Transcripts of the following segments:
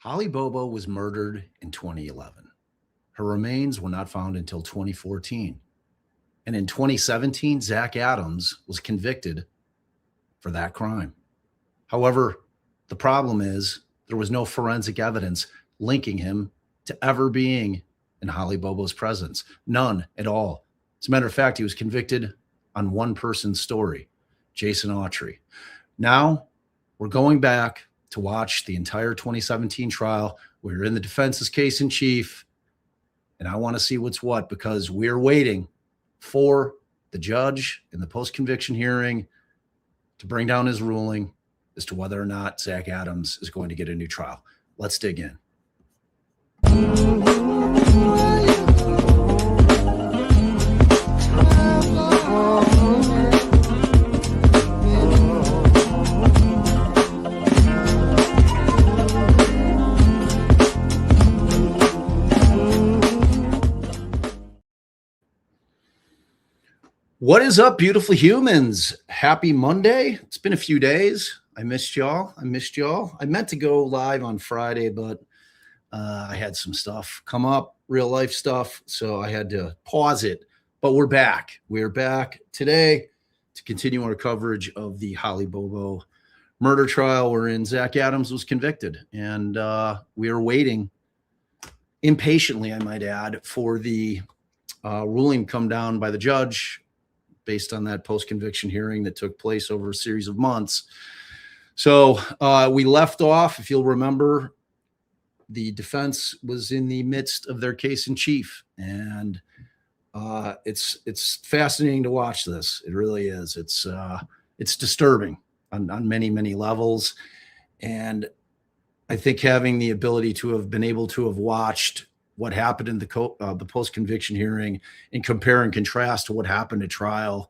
Holly Bobo was murdered in 2011. Her remains were not found until 2014. And in 2017, Zach Adams was convicted for that crime. However, the problem is there was no forensic evidence linking him to ever being in Holly Bobo's presence. None at all. As a matter of fact, he was convicted on one person's story, Jason Autry. Now we're going back to watch the entire 2017 trial. We're in the defense's case in chief, and I want to see what's what, because we're waiting for the judge in the post-conviction hearing to bring down his ruling as to whether or not Zach Adams is going to get a new trial. Let's dig in. What is up, beautiful humans? Happy Monday. It's been a few days. I missed y'all. I meant to go live on Friday, but I had some stuff come up, real life stuff, so I had to pause it. But we're back. We're back today to continue our coverage of the Holly Bobo murder trial wherein Zach Adams was convicted. And we are waiting impatiently, I might add, for the ruling come down by the judge based on that post-conviction hearing that took place over a series of months. So we left off, if you'll remember, the defense was in the midst of their case in chief. And it's fascinating to watch this. It really is. It's disturbing on many, many levels. And I think having the ability to have been able to have watched what happened in the post-conviction hearing and compare and contrast to what happened at trial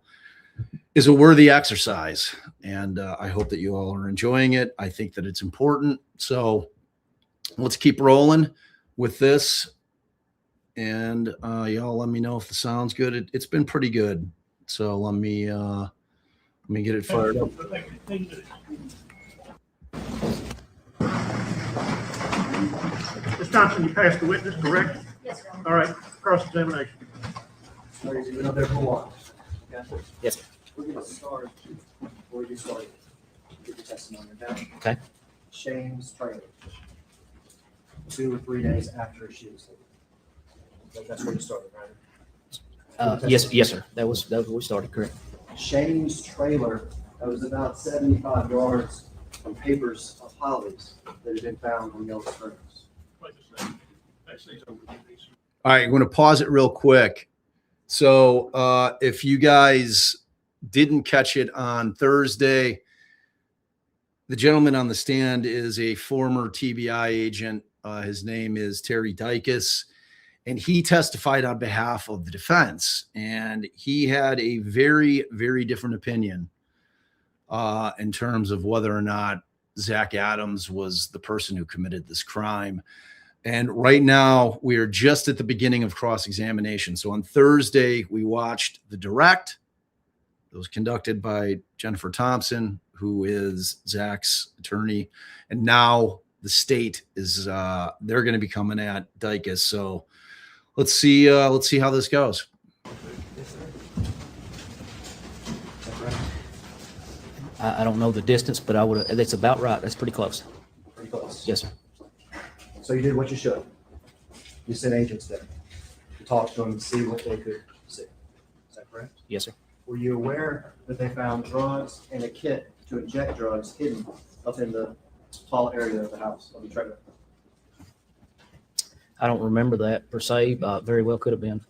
is a worthy exercise. And I hope that you all are enjoying it. I think that it's important. So let's keep rolling with this. And y'all let me know if the sound's good. It's been pretty good. So let me get it fired up. Ms. Thompson, you passed the witness, correct? Yes, sir. All right, cross-examination. You've been up there for a while. Yes, sir. We're going to start before you start. Get your testimony, okay? Okay. Shane's trailer. 2 or 3 days after she was taken. That's where you started, right? Yes, sir. That was where we started, correct. Shane's trailer, that was about 75 yards from papers of Holly's that had been found on Yellow Springs. Wait a second. Actually, it's over here. All right, I'm going to pause it real quick. So if you guys didn't catch it on Thursday, the gentleman on the stand is a former TBI agent. His name is Terry Dicus, and he testified on behalf of the defense. And he had a very, very different opinion in terms of whether or not Zach Adams was the person who committed this crime. And right now, we are just at the beginning of cross-examination. So on Thursday, we watched the direct. It was conducted by Jennifer Thompson, who is Zach's attorney. And now the state is, they're going to be coming at Dicus. So let's see how this goes. I don't know the distance, but that's about right. That's pretty close. Pretty close. Yes, sir. So you did what you should. You sent agents there to talk to them and see what they could see. Is that correct? Yes, sir. Were you aware that they found drugs and a kit to inject drugs hidden up in the tall area of the house, of the trailer? I don't remember that per se. Very well could have been.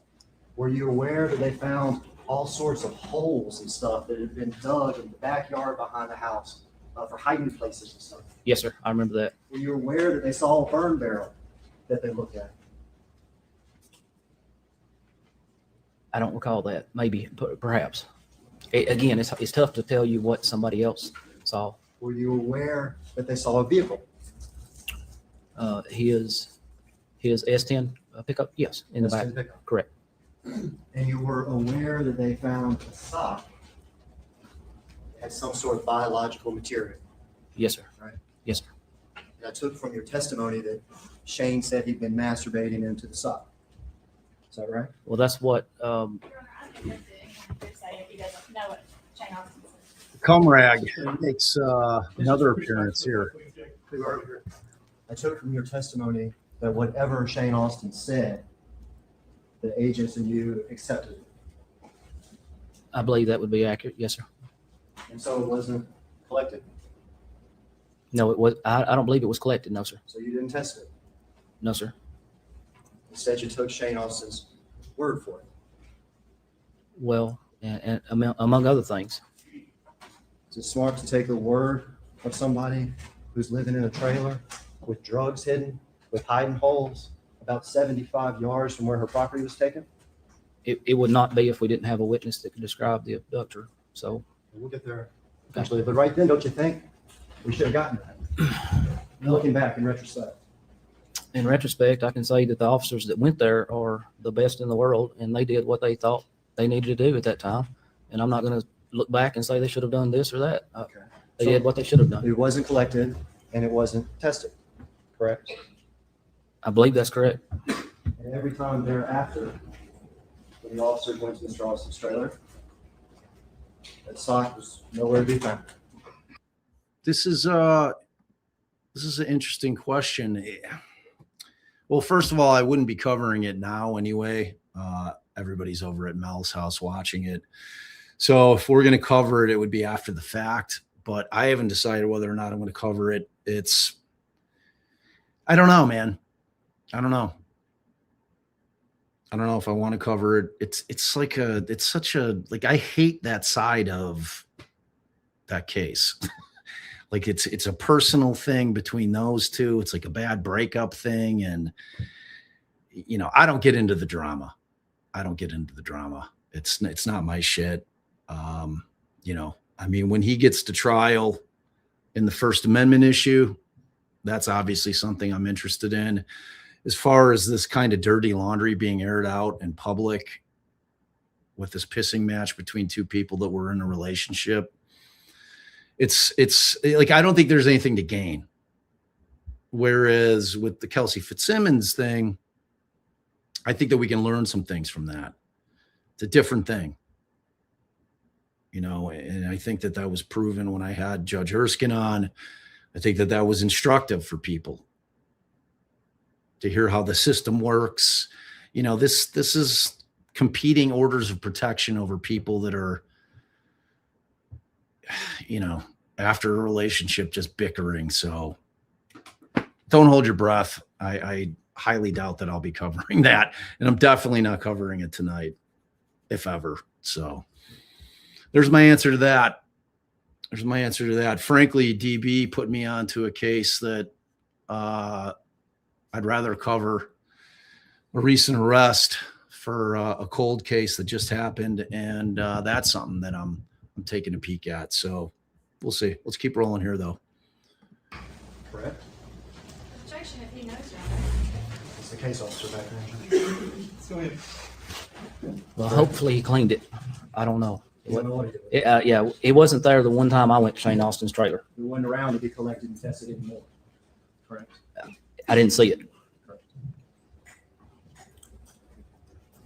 Were you aware that they found all sorts of holes and stuff that had been dug in the backyard behind the house for hiding places and stuff? Yes, sir. I remember that. Were you aware that they saw a burn barrel that they looked at? I don't recall that. Maybe, perhaps. Again, it's tough to tell you what somebody else saw. Were you aware that they saw a vehicle? His S10 pickup. Yes, in the back. S10 pickup. Correct. And you were aware that they found a sock that had some sort of biological material? Yes, sir. Right. Yes, sir. And I took from your testimony that Shane said he'd been masturbating into the sock. Is that right? Well, that's what, Your Honor, I think that's it. If he doesn't know what Shane Austin said. Comrade makes another appearance here. I took from your testimony that whatever Shane Austin said, the agents and you accepted it. I believe that would be accurate. Yes, sir. And so it wasn't collected. No, it was, I don't believe it was collected. No, sir. So you didn't test it. No, sir. Instead, you took Shane Austin's word for it. Well, and among other things. Is it smart to take the word of somebody who's living in a trailer with drugs hidden, with hiding holes, about 75 yards from where her property was taken? It would not be if we didn't have a witness that could describe the abductor. So We'll get there eventually. But right then, don't you think we should have gotten that? Looking back in retrospect. in retrospect, I can say that the officers that went there are the best in the world, and they did what they thought they needed to do at that time. And I'm not going to look back and say they should have done this or that. Okay. They did what they should have done. It wasn't collected and it wasn't tested, correct? I believe that's correct. And every time thereafter, when the officers went to Mr. Austin's trailer, that sock was nowhere to be found. This is an interesting question. Well, first of all, I wouldn't be covering it now anyway. Everybody's over at Mel's house watching it. So if we're going to cover it, it would be after the fact. But I haven't decided whether or not I'm going to cover it. I don't know, man. I don't know if I want to cover it. It's such a, I hate that side of that case. Like it's a personal thing between those two. It's like a bad breakup thing. And, I don't get into the drama. It's not my shit. When he gets to trial in the First Amendment issue, that's obviously something I'm interested in. As far as this kind of dirty laundry being aired out in public with this pissing match between two people that were in a relationship, it's like, I don't think there's anything to gain. Whereas with the Kelsey Fitzsimmons thing, I think that we can learn some things from that. It's a different thing. And I think that was proven when I had Judge Erskine on. I think that was instructive for people to hear how the system works. This is competing orders of protection over people that are, after a relationship just bickering. So don't hold your breath. I highly doubt that I'll be covering that. And I'm definitely not covering it tonight, if ever. So there's my answer to that. Frankly, DB put me onto a case that I'd rather cover a recent arrest for a cold case that just happened. And that's something that I'm taking a peek at. So we'll see. Let's keep rolling here, though. Correct? Objection if he knows you. It's the case officer back there. Go ahead. Well, hopefully he cleaned it. I don't know. You don't know what he did. Yeah, it wasn't there the one time I went to Shane Austin's trailer. We went around to be collected and tested anymore. Correct? I didn't see it. Correct.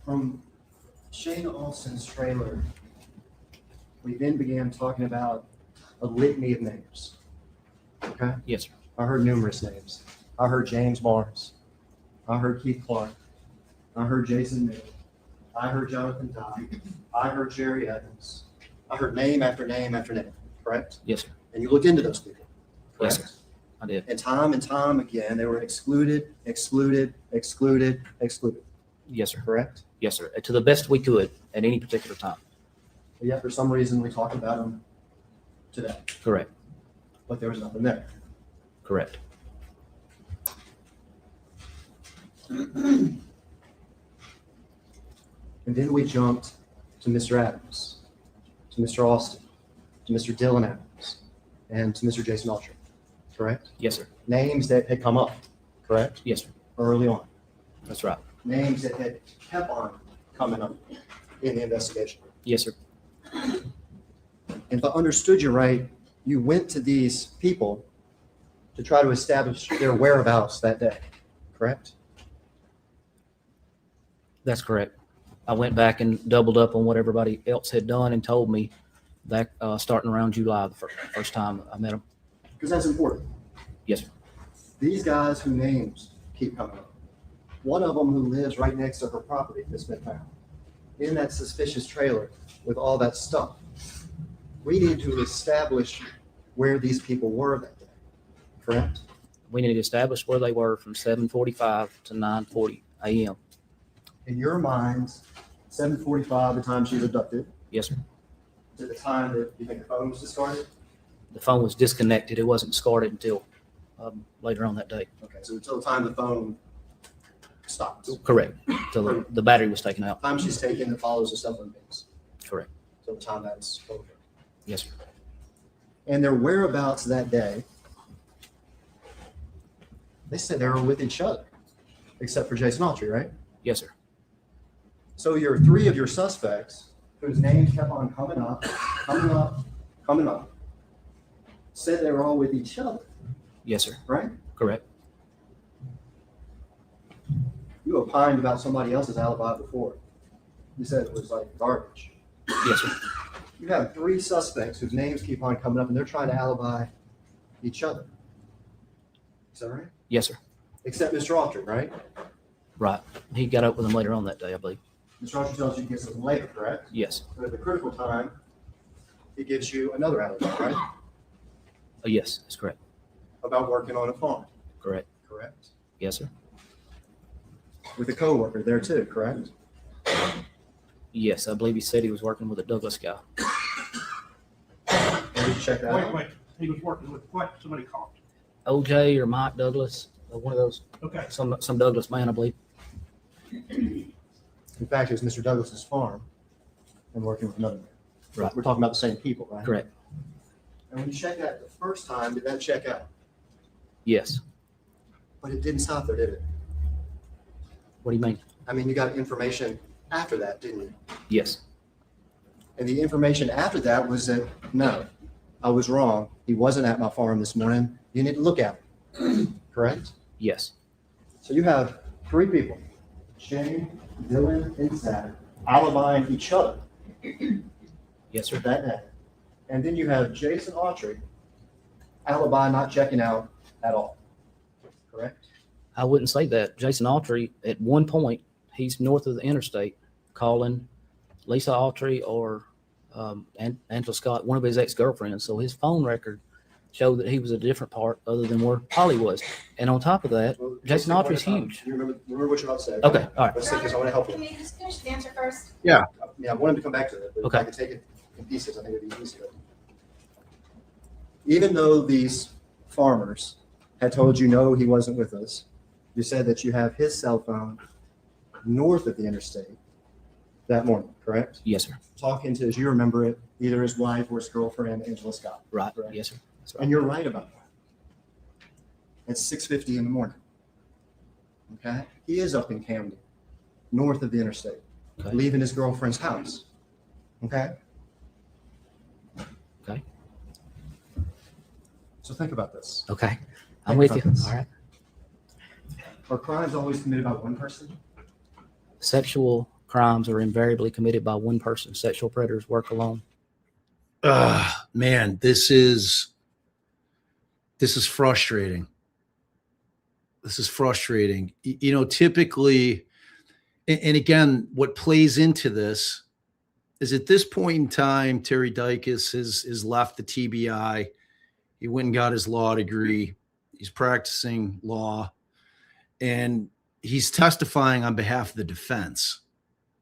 From Shane Austin's trailer, we then began talking about a litany of names. Okay? Yes, sir. I heard numerous names. I heard James Barnes. I heard Keith Clark. I heard Jason Miller. I heard Jonathan Dye. I heard Jerry Evans. I heard name after name after name. Correct? Yes, sir. And you looked into those people. Yes, Correct? sir. I did. And time again, they were excluded. Yes, sir. Correct? Yes, sir. To the best we could at any particular time. But yet, for some reason, we talked about them today. Correct. But there was nothing there. Correct. And then we jumped to Mr. Adams, to Mr. Austin, to Mr. Dylan Adams, and to Mr. Jason Autry. Correct? Yes, sir. Names that had come up. Correct? Yes, sir. Early on. That's right. Names that had kept on coming up in the investigation. Yes, sir. And if I understood you right, you went to these people to try to establish their whereabouts that day, correct? That's correct. I went back and doubled up on what everybody else had done and told me back starting around July, the first time I met them. Because that's important. Yes, sir. These guys whose names keep coming up, one of them who lives right next to her property that's been found, in that suspicious trailer with all that stuff. We need to establish where these people were that day, correct? We need to establish where they were from 7:45 to 9:40 a.m. In your minds, 7:45, the time she was abducted, Yes, sir. to the time that you think the phone was discarded? The phone was disconnected. It wasn't discarded until later on that day. Okay, so until the time the phone stops. Correct. Until the battery was taken out. Time she's taken that follows the cell phone pings. Correct. So the time that's over. Yes, sir. And their whereabouts that day, they said they were with each other, except for Jason Autry, right? Yes, sir. So your three of your suspects, whose names kept on coming up, said they were all with each other, Yes, sir. right? Correct. You opined about somebody else's alibi before. You said it was like garbage. Yes, sir. You have three suspects whose names keep on coming up, and they're trying to alibi each other. Is that right? Yes, sir. Except Mr. Autry, right? Right. He got up with them later on that day, I believe. Mr. Autry tells you he gets them later, correct? Yes. But at the critical time, he gives you another alibi, right? Yes, that's correct. About working on a farm, Correct. correct? Yes, sir. With a coworker there too, correct? Yes, I believe he said he was working with a Douglas guy. And did you check that out? Wait, he was working with what? Somebody called. OJ or Mike Douglas, one of those, Okay. some Douglas man, I believe. In fact, it was Mr. Douglas's farm and working with another man. Right. We're talking about the same people, right? Correct. And when you checked that the first time, did that check out? Yes. But it didn't stop there, did it? What do you mean? I mean, you got information after that, didn't you? Yes. And the information after that was that, no, I was wrong. He wasn't at my farm this morning. You need to look at him. Correct? Yes. So you have three people, Shane, Dylan, and Zach, alibying each other Yes, sir. that day. And then you have Jason Autry, alibi not checking out at all. Correct? I wouldn't say that. Jason Autry, at one point, he's north of the interstate calling Lisa Autry or Angela Scott, one of his ex-girlfriends. So his phone record showed that he was a different part other than where Holly was. And on top of that, Well, Jason let's take Autry's one at a time. huge. You remember what you're about to say? Okay, all right. Let's take this. I want to help Can you. we just finish the answer first? Yeah, I wanted to come back to that, but if Okay. I could take it in pieces, I think it'd be easier. Even though these farmers had told you, no, he wasn't with us, you said that you have his cell phone north of the interstate that morning, correct? Yes, sir. Talking to, as you remember it, either his wife or his girlfriend, Angela Scott. Right. Correct. Yes, sir. That's And right. you're right about that. It's 6:50 in the morning. Okay? He is up in Camden, north of the interstate, Okay. leaving his girlfriend's house. Okay? Okay. So think about this. Okay. I'm Think with you. about this. All right. Are crimes always committed by one person? Sexual crimes are invariably committed by one person. Sexual predators work alone. Man, this is frustrating. This is frustrating. You know, typically, and again, what plays into this is at this point in time, Terry Dicus has left the TBI. He went and got his law degree. He's practicing law, and he's testifying on behalf of the defense,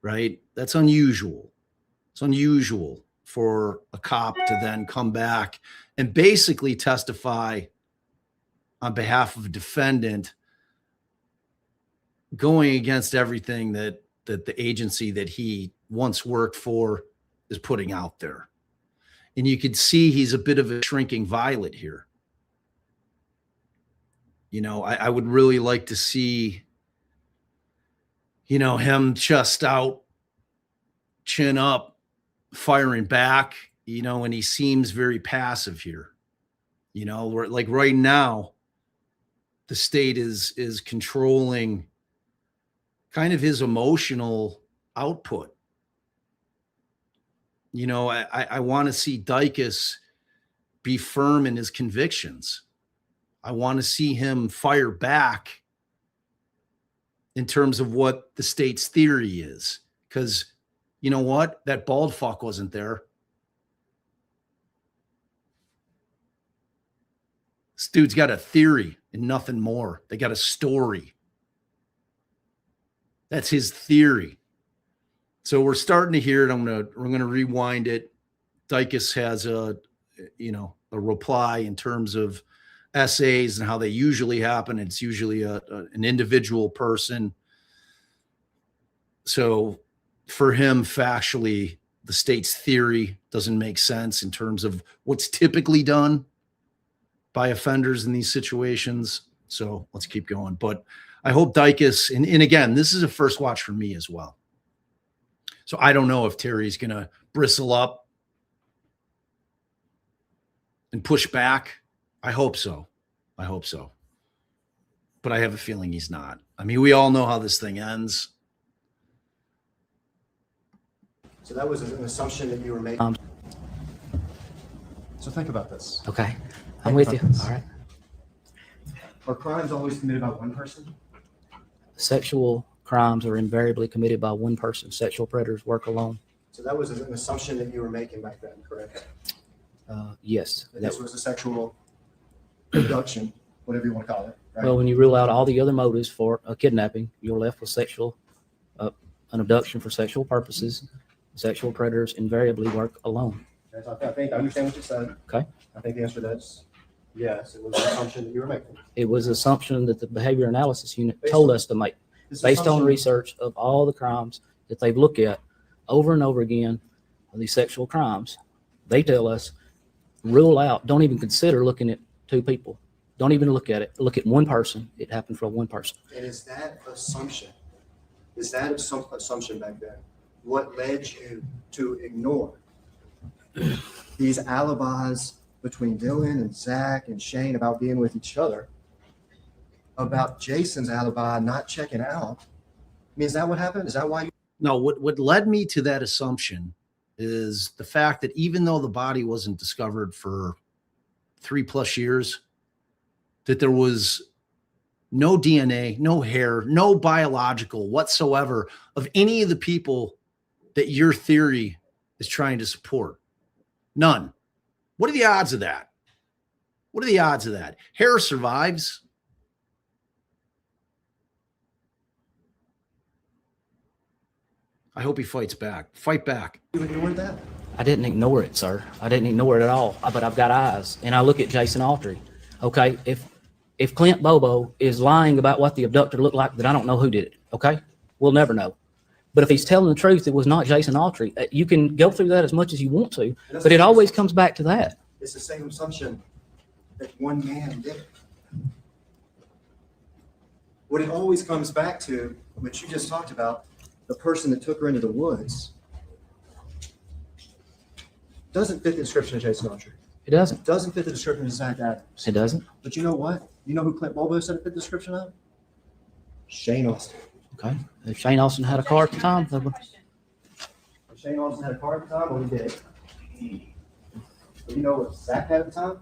right? That's unusual. It's unusual for a cop to then come back and basically testify on behalf of a defendant, going against everything that the agency that he once worked for is putting out there. And you could see he's a bit of a shrinking violet here. You know, I would really like to see, you know, him chest out, chin up, firing back, you know, and he seems very passive here. You know, like right now, the state is controlling kind of his emotional output. You know, I want to see Dicus be firm in his convictions. I want to see him fire back in terms of what the state's theory is. Because you know what? That bald fuck wasn't there. This dude's got a theory and nothing more. They got a story. That's his theory. So we're starting to hear it. We're gonna rewind it. Dicus has a reply in terms of essays and how they usually happen. It's usually an individual person. So for him, factually, the state's theory doesn't make sense in terms of what's typically done by offenders in these situations. So let's keep going. But I hope Dicus, and again, this is a first watch for me as well. So I don't know if Terry's going to bristle up and push back. I hope so. I hope so. But I have a feeling he's not. I mean, we all know how this thing ends. So that was an assumption that you were making. So think about this. Okay. I'm with you. All right. Are crimes always committed by one person? Sexual crimes are invariably committed by one person. Sexual predators work alone. So that was an assumption that you were making back then, correct? Yes. That this was a sexual abduction, whatever you want to call it. Right? Well, when you rule out all the other motives for a kidnapping, you're left with an abduction for sexual purposes. Sexual predators invariably work alone. I think I understand what you said. Okay. I think the answer to that is yes. It was an assumption that you were making. It was an assumption that the behavior analysis unit told us to make This based on assumption- research of all the crimes that they've looked at over and over again, these sexual crimes. They tell us, rule out, don't even consider looking at two people. Don't even look at it. Look at one person. It happened for one person. And is that assumption back then what led you to ignore these alibis between Dylan and Zach and Shane about being with each other, about Jason's alibi not checking out? I mean, is that what happened? Is that why you? No, what led me to that assumption is the fact that even though the body wasn't discovered for 3+ years, that there was no DNA, no hair, no biological whatsoever of any of the people that your theory is trying to support. None. What are the odds of that? What are the odds of that? Hair survives. I hope he fights back. Fight back. You ignored that? I didn't ignore it, sir. I didn't ignore it at all. But I've got eyes, and I look at Jason Autry. Okay, if Clint Bobo is lying about what the abductor looked like, then I don't know who did it. Okay, we'll never know. But if he's telling the truth, it was not Jason Autry. You can go through that as much as you want to, but it always comes back to that. It's the same assumption that one man did. What it always comes back to, which you just talked about, the person that took her into the woods, doesn't fit the description of Jason Autry. It doesn't. Doesn't fit the description of Zach Adams. It doesn't. But you know what? You know who Clint Bobo said it fit the description of? Shane Austin. Okay. If Shane Austin had a car at the time, then Question. If Shane Austin had a car at the time, well, he did. But you know what Zach had at the time?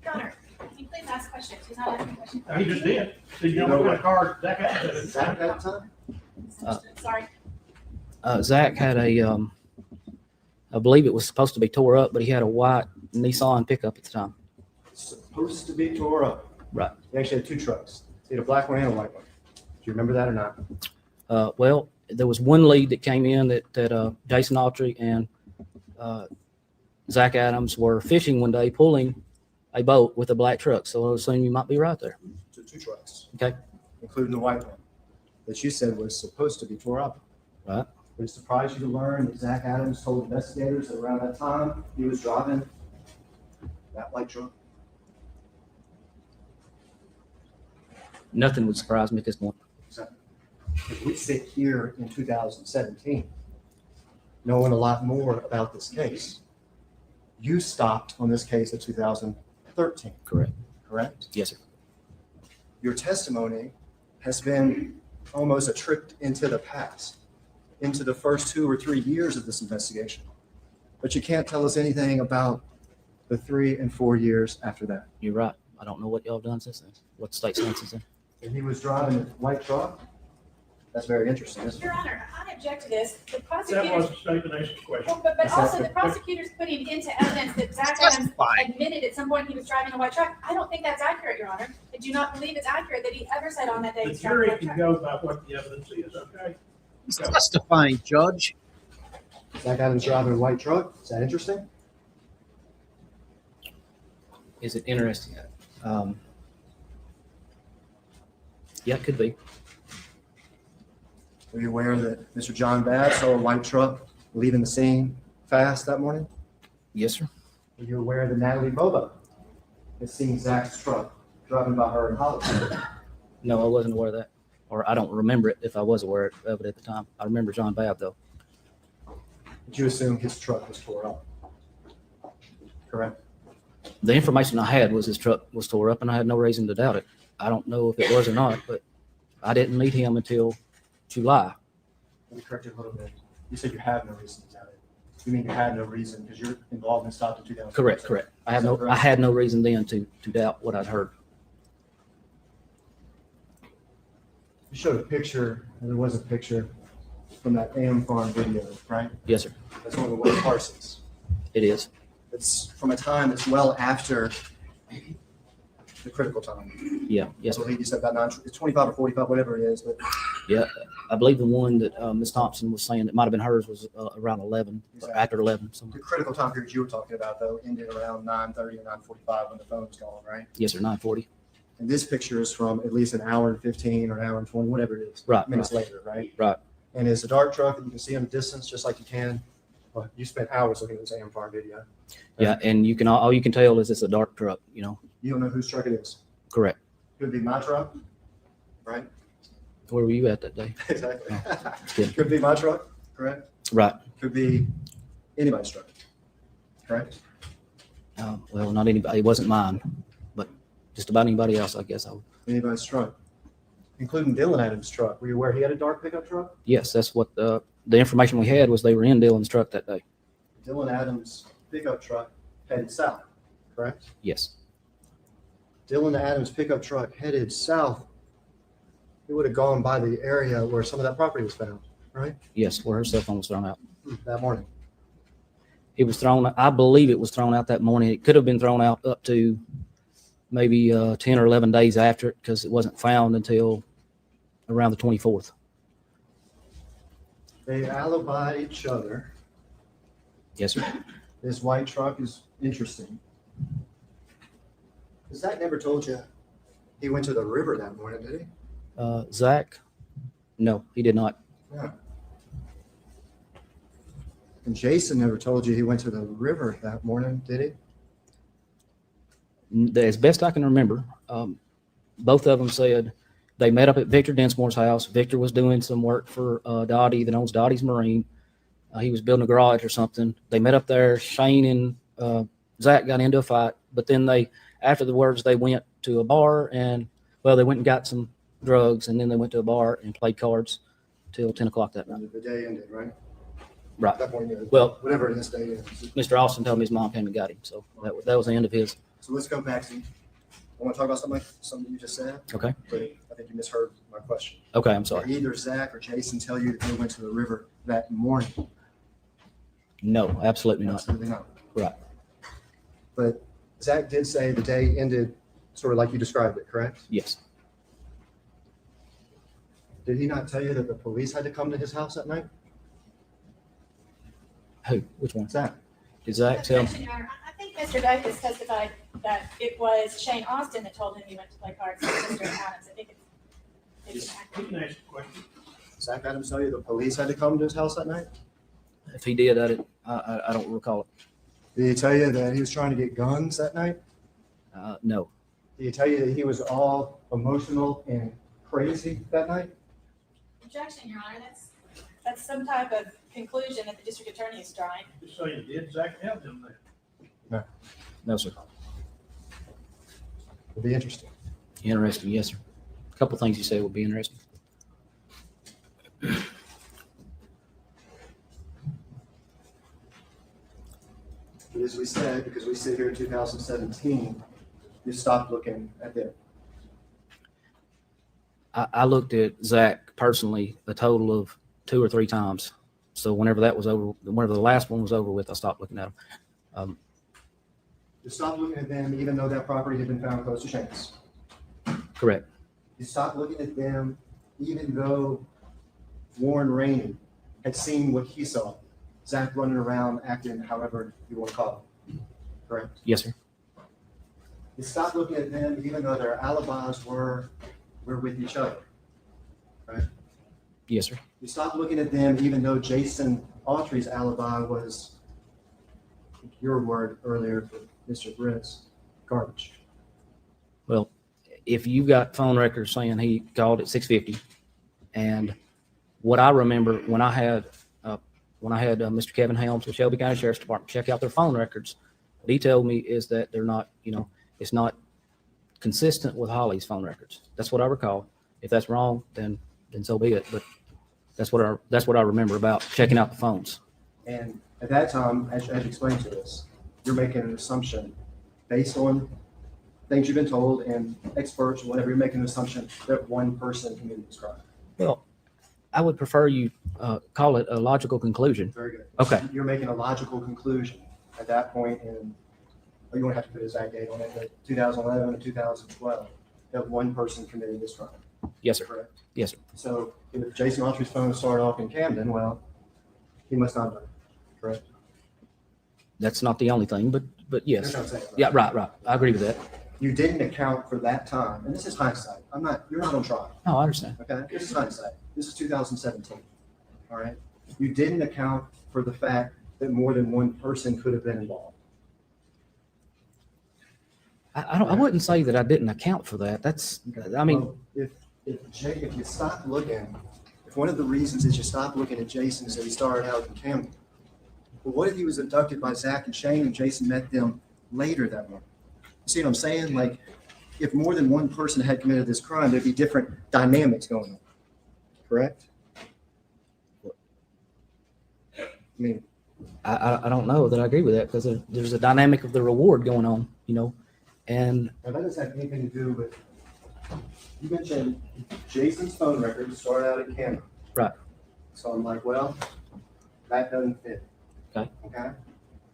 Connor, can you please ask questions? He's not asking questions. He just did. So you know what kind of car Zach had? Zach had at the time? Sorry. Zach had I believe it was supposed to be tore up, but he had a white Nissan pickup at the time. Supposed to be tore up. Right. He actually had two trucks. He had a black one and a white one. Do you remember that or not? Well, there was one lead that came in that Jason Autry and Zach Adams were fishing one day, pulling a boat with a black truck. So I assume you might be right there. So two trucks. Okay. Including the white one that you said was supposed to be tore up. Right. Would it surprise you to learn that Zach Adams told investigators that around that time he was driving that white truck? Nothing would surprise me at this point. Exactly. If we sit here in 2017, knowing a lot more about this case, you stopped on this case in 2013, Correct. correct? Yes, sir. your testimony has been almost a trip into the past, into the first 2 or 3 years of this investigation. But you can't tell us anything about the 3 and 4 years after that. You're right. I don't know what y'all have done since then. What the state since then. And he was driving a white truck? That's very interesting, isn't it? Your Honor, I object to this. The That prosecutors, was a statement, answer the question. well, but Is that also the- the prosecutors putting into evidence that Zach Adams admitted at some point he was driving a white truck. I don't think that's accurate, Your Honor. I do not believe it's accurate that he ever said on that day The he's driving a jury white can truck. go by what the evidence is, okay? He's testifying, Judge. Zach Adams driving a white truck? Is that interesting? Is it interesting? Yeah, it could be. Were you aware that Mr. John Babb saw a white truck leaving the scene fast that morning? Yes, sir. Were you aware that Natalie Bobo had seen Zach's truck driving by her in Holly? No, I wasn't aware of that. Or I don't remember it if I was aware of it at the time. I remember John Babb, though. Did you assume his truck was tore up? Correct? The information I had was his truck was tore up, and I had no reason to doubt it. I don't know if it was or not, but I didn't meet him until July. Let me correct you a little bit. You said you have no reason to doubt it. You mean you had no reason because your involvement stopped in 2000? Correct. I had no reason then to doubt what I'd heard. You showed a picture, and there was a picture from that AM farm video, right? Yes, sir. That's one of the worst parcels. It is. It's from a time that's well after the critical time. Yeah. Yes, I sir. believe you said about it's 25 or 45, whatever it is, but Yeah. I believe the one that Ms. Thompson was saying that might have been hers was around 11, or after 11. the Somewhere. critical time period you were talking about, though, ended around 9:30 or 9:45 when the phone was calling, right? Yes, sir. 9:40. And this picture is from at least an hour and 15 or an hour and 20, whatever it is. Right, Minutes later, right? Right. And it's a dark truck that you can see in the distance, just like you can. Well, you spent hours looking at this AM farm video. Yeah, and you can all you can tell is it's a dark truck. You know. You don't know whose truck it is. Correct. Could be my truck, right? Where were you at that day? Exactly. good. Could be my truck, correct? Right. Could be anybody's truck, correct? Well, not anybody. It wasn't mine, but just about anybody else, I guess. Anybody's truck, including Dylan Adams' truck. Were you aware he had a dark pickup truck? Yes, that's what the information we had was. They were in Dylan's truck that day. Dylan Adams' pickup truck headed south, correct? Yes. Dylan Adams' pickup truck headed south. It would have gone by the area where some of that property was found, right? Yes, where her cell phone was thrown out. That morning. It was thrown. I believe it was thrown out that morning. It could have been thrown out up to maybe 10 or 11 days after it because it wasn't found until around the 24th. They alibied each other. Yes, sir. This white truck is interesting. Zach never told you he went to the river that morning, did he? Zach? No, he did not. Yeah. And Jason never told you he went to the river that morning, did he? As best I can remember, both of them said they met up at Victor Densmore's house. Victor was doing some work for Dottie that owns Dottie's Marine. He was building a garage or something. They met up there. Shane and Zach got into a fight, but then afterwards they went to a bar and, well, they went and got some drugs, and then they went to a bar and played cards till 10 o'clock that night. And the day ended, right? Right. That point, Well, whatever this day is. Mr. Austin told me his mom came and got him, so that was the end of his. So let's go back to, I want to talk about something you just said, Okay. but I think you misheard my question. Okay, I'm sorry. Did either Zach or Jason tell you that they went to the river that morning? No, absolutely not. Absolutely not. Right. But Zach did say the day ended sort of like you described it, correct? Yes. Did he not tell you that the police had to come to his house that night? Who? Which one? Zach. Did Zach tell? Objection, Your Honor. I think Mr. Dicus testified that it was Shane Austin that told him he went to play cards with Mr. Adams. I think it's You accurate. can ask the question. Zach Adams tell you the police had to come to his house that night? If he did, I don't recall it. Did he tell you that he was trying to get guns that night? No. Did he tell you that he was all emotional and crazy that night? Objection, Your Honor. That's some type of conclusion that the district attorney is drawing. Just saying, did Zach have them there? No, sir. It'd be interesting. Interesting. Yes, sir. a couple things you said would be interesting. But as we said, because we sit here in 2017, you stopped looking at them. I looked at Zach personally a total of 2 or 3 times. So whenever that was over, whenever the last one was over with, I stopped looking at him. You stopped looking at them even though that property had been found close to Shanks. Correct. You stopped looking at them even though Warren Rainey had seen what he saw. Zach running around acting however you want to call it. Correct? Yes, sir. You stopped looking at them even though their alibis were with each other. Right? Yes, sir. You stopped looking at them even though Jason Autry's alibi was, I think your word earlier for Mr. Britt's, garbage. Well, if you got phone records saying he called at 6:50, and what I remember when I had Mr. Kevin Helms with Shelby County Sheriff's Department check out their phone records, what he told me is that they're not, it's not consistent with Holly's phone records. That's what I recall. If that's wrong, then so be it. But that's what I remember about checking out the phones. And at that time, as you explained to us, you're making an assumption based on things you've been told and experts or whatever. You're making an assumption that one person committed this crime. Well, I would prefer you call it a logical conclusion. Very good. Okay. You're making a logical conclusion at that point in, you don't have to put his exact date on it, but 2011 and 2012, that one person committed this crime. Yes, sir. Correct? Yes, sir. So if Jason Autry's phone started off in Camden, well, he must not have done it. Correct? That's not the only thing, but yes. That's what I'm saying, right? Yeah, right. I agree with that. You didn't account for that time, and this is hindsight. You're not on trial. No, I understand. Okay, this is hindsight. This is 2017. All right. You didn't account for the fact that more than one person could have been involved. I wouldn't say that I didn't account for that. That's, I mean, Well, if you stop looking, if one of the reasons is you stop looking at Jason is that he started out in Camden. But what if he was abducted by Zach and Shane and Jason met them later that morning? You see what I'm saying? Like, if more than one person had committed this crime, there'd be different dynamics going on. Correct? I mean, I don't know that I agree with that because there's a dynamic of the reward going on, and now that doesn't have anything to do with, you mentioned Jason's phone records started out in Camden. Right. So I'm like, well, that doesn't fit. Okay. Okay?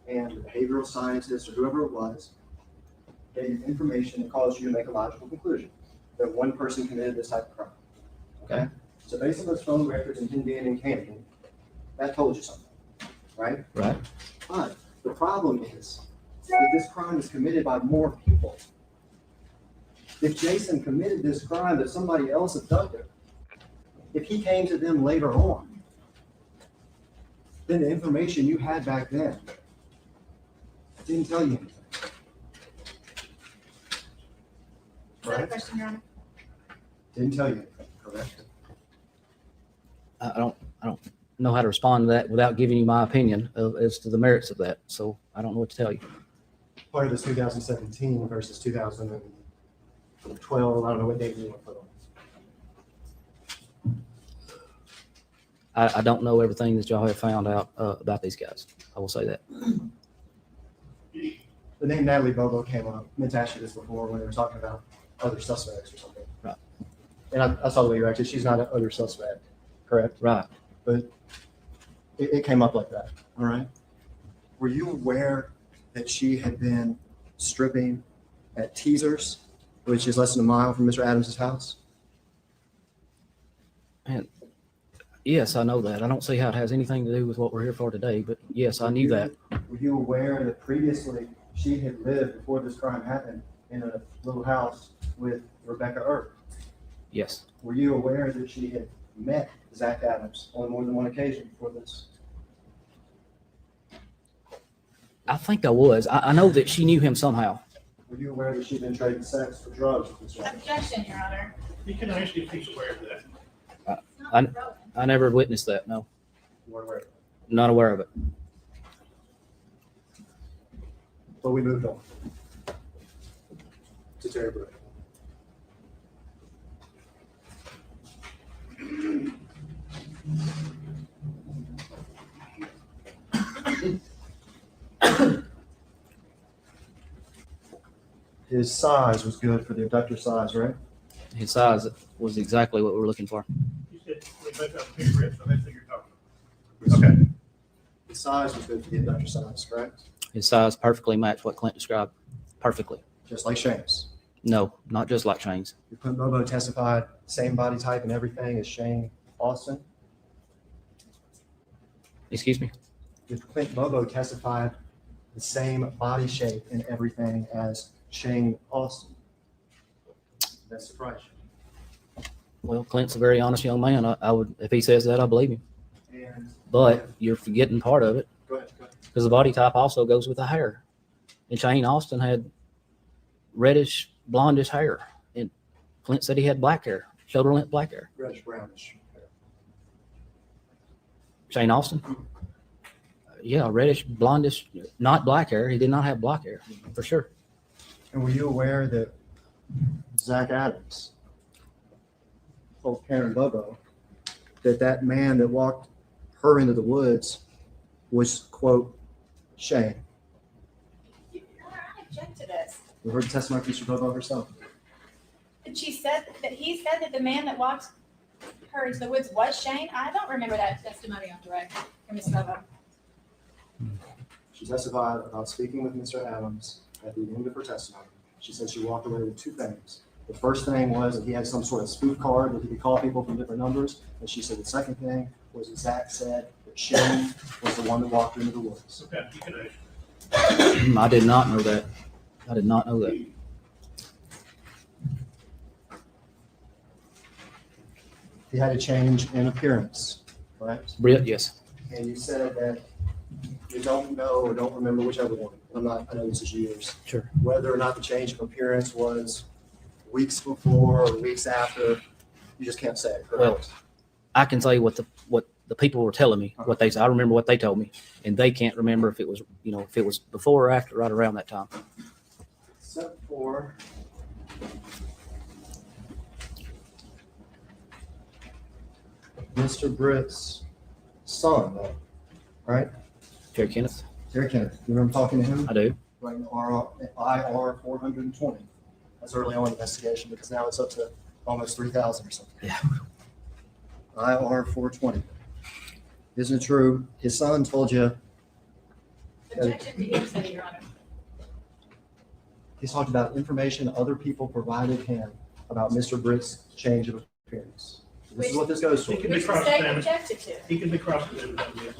And the behavioral scientist or whoever it was gave you information that caused you to make a logical conclusion that one person committed this type of crime. Okay? So based on those phone records and him being in Camden, that told you something, right? right. But the problem is that this crime is committed by more people. If Jason committed this crime that somebody else abducted, if he came to them later on, then the information you had back then didn't tell you anything. Is that a question, Your Honor? Didn't tell you anything, correct? I don't know how to respond to that without giving you my opinion as to the merits of that. So I don't know what to tell you. Part of this 2017 versus 2012, I don't know what date you want to put on. I don't know everything that y'all have found out about these guys. I will say that. The name Natalie Bobo came up. I meant to ask you this before when we were talking about other suspects or something. Right. And I saw the way you acted. She's not an other suspect, correct? Right. But it came up like that. All right. Were you aware that she had been stripping at Teasers, which is less than a mile from Mr. Adams' house? And yes, I know that. I don't see how it has anything to do with what we're here for today, but yes, I knew that. Were you aware that previously she had lived before this crime happened in a little house with Rebecca Earp? Yes. Were you aware that she had met Zach Adams on more than one occasion before this? I think I was. I know that she knew him somehow. Were you aware that she'd been trading sex for drugs with this woman? Objection, Your Honor. You can ask if he's aware of that. It's not relevant. I never witnessed that. No, You weren't aware of it. not aware of it. But we moved on to Terry Dicus. his size was good for the abductor size, right? His size was exactly what we were looking for. You said we both have big ribs, so that's what you're talking about. Okay. His size was good for the abductor size, correct? His size perfectly matched what Clint described. Perfectly. Just like Shane's. No, not just like Shane's. Clint Bobo testified same body type and everything as Shane Austin. Excuse me? If Clint Bobo testified the same body shape and everything as Shane Austin. That surprised you. Well, Clint's a very honest young man. I would, if he says that, I believe him. And But you're forgetting part of it go ahead, go ahead. because the body type also goes with the hair. And Shane Austin had reddish, blondish hair. And Clint said he had black hair, shoulder length black hair. Reddish brownish. Shane Austin? Yeah, reddish, blondish, not black hair. He did not have black hair, for sure. And were you aware that Zach Adams told Karen Bobo that that man that walked her into the woods was, quote, Shane? Your Honor, I object to this. You heard the testimony of Mr. Bobo herself. And she said that he said that the man that walked her into the woods was Shane. I don't remember that testimony on direct from Ms. Bobo. She testified about speaking with Mr. Adams at the end of her testimony. She said she walked away with two things. The first thing was that he had some sort of spoof card that he could call people from different numbers. And she said the second thing was that Zach said that Shane was the one that walked into the woods. Okay, you can ask. I did not know that. I did not know that. He had a change in appearance, correct? Britt, yes. And you said that you don't know or don't remember whichever one. I know this is years. Sure. Whether or not the change of appearance was weeks before or weeks after, you just can't say, correct? Well, I can tell you what the people were telling me, what they said. I remember what they told me, and they can't remember if it was, if it was before or after, right around that time. Except for Mr. Britt's son, though, right? Terry Kenneth, Terry Kenneth. You remember talking to him? I do. Right in IR 420. That's early on investigation because now it's up to almost 3,000 or something. Yeah. IR 420. Isn't it true? His son told you. Objection to hearsay, Your Honor. He's talked about information other people provided him about Mr. Britt's change of appearance. This is what this goes He for. can be Which the state cross-examined. objected to. He can be cross-examined on this.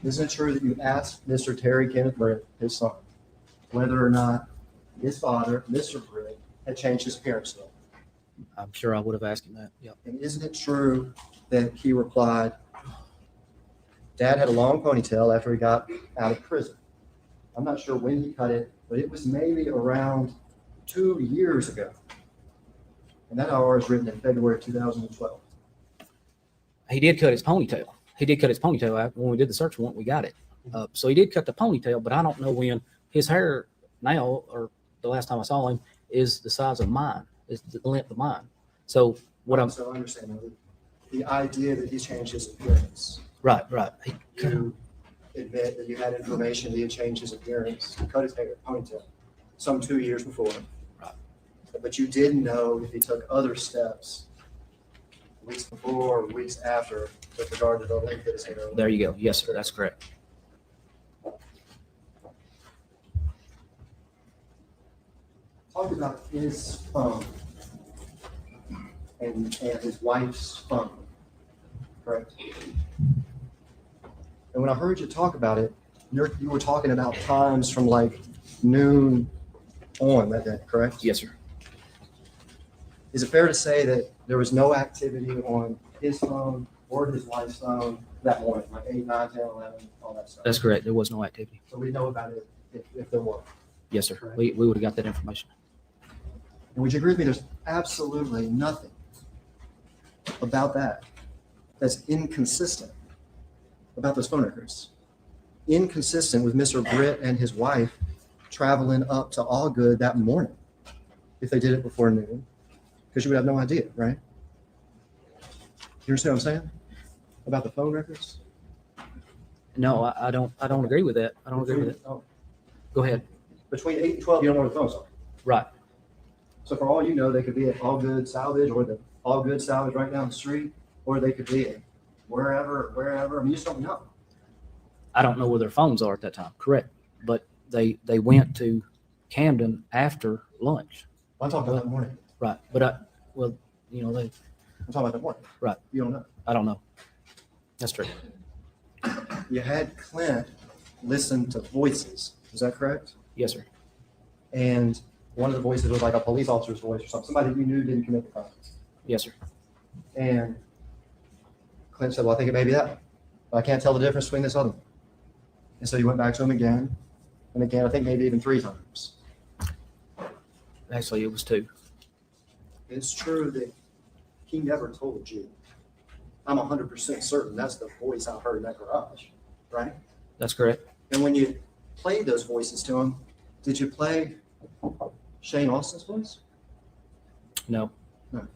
Isn't it true that you asked Mr. Terry Kenneth Britt, his son, whether or not his father, Mr. Britt, had changed his appearance though? I'm sure I would have asked him that. Yep. And isn't it true that he replied, Dad had a long ponytail after he got out of prison? I'm not sure when he cut it, but it was maybe around 2 years ago. And that IR is written in February of 2012. He did cut his ponytail. He did cut his ponytail out when we did the search warrant. We got it. So he did cut the ponytail, but I don't know when. His hair now, or the last time I saw him, is the size of mine. Is the length of mine. So what I'm So I understand now the idea that he changed his appearance. right. You admit that you had information that he had changed his appearance, he cut his hair, ponytail, some 2 years before. Right. But you didn't know if he took other steps weeks before or weeks after with regard to the length of his hair. There you go. Yes, sir. That's correct. Talk about his phone and his wife's phone, correct? And when I heard you talk about it, you were talking about times from like noon on that day, correct? Yes, sir. Is it fair to say that there was no activity on his phone or his wife's phone that morning, like 8, 9, 10, 11, all that stuff? That's correct. There was no activity. So we know about it if there were. Yes, sir. We would have got that information. And would you agree with me? There's absolutely nothing about that that's inconsistent about those phone records. Inconsistent with Mr. Britt and his wife traveling up to Allgood that morning if they did it before noon, because you would have no idea, right? You understand what I'm saying about the phone records? No, I don't agree with that. I don't agree with it. Oh, Go ahead. between 8 and 12, you don't know where the phones are. Right. So for all you know, they could be at All Good Salvage or the All Good Salvage right down the street, or they could be at wherever. I mean, you just don't know. I don't know where their phones are at that time. Correct. But they went to Camden after lunch. I'm talking about that morning. Right. But they, I'm talking about that morning. Right. You don't know. I don't know. That's true. You had Clint listen to voices. Is that correct? Yes, sir. And one of the voices was like a police officer's voice or something. Somebody you knew didn't commit the crime. Yes, sir. And Clint said, well, I think it may be that. But I can't tell the difference between this other one. And so you went back to him again and again, I think maybe even 3 times. Actually, it was 2. It's true that he never told you. I'm 100% certain that's the voice I heard in that garage, right? That's correct. And when you played those voices to him, did you play Shane Austin's voice? No. No.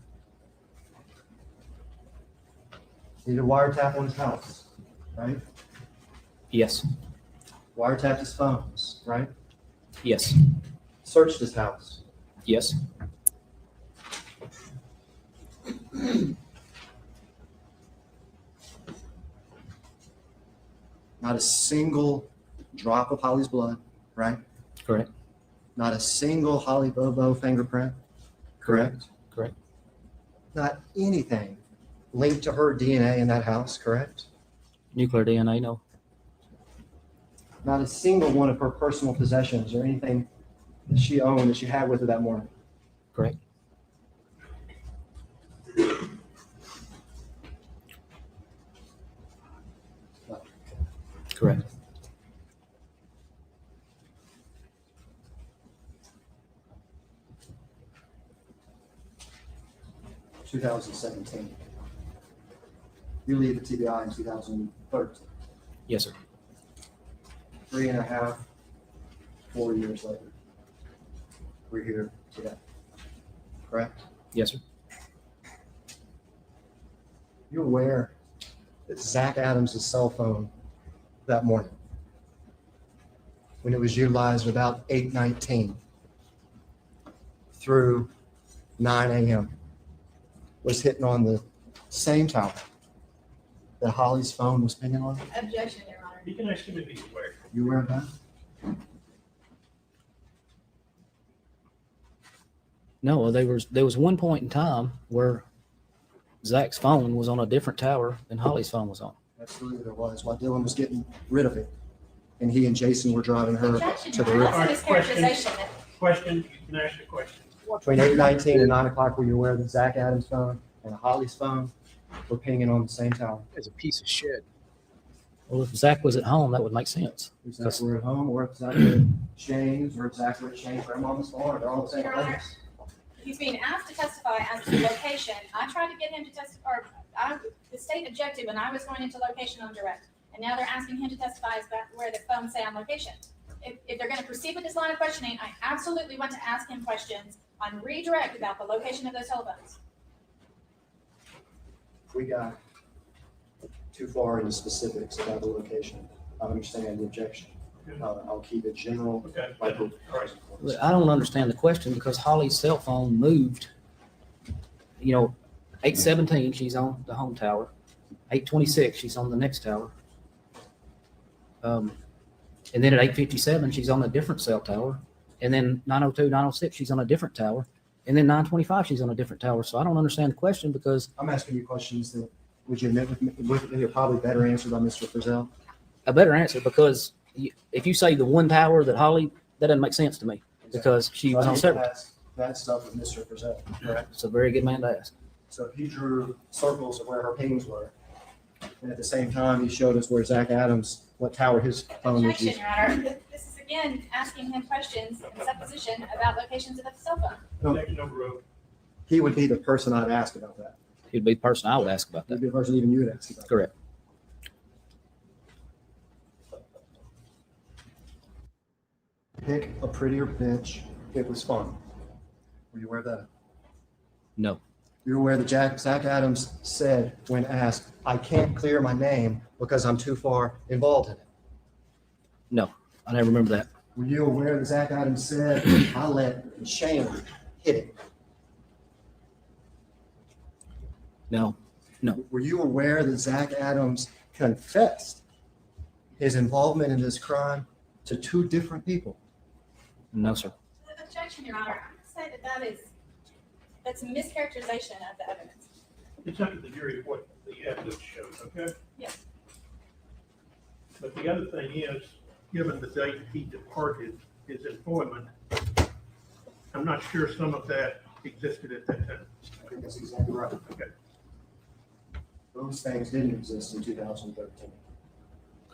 Did you wiretap on his house, right? Yes. Wiretapped his phones, right? Yes. Searched his house. Yes. Not a single drop of Holly's blood, right? Correct. Not a single Holly Bobo fingerprint, correct? Correct. Not anything linked to her DNA in that house, correct? Nuclear DNA, no. Not a single one of her personal possessions or anything that she owned that she had with her that morning. Correct. Correct. In 2017. You leave the TBI in 2013. Yes, sir. 3.5, 4 years later, we're here today. Correct? Yes, sir. You're aware that Zach Adams' cell phone that morning, when it was utilized at about 8:19 through 9 a.m., was hitting on the same tower that Holly's phone was pinging on? Objection, Your Honor. You can ask him if he's aware. You aware of that? No, there was one point in time where Zach's phone was on a different tower than Holly's phone was on. Absolutely there was, while Dylan was getting rid of it. And he and Jason were driving her Objection, to the Your river. Honor. That's a mischaracterization. Question, you can ask the question. Between 8:19 and 9 o'clock, were you aware that Zach Adams' phone and Holly's phone were pinging on the same tower? It's a piece of shit. Well, if Zach was at home, that would make sense. If Zach were at home, or if Zach were at Shane's, or if Zach were at Shane's grandmama's phone, or they're all the same Your Honor. place. He's being asked to testify as to the location. I tried to get him to testify, the state objected when I was going into location on direct. And now they're asking him to testify as to where the phones say on location. If they're going to proceed with this line of questioning, I absolutely want to ask him questions on redirect about the location of those telephones. We got too far into specifics about the location. I understand the objection. I'll keep it general. Okay. Like, All right. Look, I don't understand the question because Holly's cell phone moved. 8:17, she's on the home tower. 8:26, she's on the next tower. And then at 8:57, she's on a different cell tower. And then 9:02, 9:06, she's on a different tower. And then 9:25, she's on a different tower. So I don't understand the question because I'm asking you questions that would you admit you're probably better answered by Mr. Frizzell? a better answer because if you say the one tower that Holly, that doesn't make sense to me because she was on several. That stuff with Mr. Frizzell, correct? It's a very good man to ask. So if he drew circles of where her pings were, and at the same time, he showed us where Zach Adams, what tower his phone was Objection, using. Your Honor. This is again asking him questions in supposition about locations of the cell phone. No. Next number of. He would be the person I'd ask about that. He'd be the person I would ask about He'd that. be the person even you would ask about. Correct. Pick a prettier bitch. It was fun. Were you aware of that? No. You're aware that Zach Adams said when asked, I can't clear my name because I'm too far involved in it. No. I never remember that. Were you aware that Zach Adams said, I let Shane hitting? No, Were you aware that Zach Adams confessed his involvement in this crime to 2 different people? no, sir. Objection, Your Honor. I say that's a mischaracterization of the evidence. It's up to the jury what the evidence shows, okay? Yes. But the other thing is, given the date he departed his employment, I'm not sure some of that existed at that time. I think that's exactly right. Okay. Those things didn't exist in 2013. We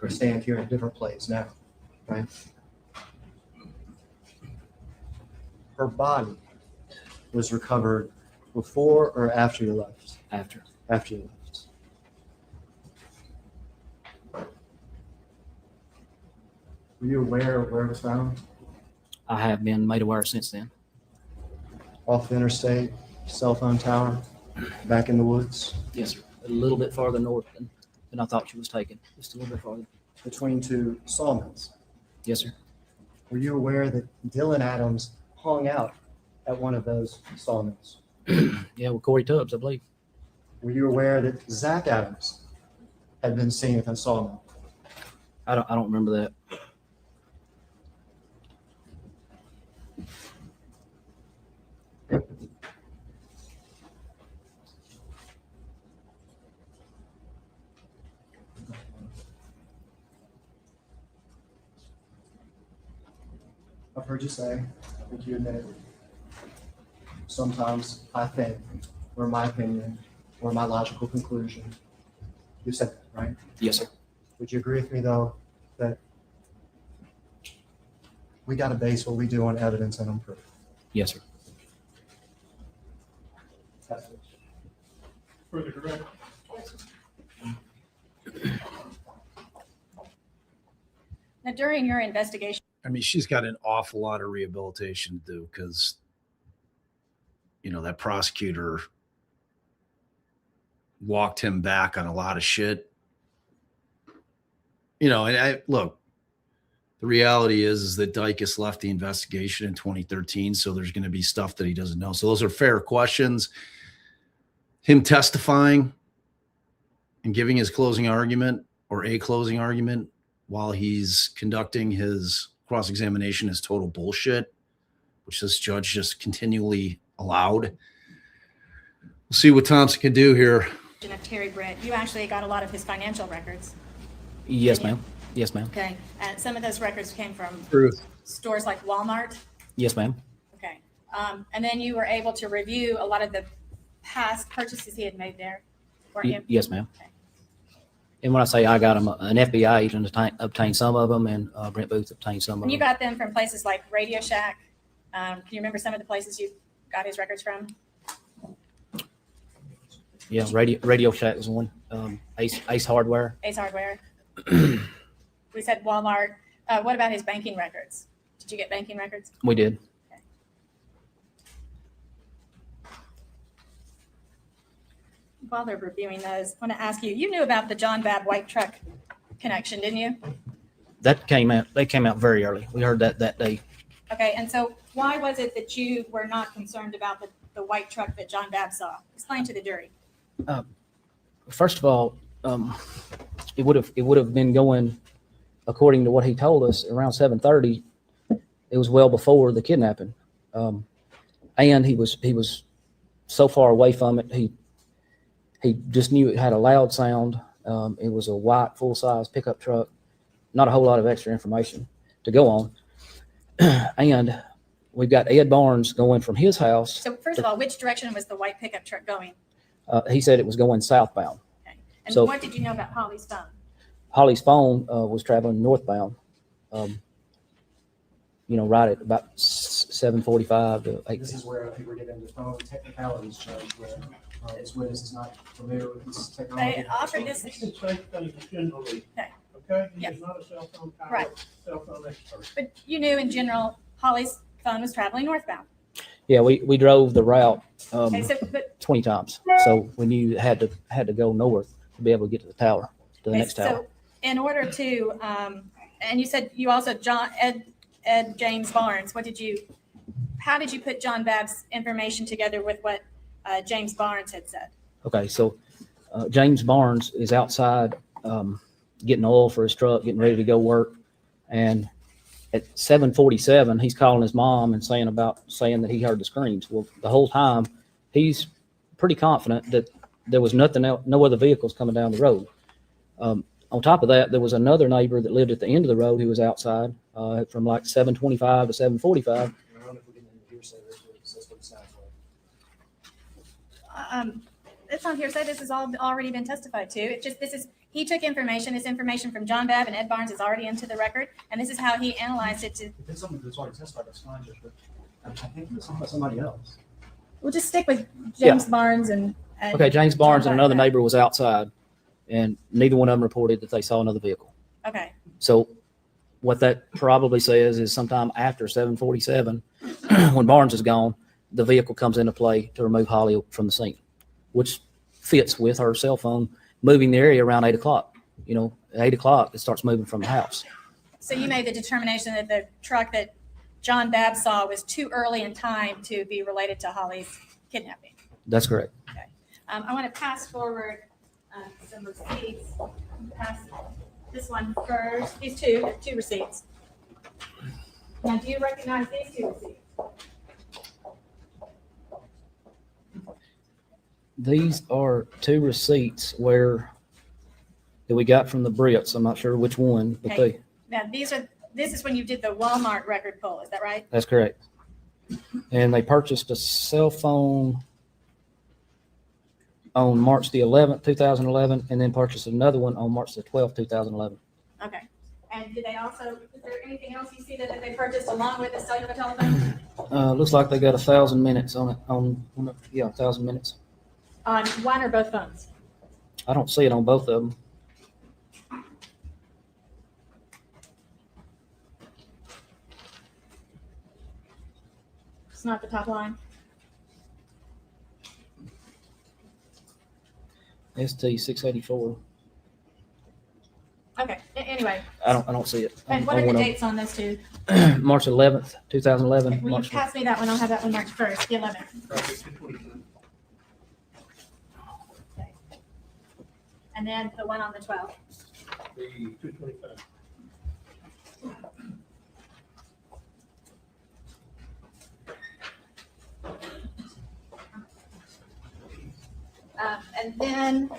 Correct. stand here in a different place now, right? Her body was recovered before or after you left? After. After you left. Were you aware of where it was found? I have been made aware since then. Off the interstate, cell phone tower, back in the woods, Yes, sir. A little bit farther north than I thought she was taken. Just a little bit farther. between 2 sawmills. Yes, sir. Were you aware that Dylan Adams hung out at one of those sawmills? Yeah, with Corey Tubbs, I believe. Were you aware that Zach Adams had been seen at a sawmill? I don't remember that. I've heard you say, I think you admit it. Sometimes I think, or my opinion, or my logical conclusion. You said that, right? Yes, sir. Would you agree with me, though, that we got to base what we do on evidence and on proof? Yes, sir. That's it. Further direct? Now, during your investigation, I mean, she's got an awful lot of rehabilitation to do because, that prosecutor walked him back on a lot of shit. And look, the reality is that Dicus left the investigation in 2013. So there's going to be stuff that he doesn't know. So those are fair questions. Him testifying and giving his closing argument or a closing argument while he's conducting his cross-examination is total bullshit, which this judge just continually allowed. We'll see what Thompson can do here. of Terry Britt, you actually got a lot of his financial records. Yes, Didn't you? ma'am. Yes, ma'am. Okay, and some of those records came from Truth. stores like Walmart. Yes, ma'am. Okay, and then you were able to review a lot of the past purchases he had made there. weren't you? Yes, ma'am. Okay. And when I say I got him, an FBI agent obtained some of them, and Brent Booth obtained some of And you them. got them from places like Radio Shack. Can you remember some of the places you got his records from? Yeah, Radio Shack was one. Ace Hardware. Ace Hardware. We said Walmart. What about his banking records? Did you get banking records? We did. While they're reviewing those, I want to ask you, you knew about the John Babb white truck connection, didn't you? That came out. They came out very early. We heard that day. Okay, and so why was it that you were not concerned about the white truck that John Babb saw? Explain to the jury. First of all, it would have been going according to what he told us around 7:30. It was well before the kidnapping, and he was so far away from it. He just knew it had a loud sound. It was a white full-size pickup truck. Not a whole lot of extra information to go on. And we've got Ed Barnes going from his house. So first of all, which direction was the white pickup truck going? He said it was going southbound. Okay. And So- what did you know about Holly's phone? Holly's phone was traveling northbound. Right at about 7:45 to 8. This is where I think we're getting into phone technicalities, Judge, where this witness is not familiar with this technology. They offered this. He can say things generally, Okay. okay? He Yep. is not a cell phone pilot, Right. cell phone expert. But you knew in general, Holly's phone was traveling northbound. Yeah, we drove the route Okay, so, but, 20 times, so we knew it had to go north to be able to get to the tower, to the okay, next tower. so in order to, and you said you also, Ed James Barnes, how did you put John Babb's information together with what James Barnes had said? Okay, so James Barnes is outside getting oil for his truck, getting ready to go work, and at 7:47, he's calling his mom and saying that he heard the screams. Well, the whole time, he's pretty confident that there was nothing else, no other vehicles coming down the road. On top of that, there was another neighbor that lived at the end of the road who was outside from like 7:25 to 7:45. It's on hearsay. This has all already been testified to. It's just, he took information. This information from John Babb and Ed Barnes is already into the record, and this is how he analyzed it to. If it's something that's already testified, that's fine, but I think it's somebody else. We'll just stick with James Barnes and Okay, James Barnes John and another Babb. neighbor was outside, and neither one of them reported that they saw another vehicle. Okay. So what that probably says is sometime after 7:47, when Barnes is gone, the vehicle comes into play to remove Holly from the scene, which fits with her cell phone moving the area around 8 o'clock. You know, at 8 o'clock, it starts moving from the house. So you made the determination that the truck that John Babb saw was too early in time to be related to Holly's kidnapping. That's correct. I want to pass forward some receipts. Pass this one first. These two receipts. Now, do you recognize these two receipts? These are two receipts that we got from the Brits. I'm not sure which one, but Okay. Now, this is when you did the Walmart record pull. Is that right? that's correct. And they purchased a cell phone on March the 11th, 2011, and then purchased another one on March the 12th, 2011. Okay. And did they also, is there anything else you see that they purchased along with the cellular telephone? Looks like they got 1,000 minutes on it. 1,000 minutes. On one or both phones? I don't see it on both of them. It's not the top line. ST 684. Okay. Anyway, I don't see it. and what are the dates on those two? March 11th, 2011. Will you March pass me that one? I'll have that one marked first, the 11th. Okay. And then the one on the 12th. The 225. And then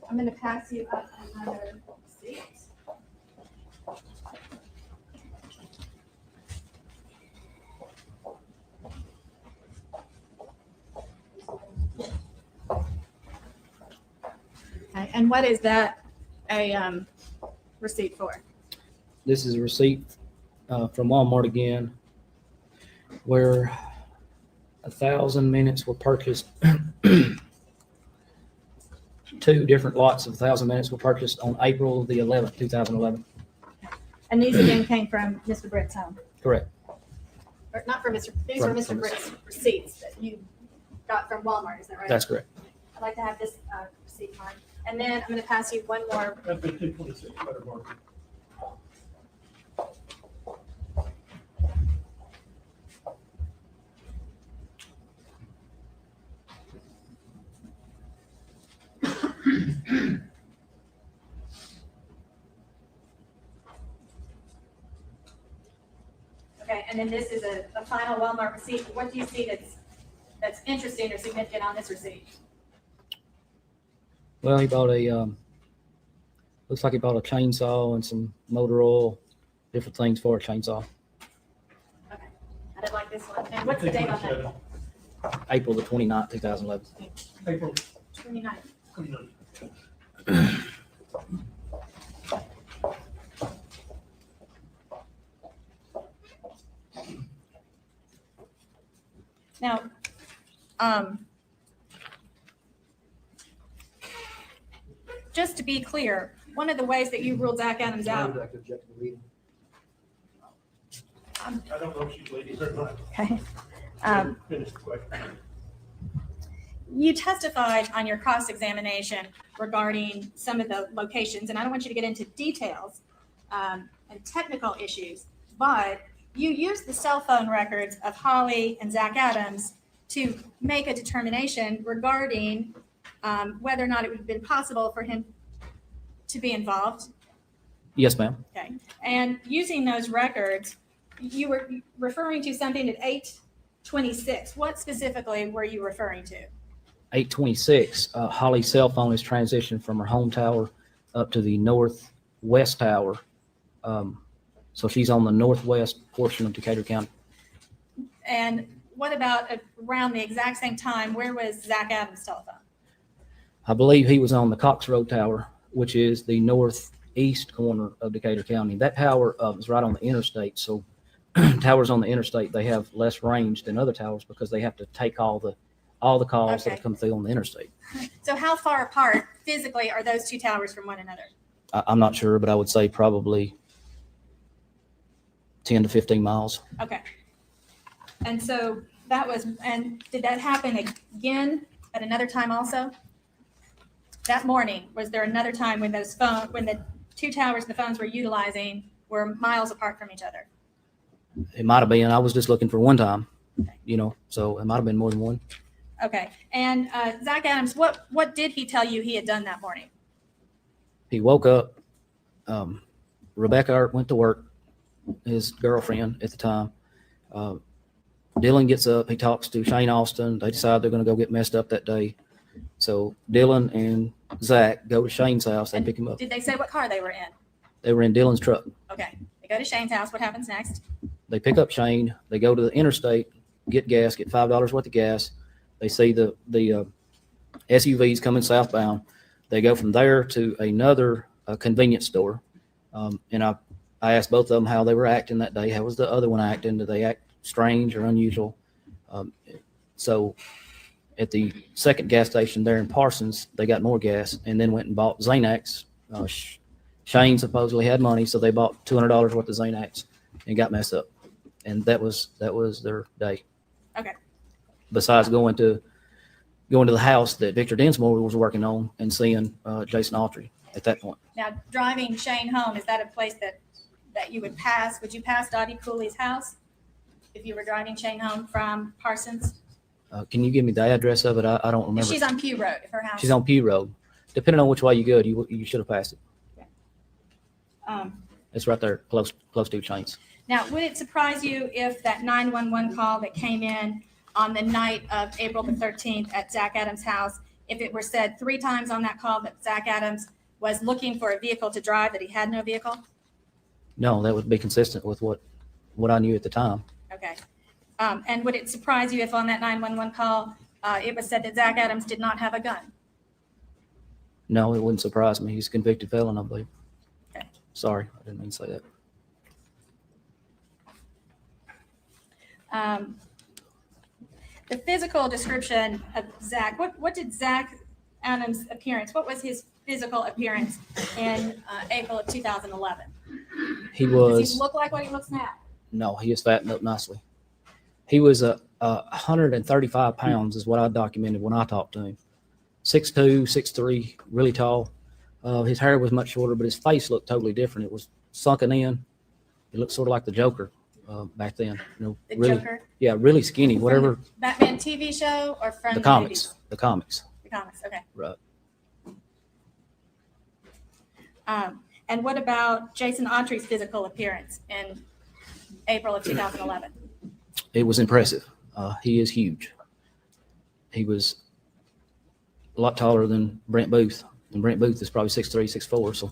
I'm going to pass you up another receipt. Okay, and what is that a receipt for? This is a receipt from Walmart again, where 1,000 minutes were purchased. Two different lots of 1,000 minutes were purchased on April the 11th, 2011. And these again came from Mr. Britt's home. Correct. Or not from Mr. These were Mr. Britt's receipts that you got from Walmart, is that right? That's correct. I'd like to have this receipt marked. And then I'm going to pass you one more. That's the 226 letter mark. Okay, and then this is a final Walmart receipt. What do you see that's interesting or significant on this receipt? Well, he bought looks like he bought a chainsaw and some motor oil, different things for a chainsaw. Okay, I did like this one. And what's the date on that? April the 29th, 2011. April 29th. 29th. Now, just to be clear, one of the ways that you ruled Zach Adams out. I don't know if she's ladies or not. Okay. Finish the question. You testified on your cross-examination regarding some of the locations, and I don't want you to get into details and technical issues, but you used the cell phone records of Holly and Zach Adams to make a determination regarding whether or not it would have been possible for him to be involved. Yes, ma'am. Okay. And using those records, you were referring to something at 8:26. What specifically were you referring to? 826, Holly's cell phone is transitioned from her home tower up to the northwest tower. So she's on the northwest portion of Decatur County. And what about around the exact same time, where was Zach Adams' telephone? I believe he was on the Cox Road Tower, which is the northeast corner of Decatur County. That tower is right on the interstate. So towers on the interstate, they have less range than other towers because they have to take all the calls that come through on the interstate. So how far apart physically are those two towers from one another? I'm not sure, but I would say probably 10 to 15 miles. Okay. And so and did that happen again at another time also? That morning, was there another time when when the two towers the phones were utilizing were miles apart from each other? It might have been. I was just looking for one time, Okay. So it might have been more than one. Okay. And Zach Adams, what did he tell you he had done that morning? He woke up. Rebecca went to work, his girlfriend at the time. Dylan gets up. He talks to Shane Austin. They decide they're going to go get messed up that day. So Dylan and Zach go to Shane's house. They pick him up. Did they say what car they were in? They were in Dylan's truck. Okay. They go to Shane's house. What happens next? They pick up Shane. They go to the interstate, get gas, get $5 worth of gas. They see the SUVs coming southbound. They go from there to another convenience store. And I asked both of them how they were acting that day. How was the other one acting? Did they act strange or unusual? So at the second gas station there in Parsons, they got more gas and then went and bought Xanax. Shane supposedly had money, so they bought $200 worth of Xanax and got messed up. And that was their day. Okay. Besides going to the house that Victor Densmore was working on and seeing Jason Autry at that point. Now, driving Shane home, is that a place that you would pass? Would you pass Dottie Cooley's house if you were driving Shane home from Parsons? Can you give me the address of it? I don't remember. She's on Pew Road, her house. She's on Pew Road. Depending on which way you go, you should have passed it. It's right there, close to Shane's. Now, would it surprise you if that 911 call that came in on the night of April the 13th at Zach Adams' house, if it were said 3 times on that call that Zach Adams was looking for a vehicle to drive, that he had no vehicle? No, that would be consistent with what I knew at the time. Okay. And would it surprise you if on that 911 call, it was said that Zach Adams did not have a gun? No, it wouldn't surprise me. He's a convicted felon, I believe. Okay. Sorry, I didn't mean to say that. The physical description of Zach, what did Zach Adams' appearance, what was his physical appearance in April of 2011? Does he look like what he looks now? No, he is fattened up nicely. He was 135 pounds is what I documented when I talked to him. 6'2", 6'3", really tall. His hair was much shorter, but his face looked totally different. It was sunken in. He looked sort of like the Joker back then. The really, Joker? Yeah, really skinny. Whatever. From the Batman TV show or from the comics? movies? The comics. The comics, okay. Right. And what about Jason Autry's physical appearance in April of 2011? It was impressive. He is huge. He was a lot taller than Brent Booth, and Brent Booth is probably 6'3", 6'4". So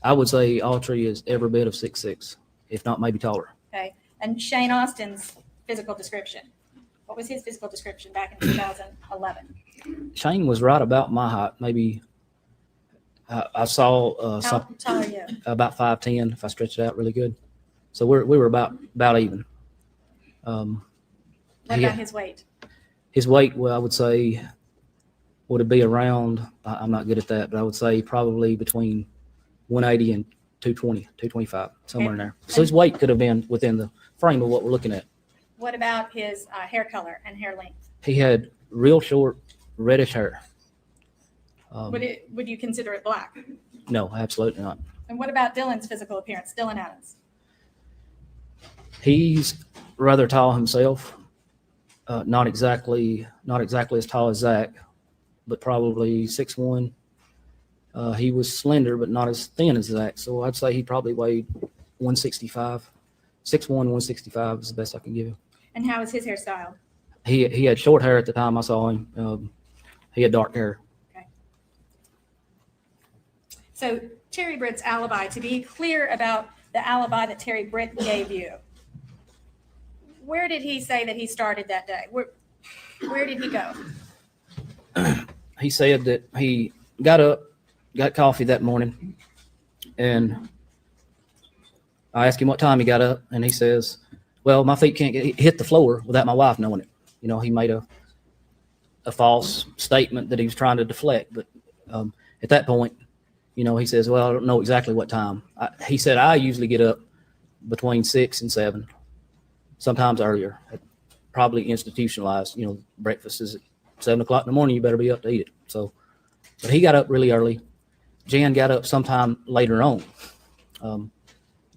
I would say Autry is every bit of 6'6", if not maybe taller. Okay. And Shane Austin's physical description. What was his physical description back in 2011? Shane was right about my height. Maybe I saw How tall are you? about 5'10", if I stretch it out really good. So we were about even. What about his weight? His weight, well, I would say, would it be around, I'm not good at that, but I would say probably between 180 and 220, 225, somewhere in there. So his weight could have been within the frame of what we're looking at. What about his hair color and hair length? He had real short reddish hair. Would you consider it black? No, absolutely not. And what about Dylan's physical appearance, Dylan Adams? He's rather tall himself. Not exactly as tall as Zach, but probably 6'1". He was slender, but not as thin as Zach. So I'd say he probably weighed 165. 6'1", 165 is the best I can give you. And how was his hairstyle? He had short hair at the time I saw him. He had dark hair. So Terry Britt's alibi, to be clear about the alibi that Terry Britt gave you, where did he say that he started that day? Where did he go? He said that he got up, got coffee that morning, and I asked him what time he got up, and he says, well, my feet can't hit the floor without my wife knowing it. You know, he made a false statement that he was trying to deflect. But at that point, you know, he says, well, I don't know exactly what time. He said, I usually get up between 6 and 7, sometimes earlier, probably institutionalized. You know, breakfast is at 7 o'clock in the morning. You better be up to eat it. So, but he got up really early. Jan got up sometime later on.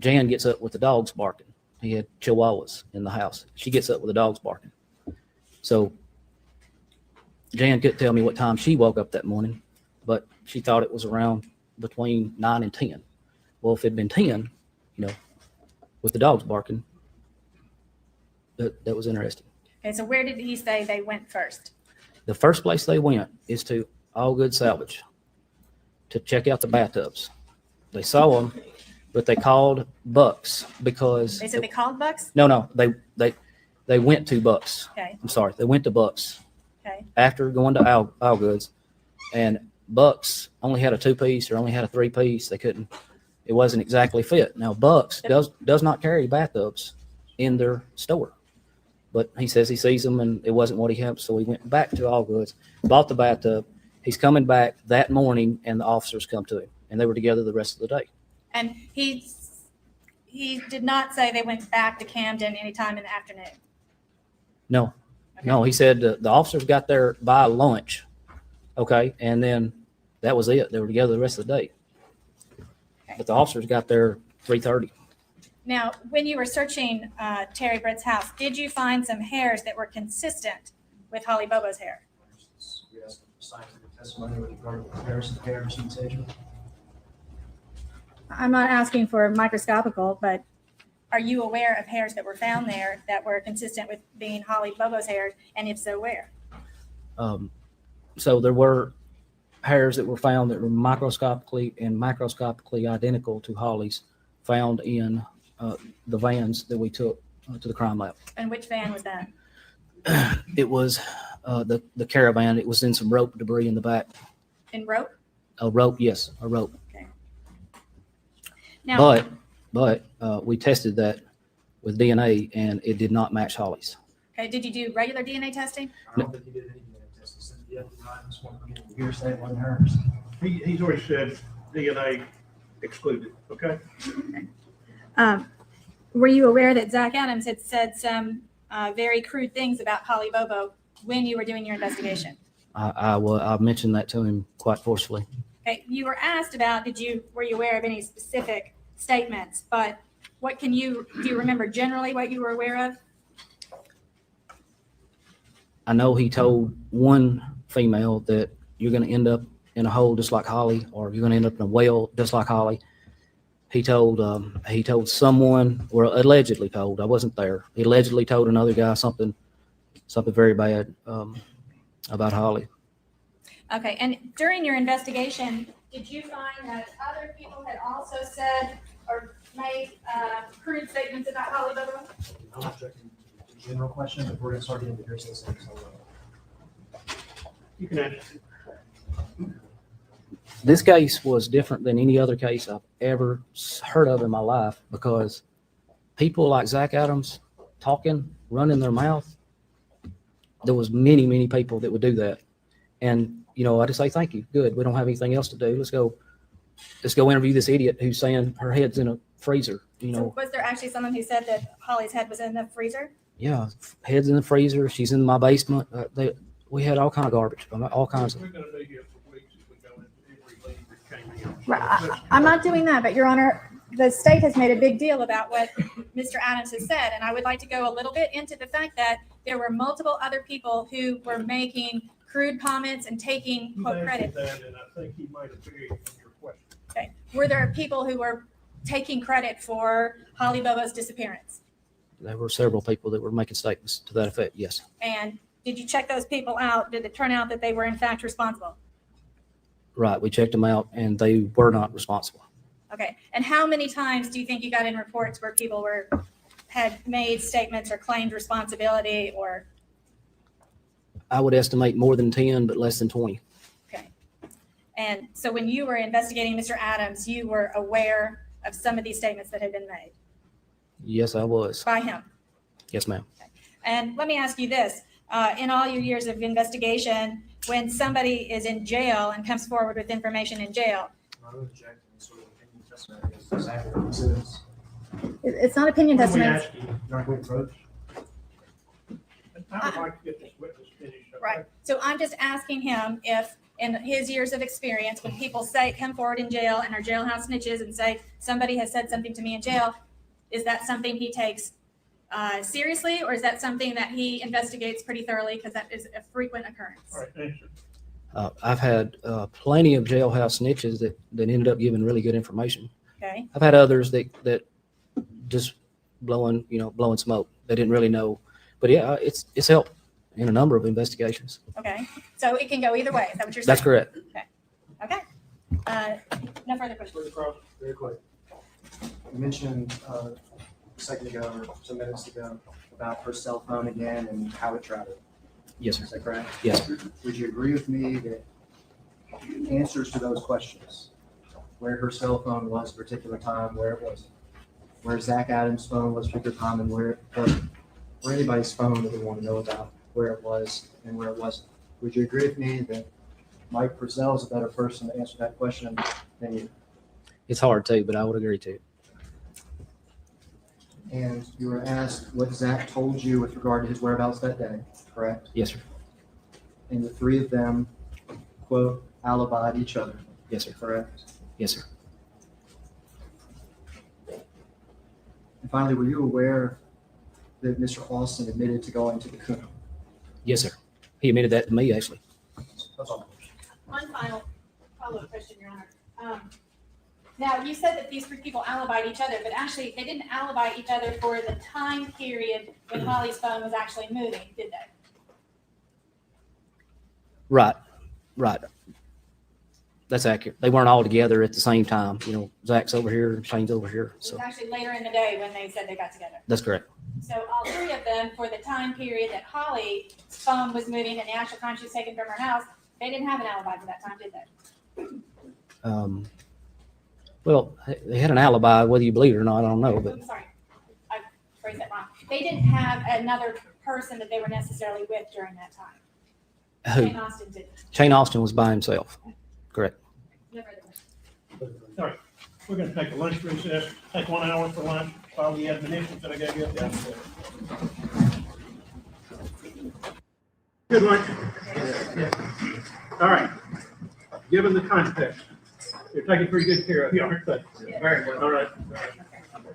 Jan gets up with the dogs barking. He had chihuahuas in the house. She gets up with the dogs barking. So Jan couldn't tell me what time she woke up that morning, but she thought it was around between 9 and 10. Well, if it'd been 10, you know, with the dogs barking, that was interesting. Okay, so where did he say they went first? The first place they went is to All Good Salvage to check out the bathtubs. They saw them, but they called Bucks because They said they called Bucks? No, they went to Bucks. Okay, I'm sorry, they went to Bucks okay. after going to All Goods, and Bucks only had a 2-piece or only had a 3-piece. It wasn't exactly fit. Now Bucks does not carry bathtubs in their store, but he says he sees them and it wasn't what he had, so he went back to All Goods, bought the bathtub. He's coming back that morning, and the officers come to him, and they were together the rest of the day. And he did not say they went back to Camden anytime in the afternoon. No, no, he said the officers got there by lunch, okay, and then that was it. They were together the rest of the day. Okay. But the officers got there 3:30. Now, when you were searching Terry Britt's house, did you find some hairs that were consistent with Holly Bobo's hair? We asked for scientific testimony with regard to comparison of hairs and etc. I'm not asking for microscopical, but are you aware of hairs that were found there that were consistent with being Holly Bobo's hair? And if so, where? So there were hairs that were found that were microscopically and macroscopically identical to Holly's, found in the vans that we took to the crime lab. And which van was that? It was the caravan. It was in some rope debris in the back. In rope? A rope, yes, a rope. Now, But we tested that with DNA, and it did not match Holly's. okay, did you do regular DNA testing? I don't think he did any DNA tests. He said the FBI just wanted to get the hearsay, it wasn't hers. He's already said DNA excluded, okay? Were you aware that Zach Adams had said some very crude things about Holly Bobo when you were doing your investigation? I mentioned that to him quite forcefully. Okay, you were asked about, were you aware of any specific statements, but do you remember generally what you were aware of? I know he told one female that you're going to end up in a hole just like Holly, or you're going to end up in a well just like Holly. He told someone, or allegedly told, I wasn't there. He allegedly told another guy something very bad about Holly. Okay, and during your investigation, did you find that other people had also said or made crude statements about Holly Bobo? I'm objecting to the general question, but we're going to start getting the hearsay things. You can answer. This case was different than any other case I've ever heard of in my life, because people like Zach Adams talking, running their mouth, there was many people that would do that. And, you know, I just say, thank you. Good. We don't have anything else to do. Let's go interview this idiot who's saying her head's in a freezer. You know, So was there actually someone who said that Holly's head was in the freezer? yeah, head's in the freezer. She's in my basement. We had all kind of garbage, all kinds of. We're gonna be here for weeks if we go into every lead that came in. Right, I'm not doing that, but Your Honor, the state has made a big deal about what Mr. Adams has said, and I would like to go a little bit into the fact that there were multiple other people who were making crude comments and taking You've quote answered credit. that, and I think he might have varied from your question. Okay. Were there people who were taking credit for Holly Bobo's disappearance? There were several people that were making statements to that effect. Yes. And did you check those people out? Did it turn out that they were in fact responsible? Right. We checked them out and they were not responsible. Okay. And how many times do you think you got in reports where people had made statements or claimed responsibility or? I would estimate more than 10, but less than 20. Okay. And so when you were investigating Mr. Adams, you were aware of some of these statements that had been made Yes, I was. by him. Yes, ma'am. And let me ask you this, in all your years of investigation, when somebody is in jail and comes forward with information in jail, I would object to sort of opinion testimony. It's exactly what this is. it's not opinion Let me testimony. ask you, You want to approach? I would like to get this witness finished. okay? Right. So I'm just asking him if, in his years of experience, when people come forward in jail and are jailhouse snitches and say, somebody has said something to me in jail, is that something he takes seriously, or is that something that he investigates pretty thoroughly because that is a frequent occurrence? All right, answer. I've had plenty of jailhouse snitches that ended up giving really good information. Okay. I've had others that just blowing smoke. They didn't really know. But yeah, it's helped in a number of investigations. Okay. So it can go either way. Is that what you're saying? That's correct. Okay. No further questions. Further cross? Very quick. You mentioned a second ago or some minutes ago about her cell phone again and how it traveled. Yes, sir. Is that correct? Yes. Would you agree with me that answers to those questions, where her cell phone was at a particular time, where it wasn't, where Zach Adams' phone was at a particular time and where it wasn't, or anybody's phone that we want to know about, where it was and where it wasn't? Would you agree with me that Mike Purcell is a better person to answer that question than you? It's hard too, but I would agree to. And you were asked what Zach told you with regard to his whereabouts that day, correct? Yes, sir. And the three of them, quote, alibied each other, Yes, sir. correct? Yes, sir. And finally, were you aware that Mr. Austin admitted to going to the Kuno? Yes, sir. He admitted that to me, actually. That's all. One final follow-up question, Your Honor. Now, you said that these three people alibied each other, but actually they didn't alibi each other for the time period when Holly's phone was actually moving, did they? Right. That's accurate. They weren't all together at the same time. Zach's over here, Shane's over here. It was So actually later in the day when they said they got together. that's correct. So all three of them, for the time period that Holly's phone was moving and the actual time she was taken from her house, they didn't have an alibi for that time, did they? Well, they had an alibi, whether you believe it or not, I don't know. But I'm sorry, I phrased that wrong. They didn't have another person that they were necessarily with during that time. who? Shane Austin didn't. Shane Austin was by himself. Correct. No further questions. All right, we're gonna take a lunch recess, take 1 hour for lunch, follow the admonitions that I gave you at the outset. Good lunch. All right, given the context, you're taking pretty good care of you, aren't they? Very well. All right.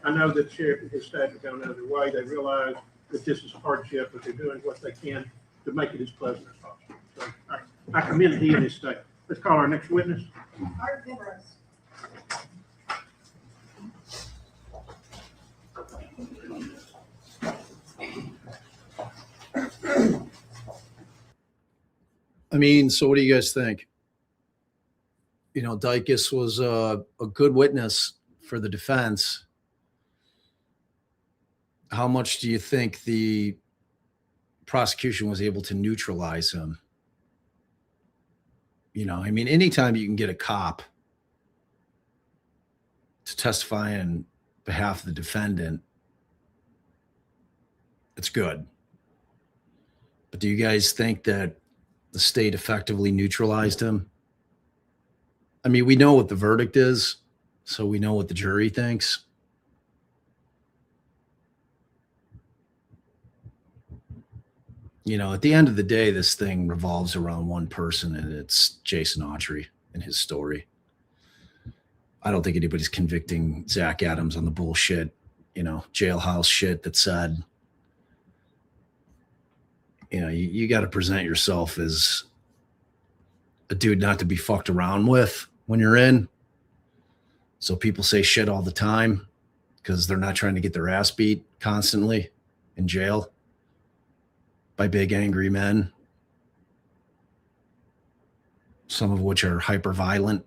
I know that Sheriff and his staff have gone out of their way. They realize that this is a hardship, but they're doing what they can to make it as pleasant as possible. So I commend he and his staff. Let's call our next witness. Art Viveros. I mean, so what do you guys think? Dicus was a good witness for the defense. How much do you think the prosecution was able to neutralize him? Anytime you can get a cop to testify on behalf of the defendant, it's good. But do you guys think that the state effectively neutralized him? We know what the verdict is, so we know what the jury thinks. At the end of the day, this thing revolves around one person, and it's Jason Autry and his story. I don't think anybody's convicting Zach Adams on the bullshit, jailhouse shit that said, you got to present yourself as a dude not to be fucked around with when you're in. So people say shit all the time because they're not trying to get their ass beat constantly in jail by big angry men, some of which are hyper violent.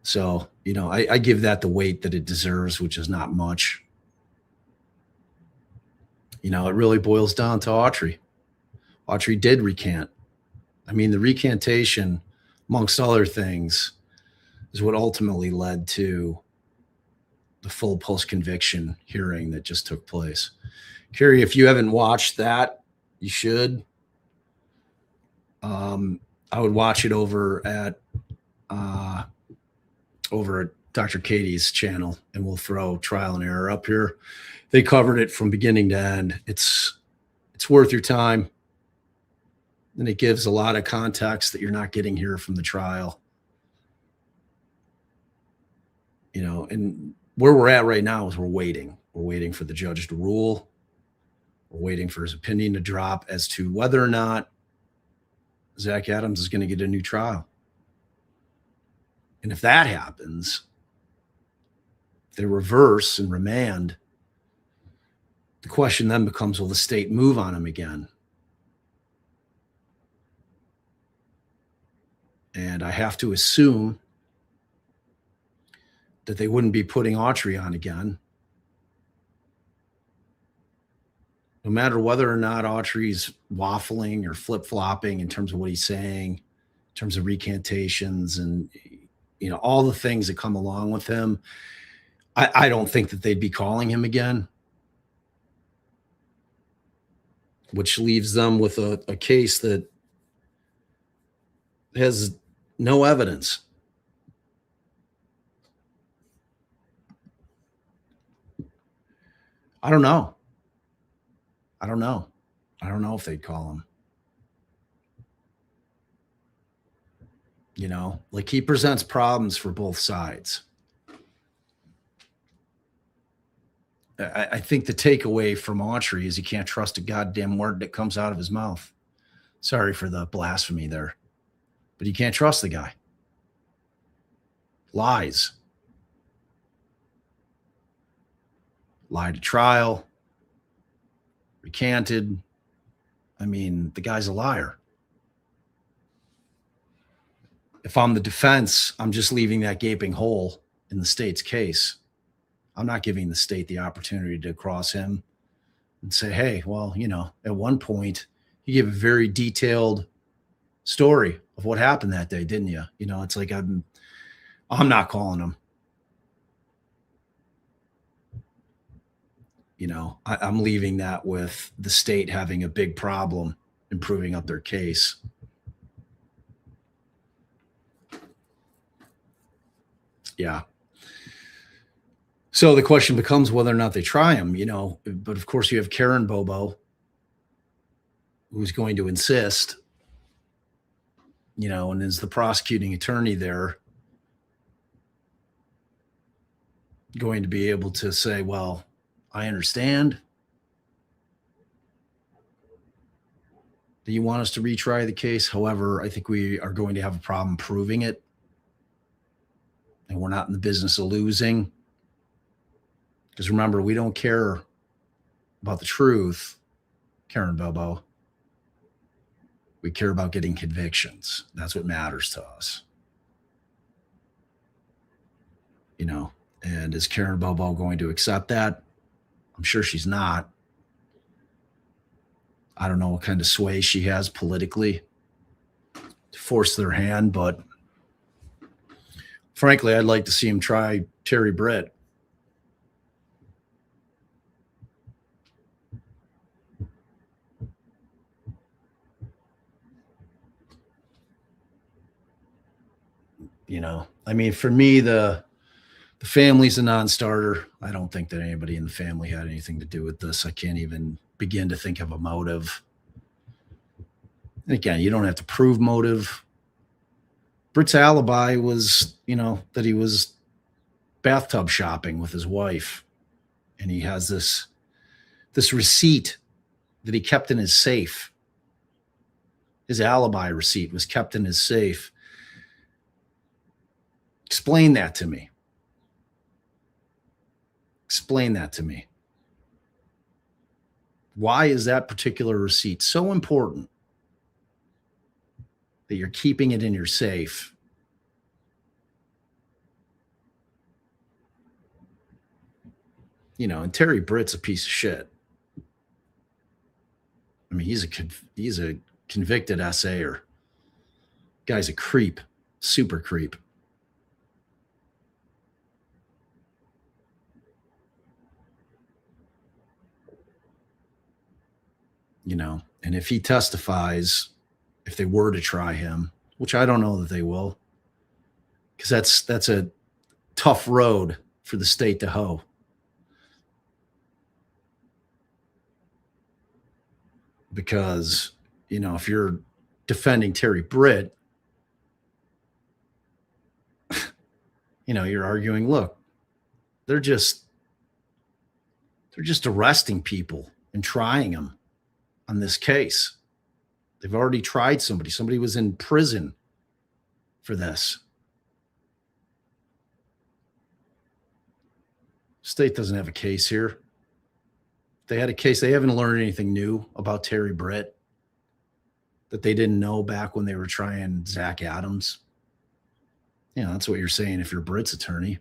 So, I give that the weight that it deserves, which is not much. It really boils down to Autry. Autry did recant. I mean, the recantation, amongst other things, is what ultimately led to the full post-conviction hearing that just took place. Carrie, if you haven't watched that, you should. I would watch it over at Dr. Katie's channel, and we'll throw trial and error up here. They covered it from beginning to end. It's worth your time. And it gives a lot of context that you're not getting here from the trial. And where we're at right now is we're waiting. We're waiting for the judge to rule. We're waiting for his opinion to drop as to whether or not Zach Adams is going to get a new trial. And if that happens, if they reverse and remand, the question then becomes, will the state move on him again? And I have to assume that they wouldn't be putting Autry on again. No matter whether or not Autry's waffling or flip-flopping in terms of what he's saying, in terms of recantations and, all the things that come along with him, I don't think that they'd be calling him again, which leaves them with a case that has no evidence. I don't know. I don't know if they'd call him. He presents problems for both sides. I think the takeaway from Autry is he can't trust a goddamn word that comes out of his mouth. Sorry for the blasphemy there, but you can't trust the guy. Lies. Lied at trial. Recanted. I mean, the guy's a liar. If I'm the defense, I'm just leaving that gaping hole in the state's case. I'm not giving the state the opportunity to cross him and say, hey, well, at one point, you gave a very detailed story of what happened that day, didn't you? It's like I'm not calling him. I'm leaving that with the state having a big problem in proving up their case. Yeah. So the question becomes whether or not they try him, but of course you have Holly Bobo, who's going to insist, and is the prosecuting attorney there going to be able to say, well, I understand that you want us to retry the case. However, I think we are going to have a problem proving it. And we're not in the business of losing. Because remember, we don't care about the truth, Holly Bobo. We care about getting convictions. That's what matters to us. And is Holly Bobo going to accept that? I'm sure she's not. I don't know what kind of sway she has politically to force their hand, but frankly, I'd like to see him try Terry Britt. I mean, for me, the family's a non-starter. I don't think that anybody in the family had anything to do with this. I can't even begin to think of a motive. And again, you don't have to prove motive. Britt's alibi was, that he was bathtub shopping with his wife, and he has this receipt that he kept in his safe. His alibi receipt was kept in his safe. Explain that to me. Explain that to me. Why is that particular receipt so important that you're keeping it in your safe? You know, and Terry Britt's a piece of shit. I mean, he's a convicted SAer. Guy's a creep, super creep. You know, and if he testifies, if they were to try him, which I don't know that they will, because that's a tough road for the state to hoe. Because, you know, if you're defending Terry Britt, you know, you're arguing, look, they're just arresting people and trying them on this case. They've already tried somebody. Somebody was in prison for this. State doesn't have a case here. If they had a case, they haven't learned anything new about Terry Britt that they didn't know back when they were trying Zach Adams. You know, that's what you're saying if you're Britt's attorney.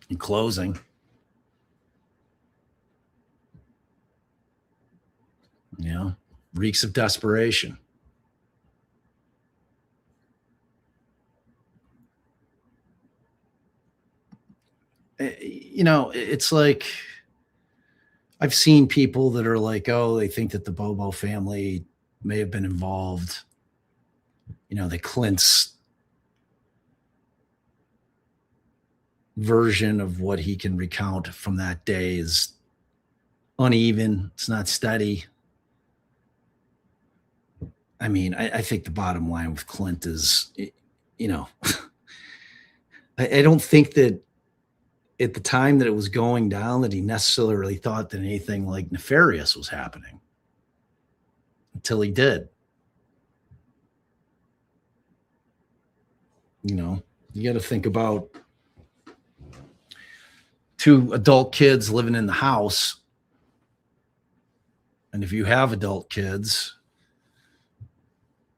In closing, you know, reeks of desperation. You know, it's like I've seen people that are like, oh, they think that the Bobo family may have been involved. You know, the Clint's version of what he can recount from that day is uneven. It's not steady. I mean, I think the bottom line with Clint is, you know, I don't think that at the time that it was going down that he necessarily thought that anything like nefarious was happening until he did. You know, you got to think about 2 adult kids living in the house. And if you have adult kids,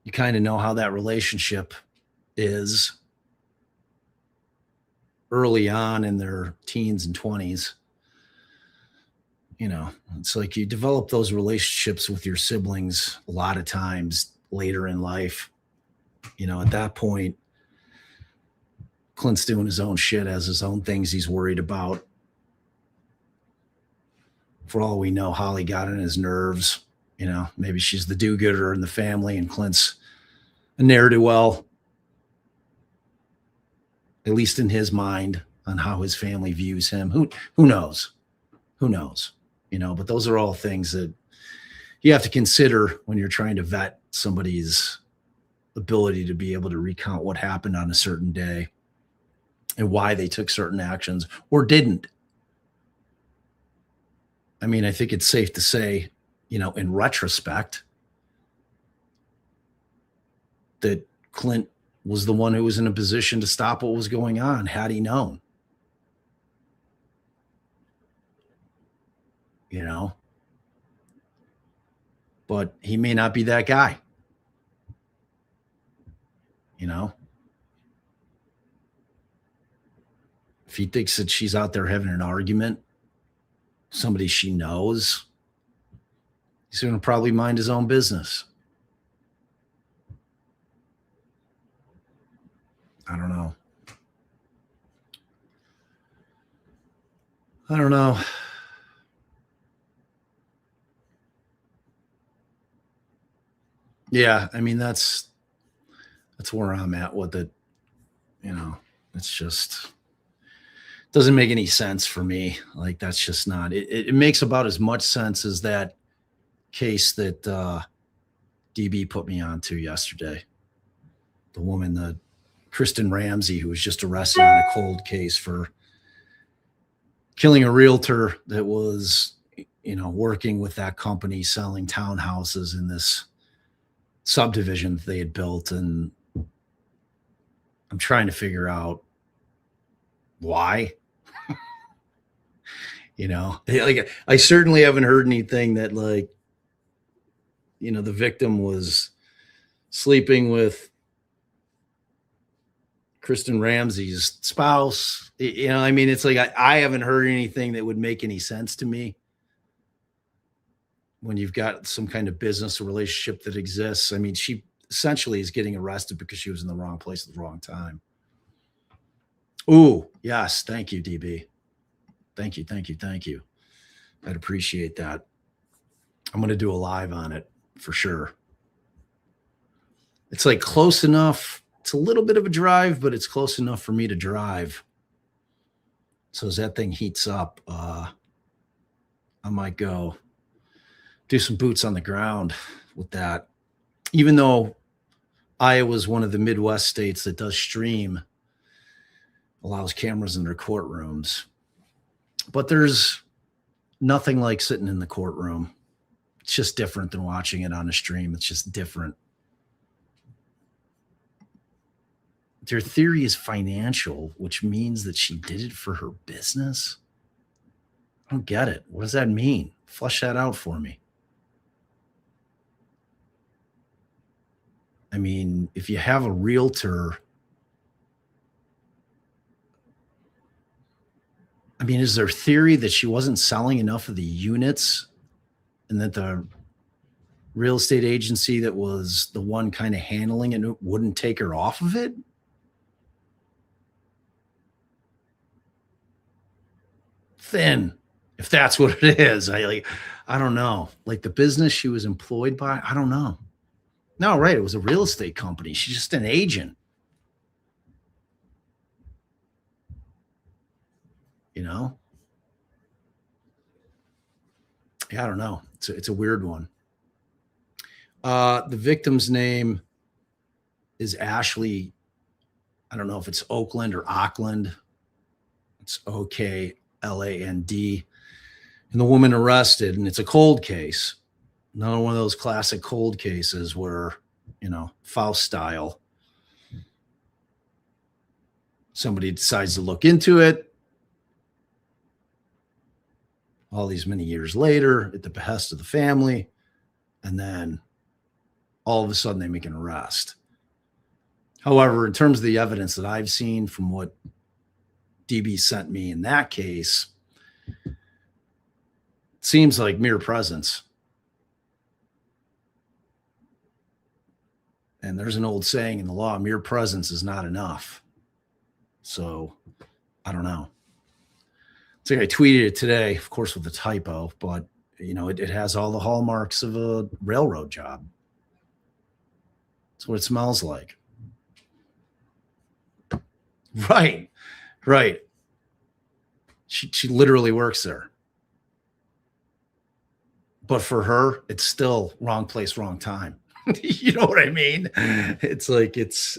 you kind of know how that relationship is early on in their teens and 20s. You know, it's like you develop those relationships with your siblings a lot of times later in life. You know, at that point, Clint's doing his own shit, has his own things he's worried about. For all we know, Holly got on his nerves. You know, maybe she's the do-gooder in the family and Clint's a ne'er-do-well, at least in his mind, on how his family views him. Who knows? Who knows? You know, but those are all things that you have to consider when you're trying to vet somebody's ability to be able to recount what happened on a certain day and why they took certain actions or didn't. I mean, I think it's safe to say, you know, in retrospect, that Clint was the one who was in a position to stop what was going on had he known. You know, but he may not be that guy. You know, if he thinks that she's out there having an argument, somebody she knows, he's going to probably mind his own business. I don't know. I don't know. Yeah, I mean, that's where I'm at with it. You know, it's just doesn't make any sense for me. Like, that's just not it. It makes about as much sense as that case that DB put me onto yesterday. The woman, the Kristen Ramsey, who was just arrested on a cold case for killing a realtor that was, working with that company selling townhouses in this subdivision that they had built. And I'm trying to figure out why. I certainly haven't heard anything that the victim was sleeping with Kristen Ramsey's spouse. It's like I haven't heard anything that would make any sense to me when you've got some kind of business or relationship that exists. She essentially is getting arrested because she was in the wrong place at the wrong time. Ooh, yes. Thank you, DB. Thank you. I'd appreciate that. I'm going to do a live on it for sure. It's like close enough. It's a little bit of a drive, but it's close enough for me to drive. So as that thing heats up, I might go do some boots on the ground with that. Even though Iowa is one of the Midwest states that does stream, allows cameras in their courtrooms. But there's nothing like sitting in the courtroom. It's just different than watching it on a stream. It's just different. Their theory is financial, which means that she did it for her business. I don't get it. What does that mean? Flesh that out for me. If you have a realtor, is there theory that she wasn't selling enough of the units and that the real estate agency that was the one kind of handling it wouldn't take her off of it? Thin, if that's what it is. I don't know. Like the business she was employed by, I don't know. No, right. It was a real estate company. She's just an agent. Yeah, I don't know. It's a weird one. The victim's name is Ashley. I don't know if it's Oakland or Auckland. It's Okland. And the woman arrested, and it's a cold case. Another one of those classic cold cases where, Faust style. Somebody decides to look into it. All these many years later, at the behest of the family, and then all of a sudden they make an arrest. However, in terms of the evidence that I've seen from what DB sent me in that case, it seems like mere presence. And there's an old saying in the law, mere presence is not enough. So I don't know. It's like I tweeted it today, of course, with a typo, but it has all the hallmarks of a railroad job. That's what it smells like. Right. She literally works there. But for her, it's still wrong place, wrong time. You know what I mean? It's like, it's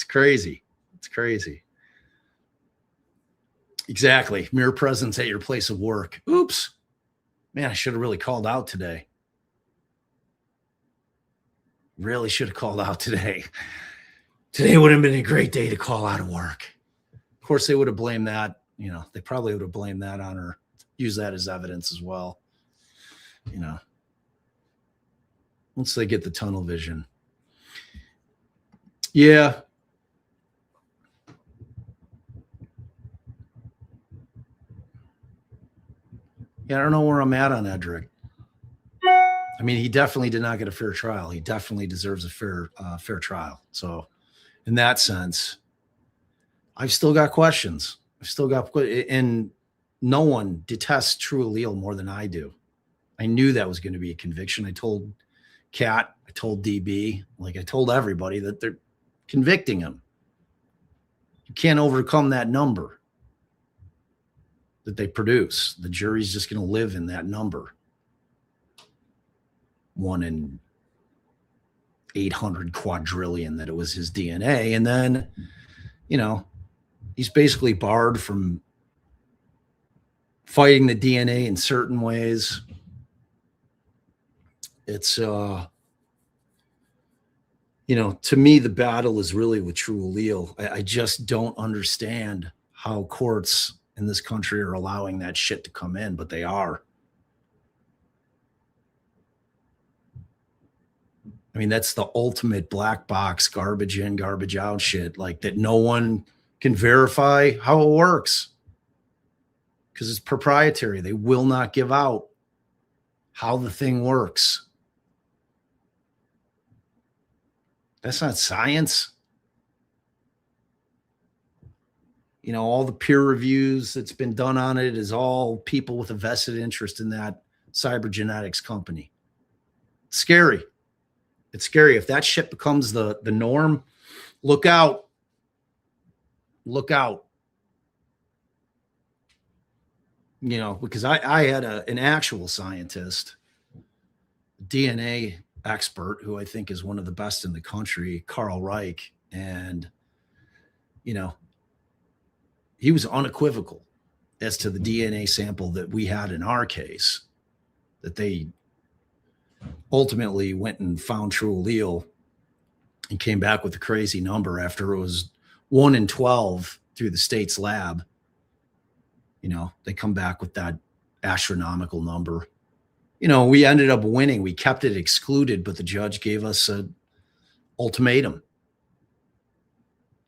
crazy. It's crazy. Exactly. Mere presence at your place of work. Oops. Man, I should have really called out today. Really should have called out today. Today would have been a great day to call out of work. Of course, they would have blamed that. They probably would have blamed that on her. Use that as evidence as well. Once they get the tunnel vision. Yeah. Yeah, I don't know where I'm at on Edric. He definitely did not get a fair trial. He definitely deserves a fair trial. So in that sense, I've still got questions. And no one detests True Allele more than I do. I knew that was going to be a conviction. I told Kat, I told DB, I told everybody that they're convicting him. You can't overcome that number that they produce. The jury's just going to live in that number. 1 in 800 quadrillion that it was his DNA. And then, you know, he's basically barred from fighting the DNA in certain ways. It's, you know, to me, the battle is really with true allele. I just don't understand how courts in this country are allowing that shit to come in, but they are. I mean, that's the ultimate black box, garbage in, garbage out shit, like that no one can verify how it works because it's proprietary. They will not give out how the thing works. That's not science. You know, all the peer reviews that's been done on it is all people with a vested interest in that cybergenetics company. It's scary. It's scary. If that shit becomes the norm, look out. Look out. You know, because I had an actual scientist, DNA expert, who I think is one of the best in the country, Carl Reich. And, you know, he was unequivocal as to the DNA sample that we had in our case, that they ultimately went and found true allele and came back with a crazy number after it was 1 in 12 through the state's lab. You know, they come back with that astronomical number. You know, we ended up winning. We kept it excluded, but the judge gave us an ultimatum.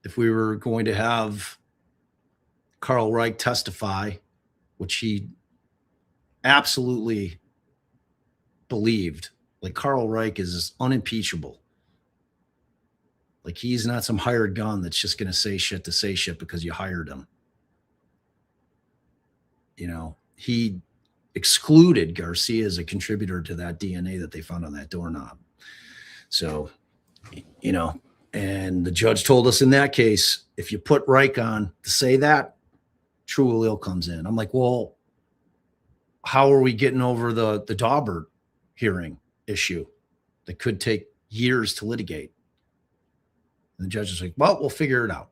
If we were going to have Carl Reich testify, which he absolutely believed, like Carl Reich is unimpeachable. Like he's not some hired gun that's just going to say shit because you hired him. You know, he excluded Garcia as a contributor to that DNA that they found on that doorknob. So, you know, and the judge told us in that case, if you put Reich on to say that, true allele comes in. I'm like, well, how are we getting over the Daubert hearing issue that could take years to litigate? And the judge is like, well, we'll figure it out.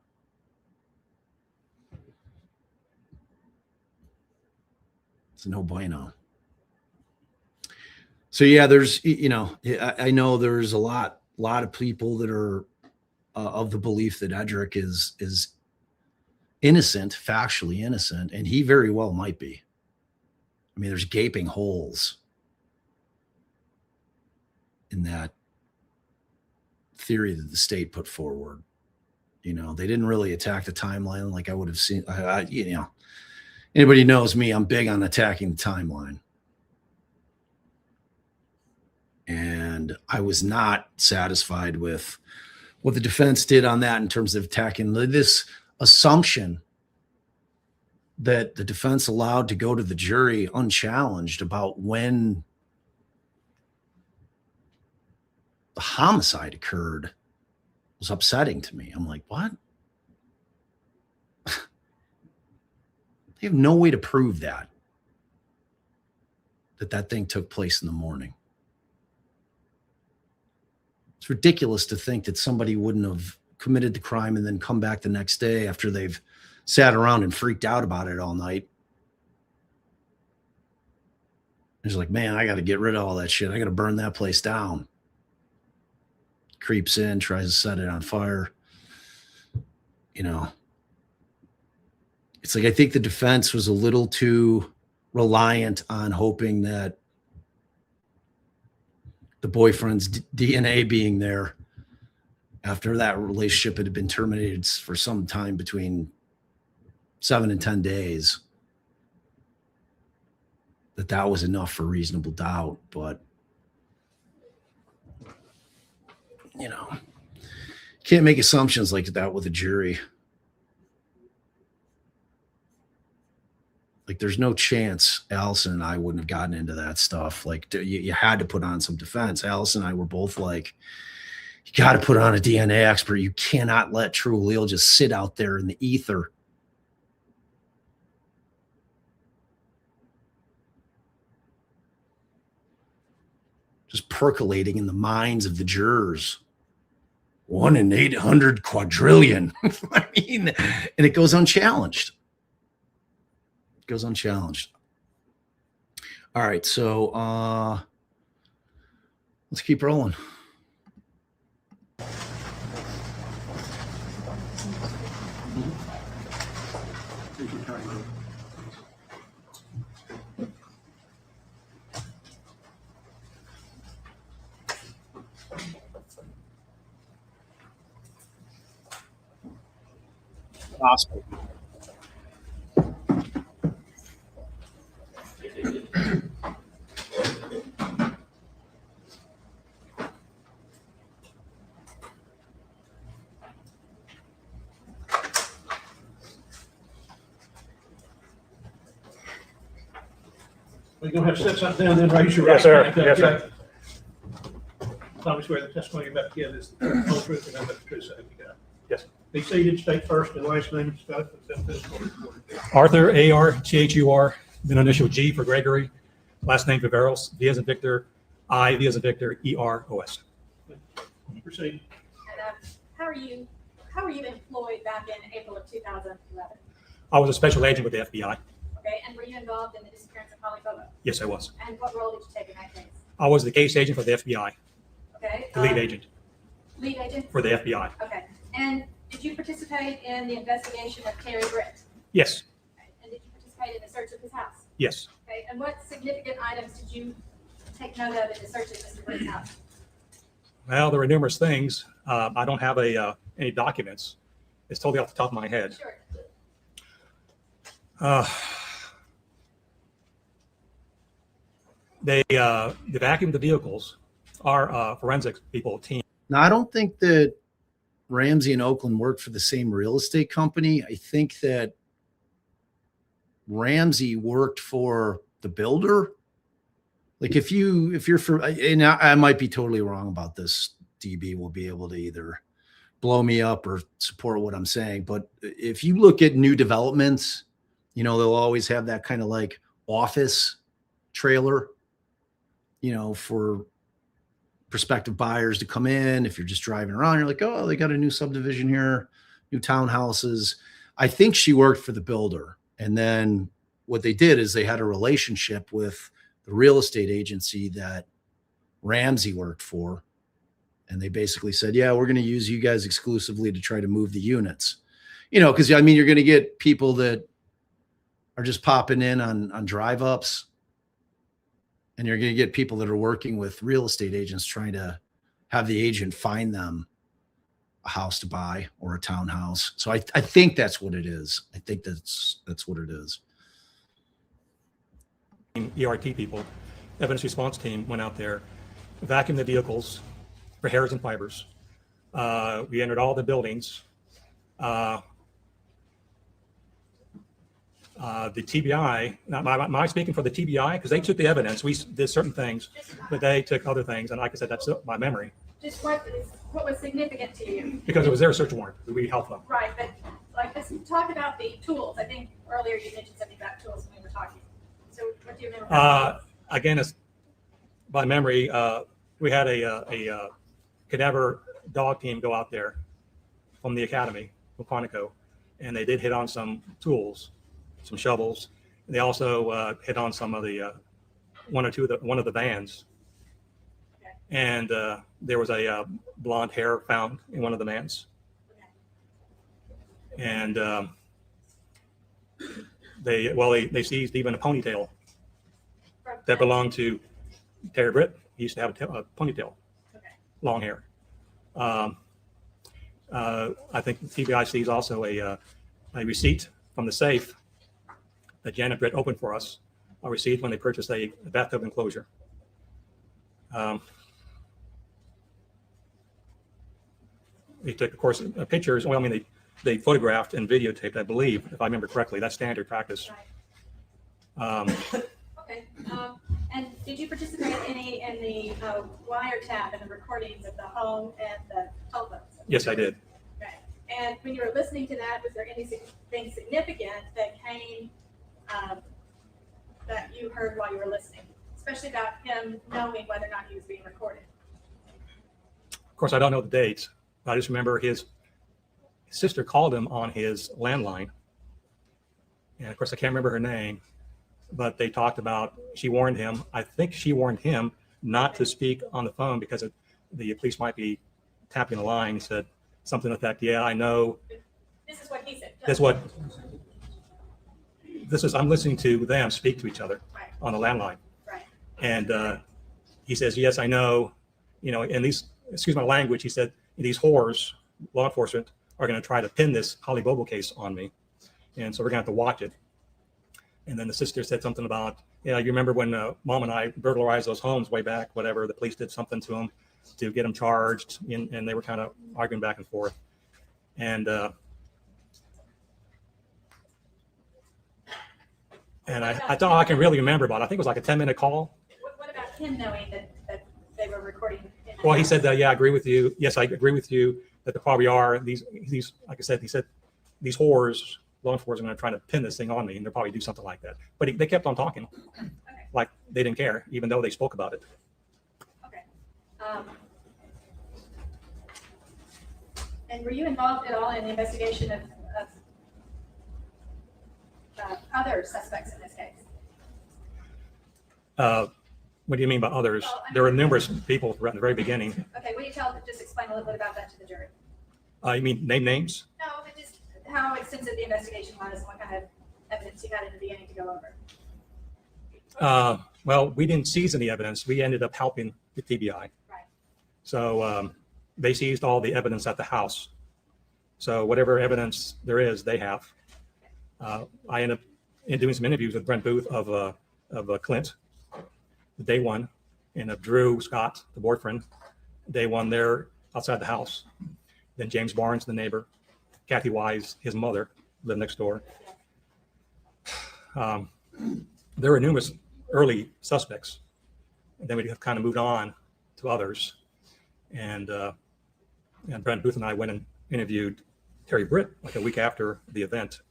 It's no bueno. So yeah, there's, you know, I know there's a lot of people that are of the belief that Edric is innocent, factually innocent, and he very well might be. I mean, there's gaping holes in that theory that the state put forward. You know, they didn't really attack the timeline like I would have seen. You know, anybody knows me, I'm big on attacking the timeline. And I was not satisfied with what the defense did on that in terms of attacking this assumption that the defense allowed to go to the jury unchallenged about when the homicide occurred was upsetting to me. I'm like, what? They have no way to prove that thing took place in the morning. It's ridiculous to think that somebody wouldn't have committed the crime and then come back the next day after they've sat around and freaked out about it all night. It's like, man, I got to get rid of all that shit. I got to burn that place down. Creeps in, tries to set it on fire. You know, it's like, I think the defense was a little too reliant on hoping that the boyfriend's DNA being there after that relationship had been terminated for some time between 7 and 10 days, that was enough for reasonable doubt. But, you know, can't make assumptions like that with a jury. Like, there's no chance Allison and I wouldn't have gotten into that stuff. Like, you had to put on some defense. Allison and I were both like, you got to put on a DNA expert. You cannot let true allele just sit out there in the ether. Just percolating in the minds of the jurors. 1 in 800 quadrillion. I mean, and it goes unchallenged. It goes unchallenged. All right, so let's keep rolling. Possible. We're gonna have to set something down, then raise your Yes, right hand. sir. Yes, sir. Solemnly swear the testimony you're about to give is the whole truth and nothing but the truth, so help you God. Yes. Be seated, state first and last name and spell it. Arthur, A-R-T-H-U-R, then initial G for Gregory, last name Viveros, V as in Victor, I, V as in Victor, E-R-O-S. Proceed. And how are you employed back in April of 2011? I was a special agent with the FBI. Okay, and were you involved in the disappearance of Holly Bobo? Yes, I was. And what role did you take in that case? I was the case agent for the FBI, Okay. the lead agent Lead agent? for the FBI. Okay. And did you participate in the investigation of Terry Britt? Yes, Okay. And did you participate in the search of his house? yes. Okay. And what significant items did you take note of in the search of Mr. Britt's house? Well, there were numerous things. I don't have any documents. It's totally off the top of my head. Sure. They vacuumed the vehicles. Our forensics people team. Now, I don't think that Ramsey and Oakland worked for the same real estate company. I think that Ramsey worked for the builder. Like if you're for, and I might be totally wrong about this, DB will be able to either blow me up or support what I'm saying. But if you look at new developments, you know, they'll always have that kind of like office trailer, you know, for prospective buyers to come in. If you're just driving around, you're like, oh, they got a new subdivision here, new townhouses. I think she worked for the builder. And then what they did is they had a relationship with the real estate agency that Ramsey worked for. And they basically said, yeah, we're going to use you guys exclusively to try to move the units. You know, because I mean, you're going to get people that are just popping in on drive ups. And you're going to get people that are working with real estate agents trying to have the agent find them a house to buy or a townhouse. So I think that's what it is. I think that's what it is. ERT people, evidence response team went out there, vacuumed the vehicles for hairs and fibers. We entered all the buildings. The TBI, not my speaking for the TBI, because they took the evidence. We did certain things, but they took other things. And like I said, that's my memory. Just what was significant to you? Because it was their search warrant. We helped them. Right, but like let's talk about the tools. I think earlier you mentioned something about tools when we were talking. So what do you remember? Again, it's by memory. We had a cadaver dog team go out there from the academy, from Quantico, and they did hit on some tools, some shovels. They also hit on some of the one of the vans. Okay. And there was a blonde hair found in one of the vans. Okay. And they seized even a ponytail that belonged to Terry Britt. He used to have a ponytail, Okay. long hair. I think TBI sees also a receipt from the safe that Janet Britt opened for us, a receipt when they purchased a bathtub enclosure. They took, of course, pictures. Well, I mean, they photographed and videotaped, I believe, if I remember correctly. That's standard practice. Right. Okay. And did you participate in the wiretap and the recordings of the home and the telephones? Yes, I did. Okay. And when you were listening to that, was there anything significant that came that you heard while you were listening, especially about him knowing whether or not he was being recorded? Of course, I don't know the dates, I just remember his sister called him on his landline. And of course, I can't remember her name, but they talked about, she warned him, I think she warned him not to speak on the phone because the police might be tapping the line. He said something to the effect, yeah, I know. This is what he said. I'm listening to them speak to each other Right. on the landline. Right. And he says, yes, I know, and these, excuse my language, he said, these whores, law enforcement, are going to try to pin this Holly Bobo case on me. And so we're going to have to watch it. And then the sister said something about, yeah, you remember when Mom and I burglarized those homes way back, whatever, the police did something to them to get them charged, and they were kind of arguing back and forth. And I thought I can really remember about it. I think it was like a 10-minute call. What about him knowing that they were recording? Well, he said that, yeah, I agree with you. Yes, I agree with you that there probably are these, like I said, he said, these whores, law enforcement are going to try to pin this thing on me, and they'll probably do something like that. But they kept on talking, like they didn't care, even though they spoke about it. Okay. And were you involved at all in the investigation of other suspects in this case? What do you mean by others? Well, I mean- There were numerous people right at the very beginning. Okay, will you just explain a little bit about that to the jury? You mean name names? No, but just how extensive the investigation was and what kind of evidence you had in the beginning to go over. Well, we didn't seize any evidence. We ended up helping the TBI. Right. So they seized all the evidence at the house. So whatever evidence there is, they have. I ended up doing some interviews with Brent Booth of Clint, day one, and of Drew Scott, the boyfriend, day one there outside the house. Then James Barnes, the neighbor, Kathy Wise, his mother, lived next door. There were numerous early suspects, and then we have kind of moved on to others. And Brent Booth and I went and interviewed Terry Britt like a week after the event,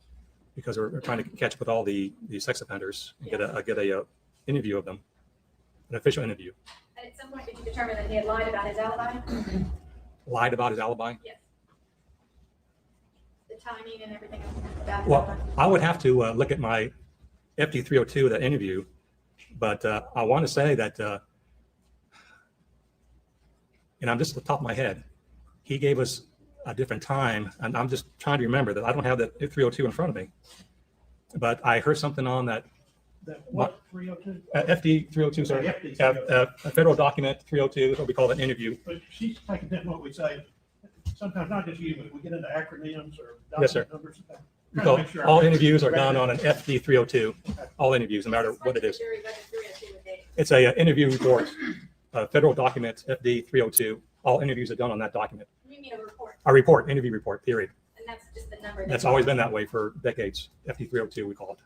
because we're trying to catch up with all the sex offenders and get a interview of them, an official interview. And at some point, did you determine that he had lied about his alibi? Lied about his alibi? Yes. The timing and everything about his Well, alibi? I would have to look at my FD 302, that interview, but I want to say that, and I'm just at the top of my head, he gave us a different time, and I'm just trying to remember that I don't have that 302 in front of me. But I heard something on that What, 302? FD 302, sorry, FD 302. a federal document 302, what we call an interview. But she's taking in what we say, sometimes not just you, but we get into acronyms or Yes, sir. document numbers. We Trying to call- make sure all I'm- interviews are done on an FD 302, all interviews, no matter what it is. Jury voted 302 would be. It's a interview report, federal document FD 302. All interviews are done on that document. You mean a report, A report, interview report, period. and that's just the number. That's always been that way for decades. FD 302, we call it.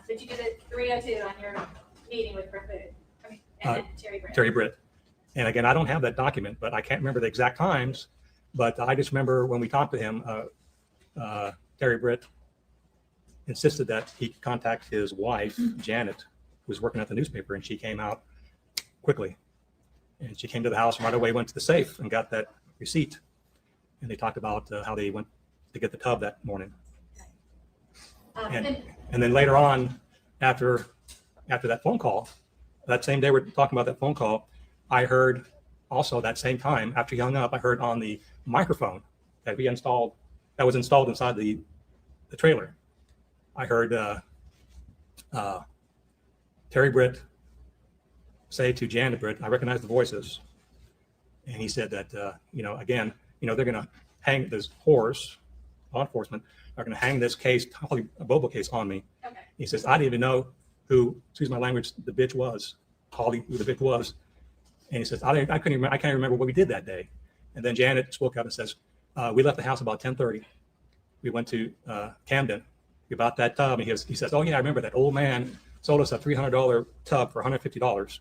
But you did a 302 on your meeting with Brent Booth. I mean, and then Terry Brent. Terry Britt. And again, I don't have that document, but I can't remember the exact times. But I just remember when we talked to him, Terry Britt insisted that he contact his wife, Janet, who was working at the newspaper, and she came out quickly. And she came to the house and right away, went to the safe and got that receipt. And they talked about how they went to get the tub that morning. And then later on, after that phone call, that same day we're talking about that phone call, I heard also that same time after he hung up, I heard on the microphone that we installed, that was installed inside the trailer. I heard Terry Britt say to Janet Britt, I recognize the voices. And he said that, again, they're going to hang this whores, law enforcement, are going to hang this case, Holly Bobo case on me. Okay. He says, I didn't even know who, excuse my language, the bitch was, Holly, who the bitch was. And he says, I can't remember what we did that day. And then Janet spoke up and says, we left the house about 10:30. We went to Camden. We bought that tub. And he says, oh yeah, I remember that old man sold us a $300 tub for $150.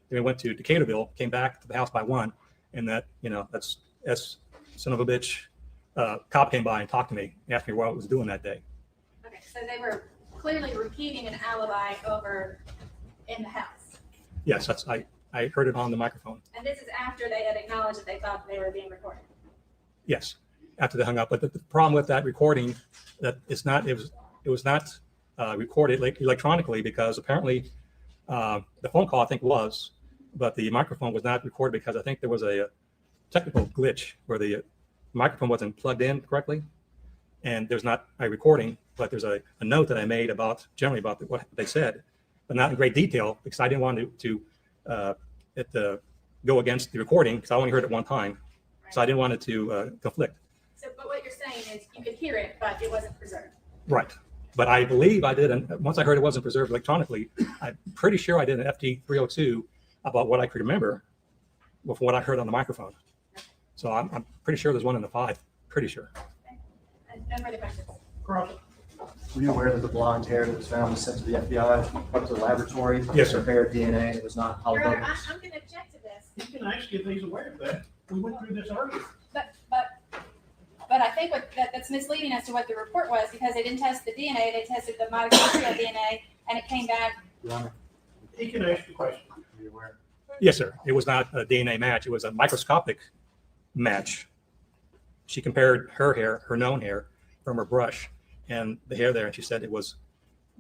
Then we went to Decaturville, came back to the house by 1. And that, that's son of a bitch. Cop came by and talked to me, asked me what I was doing that day. Okay, so they were clearly repeating an alibi over in the house. Yes, I heard it on the microphone. And this is after they had acknowledged that they thought they were being recorded. Yes, after they hung up. But the problem with that recording, that it was not recorded electronically, because apparently the phone call I think was, but the microphone was not recorded because I think there was a technical glitch where the microphone wasn't plugged in correctly, and there's not a recording, but there's a note that I made generally about what they said, but not in great detail, because I didn't want to go against the recording, because I only heard it one time, so I didn't want it to conflict. So, but what you're saying is you could hear it, but it wasn't preserved. Right. But I believe I did, and once I heard it wasn't preserved electronically, I'm pretty sure I did an FT 302 about what I could remember with what I heard on the microphone. So I'm pretty sure there's one in the 5. Pretty sure. And no further questions. Crawford. Were you aware that the blonde hair that was found was sent to the FBI up to the laboratory? Yes, sir. Compared DNA, it was not Holly Your Honor, Bobo's. I'm going to object to this. You can ask if he's aware of that. We went through this earlier. But I think that's misleading as to what the report was, because they didn't test the DNA, they tested the mitochondrial DNA, and it came back. Your Honor, He can ask the question. were you aware? Yes, sir. It was not a DNA match. It was a microscopic match. She compared her hair, her known hair, from her brush and the hair there, and she said it was,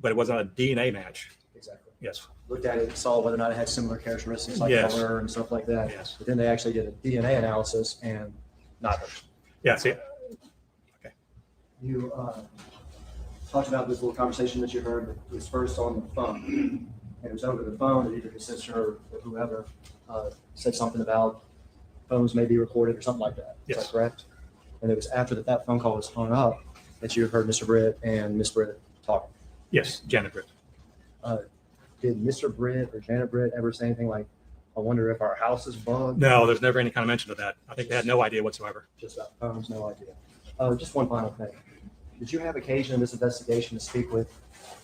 but it wasn't a DNA match. Exactly. Yes. Looked at it, saw whether or not it had similar characteristics like Yes. color and stuff like that. Yes. But then they actually did a DNA analysis and not hers. Yeah. See, You talked about this little conversation that you heard. It was first on the phone. And it was over the phone that either the sister or whoever said something about phones may be recorded or something like that. Is Yes. that correct? And it was after that phone call was hung up that you heard Mr. Britt and Miss Britt talking. yes, Janet Britt. Did Mr. Britt or Janet Britt ever say anything like, I wonder if our house is bugged? No, there's never any kind of mention of that. I think they had no idea whatsoever. Just about phones, no idea. Just one final thing. Did you have occasion in this investigation to speak with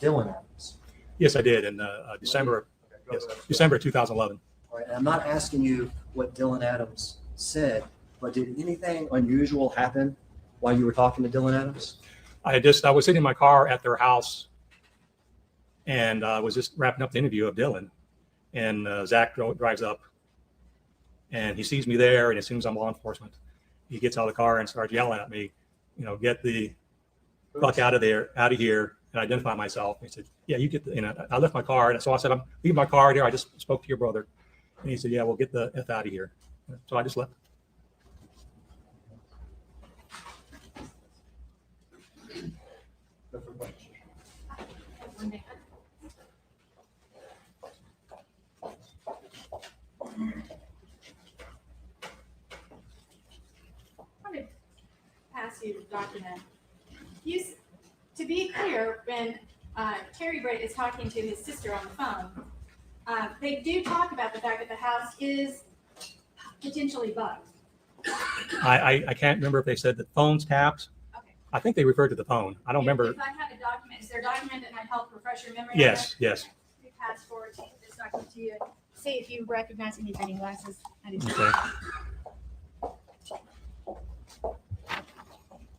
Dylan Adams? Yes, I did in December. Okay, Yes, December 2011. All right, and I'm not asking you what Dylan Adams said, but did anything unusual happen while you were talking to Dylan Adams? I was sitting in my car at their house, and I was just wrapping up the interview of Dylan, and Zach drives up, and he sees me there, and assumes I'm law enforcement. He gets out of the car and starts yelling at me, get the fuck out of here, and identify myself. He said, yeah, you get I left my car, and so I said, I'm leaving my car here. I just spoke to your brother. And he said, yeah, well, get the F out of here. So I just left. I'm going to pass you the document. To be clear, when Terry Britt is talking to his sister on the phone, they do talk about the fact that the house is potentially bugged. I can't remember if they said the phone's tapped. Okay. I think they referred to the phone. I don't remember. If I have a document, is there a document that might help refresh your memory? Yes, yes. We pass forward this document to you. See if you recognize any reading glasses. I do. Okay.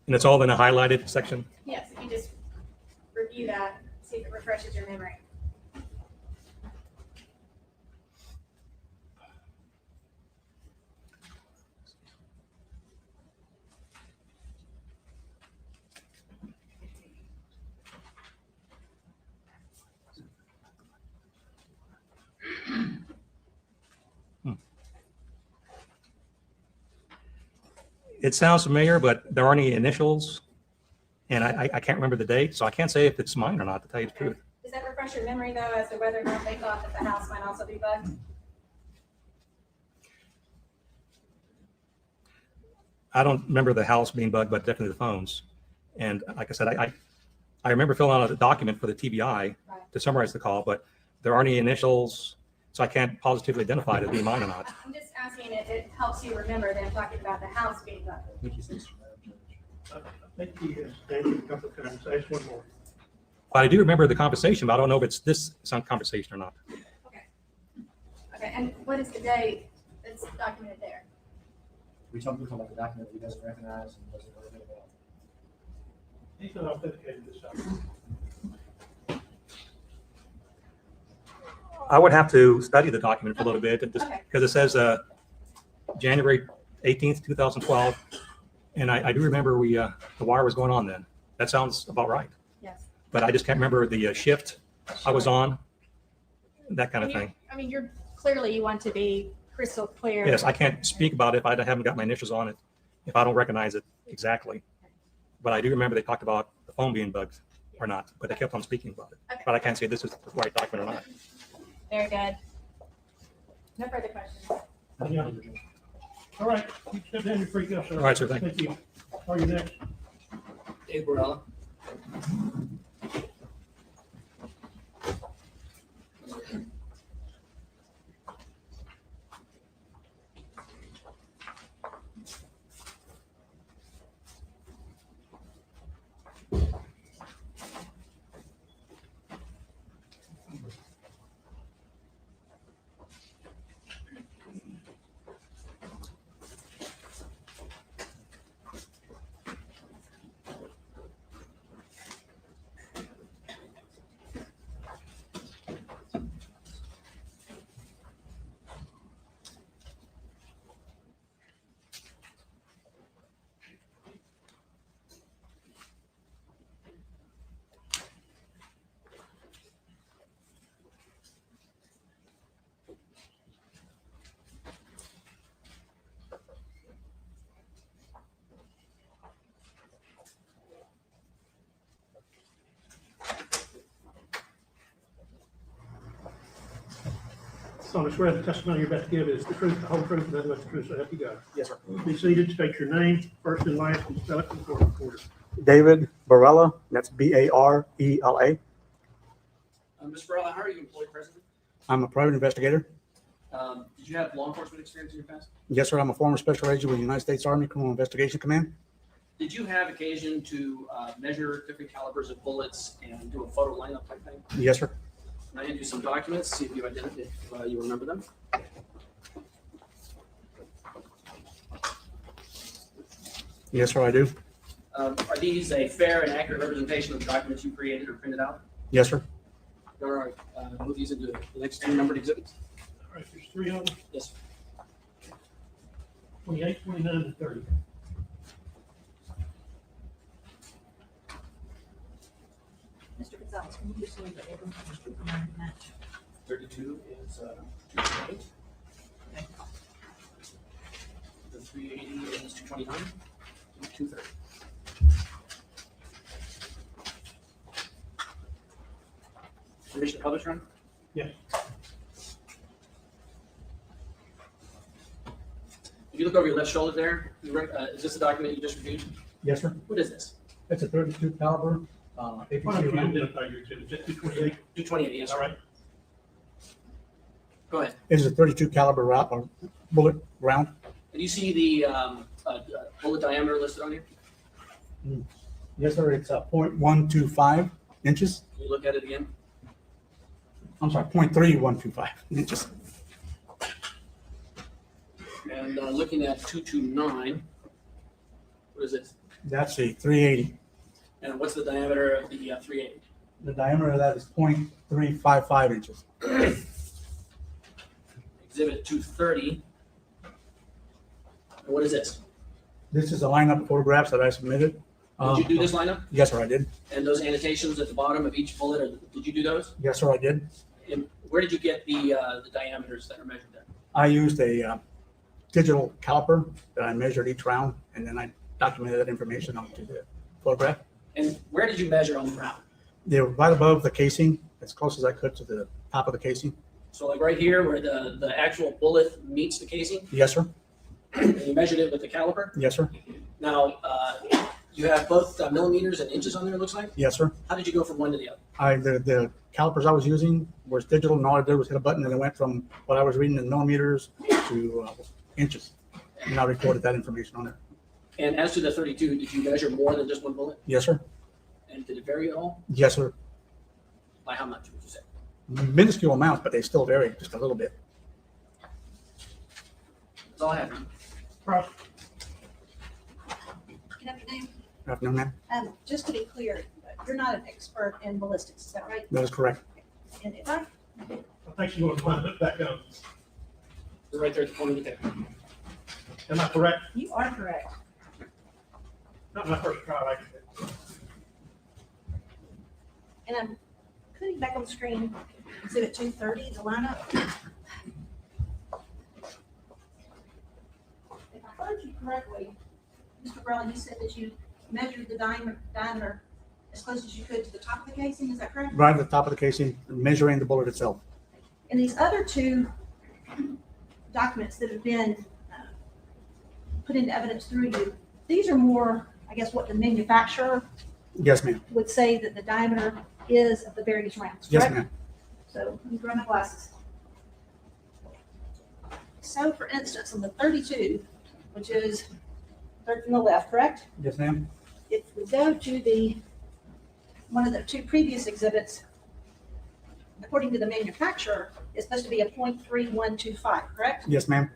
And it's all in a highlighted section? Yes, if you just review that, see if it refreshes your memory. It sounds familiar, but there aren't any initials, and I can't remember the date, so I can't say if it's mine or not, to tell you the truth. Does that refresh your memory though, as to whether or not they thought that the house might also be bugged? I don't remember the house being bugged, but definitely the phones. And like I said, I remember filling out a document for the TBI Right. to summarize the call, but there aren't any initials, so I can't positively identify it as being mine or not. I'm just asking if it helps you remember that I'm talking about the house being bugged. I think he has stated a couple of times. Ask one more. But I do remember the conversation, but I don't know if it's this some conversation or not. Okay, and what is the date that's documented there? We talked about the document that he doesn't recognize and doesn't know anything about. He's not authenticated this time. I would have to study the document for a little bit, just Okay. because it says January 18th, 2012, And I do remember the wire was going on then. That sounds about right. Yes. But I just can't remember the shift I was on, that kind of And you- thing. I mean, you're clearly, you want to be crystal clear. Yes, I can't speak about it if I haven't got my initials on it, if I don't recognize it exactly. But I do remember they talked about the phone being bugged or not, but they kept on speaking about it. Okay. But I can't say this is the right document or not. Very good. No further questions. Yeah. All right, you step down, you're free to go, sir. All right, sir, thank you. Thank you. Are you next? David Barela. So I swear the testimony you're about to give is the truth, the whole truth, and nothing but the truth, so help you God. Yes, sir. Be seated, state your name, first and last, and spell it for the court reporter. David Barela, that's Barela. Mr. Barela, how are you employed presently? I'm a private investigator. Did you have law enforcement experience in your past? Yes, sir. I'm a former special agent with the United States Army Criminal Investigation Command. Did you have occasion to measure different calibers of bullets and do a photo lineup type thing? Yes, sir. Can I hand you some documents, see if you identify, if you remember them? Yes, sir, I do. Are these a fair and accurate representation of the documents you created or printed out? Yes, sir. All right, move these into the next two numbered exhibits. All right, there's three of them, Yes. 28, 29, and 30. Mr. Gonzalez, can you just leave the able to match? 32 is 228. The 380 is 229. 230. Permission to publish, Ron? Yeah. If you look over your left shoulder there, is this the document you just reviewed? Yes, sir. What is this? It's a 32 caliber. Why don't you identify your exhibit, just 228, 228, yes, all sir. right? Go ahead. It's a 32 caliber bullet round. Do you see the bullet diameter listed on here? Yes, sir. It's a .125 inches. Can you look at it again? I'm sorry, .3125 inches. And looking at 229, what is this? That's a 380. And what's the diameter of the 380? The diameter of that is .355 inches. Exhibit 230. And what is this? This is a lineup of photographs that I submitted. Did you do this lineup? Yes, sir, I did. And those annotations at the bottom of each bullet, did you do those? Yes, sir, I did. And where did you get the diameters that are measured there? I used a digital caliper that I measured each round, and then I documented that information onto the photograph. And where did you measure on the round? They were right above the casing, as close as I could to the top of the casing. So like right here where the actual bullet meets the casing, Yes, sir. and you measured it with the caliper? Yes, sir. Now, you have both millimeters and inches on there, it looks like? Yes, sir. How did you go from one to the other? The calipers I was using was digital, and all I did was hit a button, and it went from what I was reading in millimeters to inches. And I recorded that information on there. And as to the 32, did you measure more than just one bullet? Yes, sir. And did it vary at all? Yes, sir. By how much would you say? Minuscule amounts, but they still vary just a little bit. That's all I have. Cross, Good afternoon. Good afternoon, ma'am. Just to be clear, you're not an expert in ballistics, is that right? That is correct. And if I, I think you're going to wind up back up. They're right there at the point of the tape. Am I correct? you are correct. Not my first try like that. And I'm putting back on the screen, exhibit 230, the lineup. If I heard you correctly, Mr. Barela, you said that you measured the diameter as close as you could to the top of the casing, is that correct? Right at the top of the casing, measuring the bullet itself. And these other two documents that have been put into evidence through you, these are more, I guess, what the manufacturer Yes, ma'am. would say that the diameter is of the various rounds, Yes, correct? ma'am. So let me grab my glasses. So for instance, on the 32, which is third from the left, correct? Yes, ma'am. If we go to one of the two previous exhibits, according to the manufacturer, it's supposed to be a 0.3125, correct? Yes, ma'am.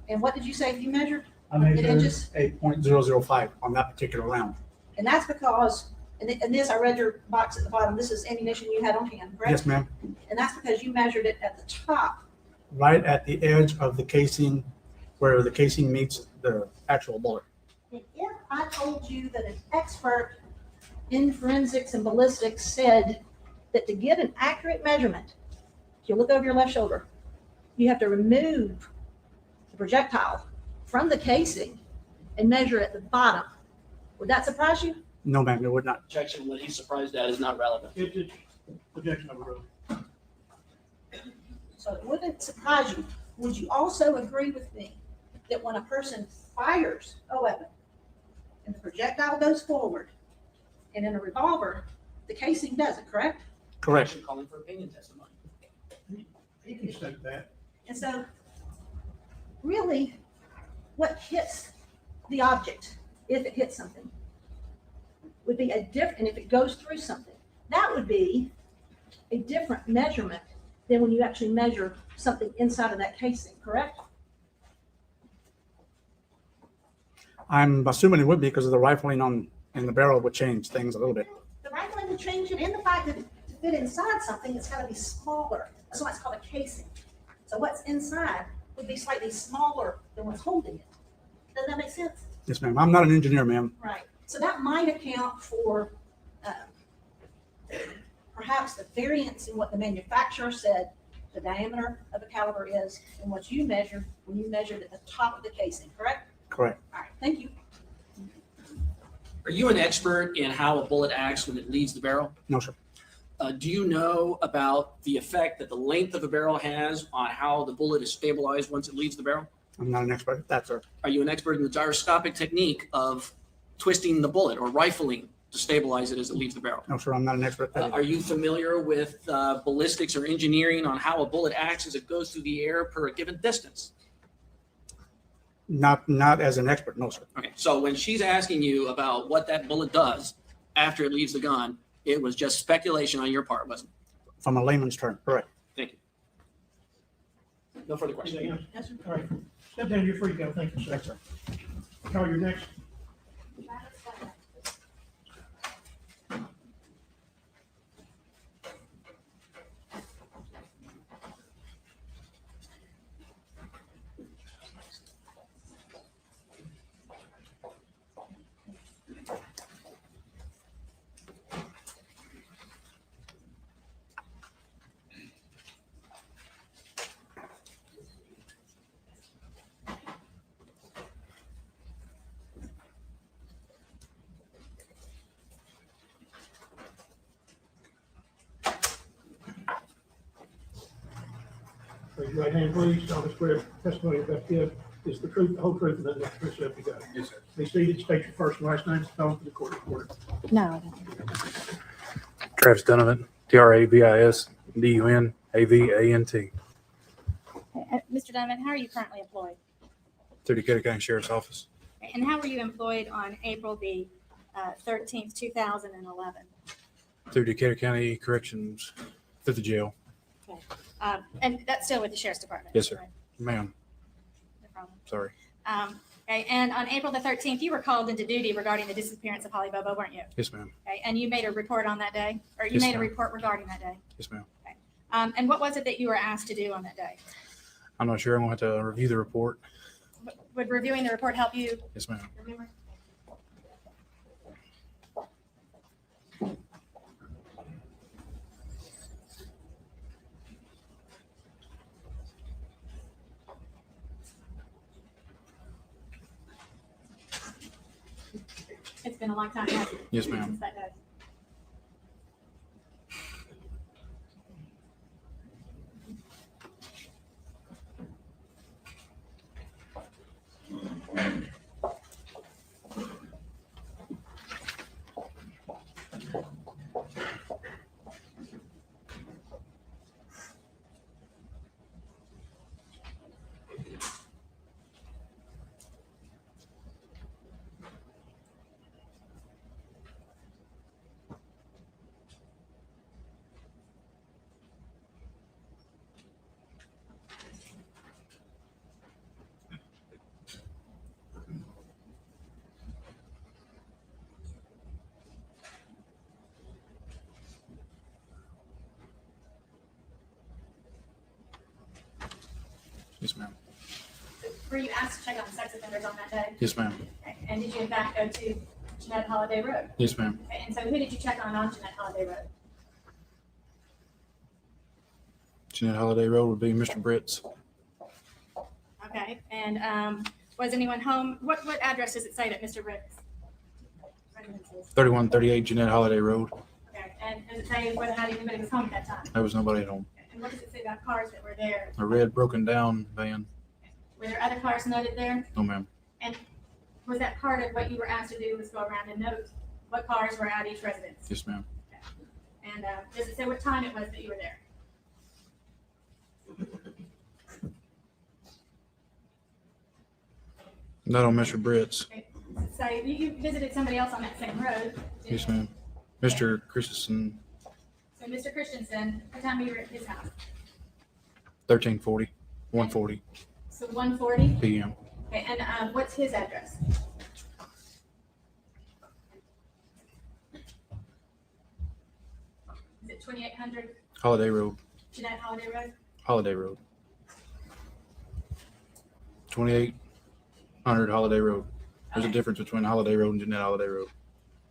And what did you say you measured? I In measured inches? a .005 on that particular round. And that's because, and this, I read your box at the bottom, this is ammunition you had on hand, correct? Yes, ma'am. And that's because you measured it at the top. Right at the edge of the casing where the casing meets the actual bullet. And if I told you that an expert in forensics and ballistics said that to get an accurate measurement, if you look over your left shoulder, you have to remove the projectile from the casing and measure at the bottom, would that surprise you? No, ma'am, it would not. Objection, what he's surprised at is not relevant. It's objection overruled. So it wouldn't surprise you. Would you also agree with me that when a person fires a weapon and the projectile goes forward, and in a revolver, the casing doesn't, correct? Correct. Objection, calling for opinion testimony. He can state that. And so really what hits the object, if it hits something, would be and if it goes through something, that would be a different measurement than when you actually measure something inside of that casing, correct? I'm assuming it would be because of the rifling in the barrel would change things a little bit. The rifling will change it, and the fact that to fit inside something, it's gotta be smaller. That's why it's called a casing. So what's inside would be slightly smaller than what's holding it. Does that make sense? Yes, ma'am. I'm not an engineer, ma'am. Right. So that might account for perhaps the variance in what the manufacturer said the diameter of the caliber is and what you measured when you measured at the top of the casing, correct? Correct. All right, thank you. Are you an expert in how a bullet acts when it leaves the barrel? No, sir. Do you know about the effect that the length of a barrel has on how the bullet is stabilized once it leaves the barrel? I'm not an expert at that, sir. Are you an expert in the gyroscopic technique of twisting the bullet or rifling to stabilize it as it leaves the barrel? No, sir. I'm not an expert at that. Are you familiar with ballistics or engineering on how a bullet acts as it goes through the air per a given distance? Not as an expert, no, sir. Okay, so when she's asking you about what that bullet does after it leaves the gun, it was just speculation on your part, wasn't it? From a layman's term, correct. Thank you. No further questions. Anything else? Yes, sir. All right. Step down, you're free to go. Thank you, sir. Thanks, sir. Call your next. Raise your right hand, please. I'll swear testimony about give is the truth, the whole truth, and nothing but the truth, so help you God. Yes, sir. Be seated, state your first and last name, spell for the court reporter. No, I don't. Travis Dunavant, Travis Dunavant. Mr. Dunavant, how are you currently employed? Through Decatur County Sheriff's Office. And how were you employed on April the 13th, 2011? Through Decatur County Corrections, through the jail. And that's still with the Sheriff's Department? Yes, sir. Right? Ma'am, No problem. sorry. Okay, and on April the 13th, you were called into duty regarding the disappearance of Holly Bobo, weren't you? Yes, ma'am. Okay, and you made a report on that day? Or you Yes, made a ma'am. report regarding that day? Yes, ma'am. And what was it that you were asked to do on that day? I'm not sure. I'm going to have to review the report. Would reviewing the report help you Yes, ma'am. remember? It's been a long time, hasn't it? Yes, ma'am. Since that day. Yes, ma'am. Were you asked to check on sex offenders on that day? Yes, ma'am. Okay. And did you in fact go to Jeanette Holiday Road? Yes, ma'am. Okay. And so who did you check on Jeanette Holiday Road? Jeanette Holiday Road would be Mr. Britt's. Okay. And was anyone home? What address does it say that Mr. Rick's residence is? 3138 Jeanette Holiday Road. Okay. And does it say whether or not anybody was home at that time? There was nobody at home. And what does it say about cars that were there? A red broken down van. Were there other cars noted there? No, ma'am. Was that part of what you were asked to do, was go around and note what cars were at each residence? Yes, ma'am. And does it say what time it was that you were there? Not on Mr. Britt's. So you visited somebody else on that same road. Yes, ma'am. Mr. Christensen, So Mr. Christensen, what time were you at his house? 1340, 140 So 1:40? p.m. Okay, and what's his address? Is it 2800 Holiday Road. Jeanette Holiday Road? Holiday Road. 2800 Holiday Road. There's a Okay. difference between Holiday Road and Jeanette Holiday Road.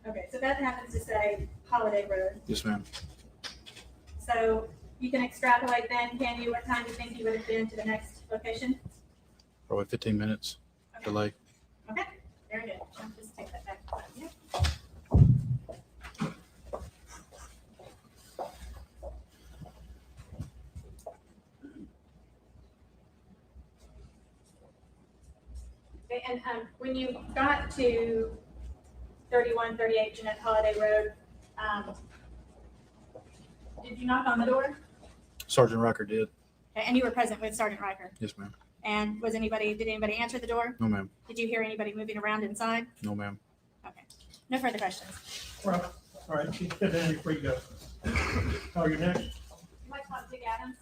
Okay, so that happens to say Holiday Road. Yes, ma'am. So you can extrapolate then, can you, what time you think you would have been to the next location? Probably 15 minutes Okay. delay. Okay, very good. I'll just take that back. Yeah. Okay, and when you got to 3138 Jeanette Holiday Road, did you knock on the door? Sergeant Riker did. Okay, and you were present with Sergeant Riker. Yes, ma'am. And did anybody answer the door? No, ma'am. Did you hear anybody moving around inside? No, ma'am. Okay, no further questions. Well, all right, keep it down before you go. Call your next. You might talk to Dick Adams.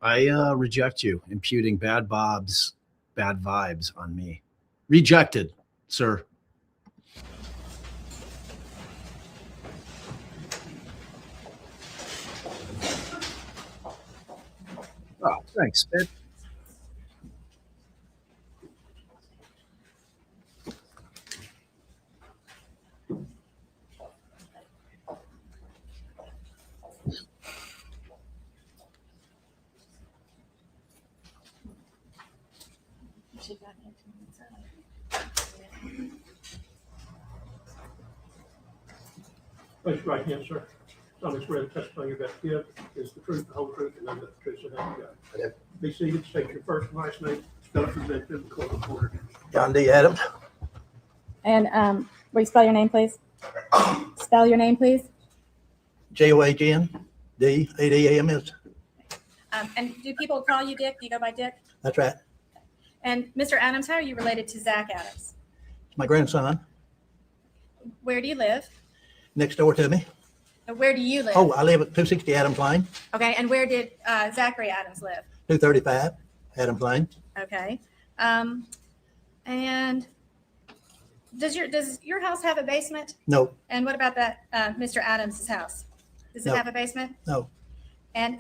I reject you imputing bad vibes on me. Rejected, sir. Oh, thanks, Ed. Place your right hand, sir. Solemnly swear the testimony you're about to give is the truth, the whole truth, and nothing but the truth, so help you God. Be seated, state your first and last name, spell it present to the court reporter. John D. Adams. And will you spell your name, please? Spell your name, please. JOHN-D-A-D-A-M-S. And do people call you Dick? Do you go by Dick? That's right. And Mr. Adams, how are you related to Zach Adams? It's my grandson Where do you live? next door to me. Where do you live? Oh, I live at 260 Adams Lane, Okay, and where did Zachary Adams live? 235 Adams Lane. Okay. And does your house have a basement? No, And what about that Mr. Adams' house? Does it No. have a basement? no. And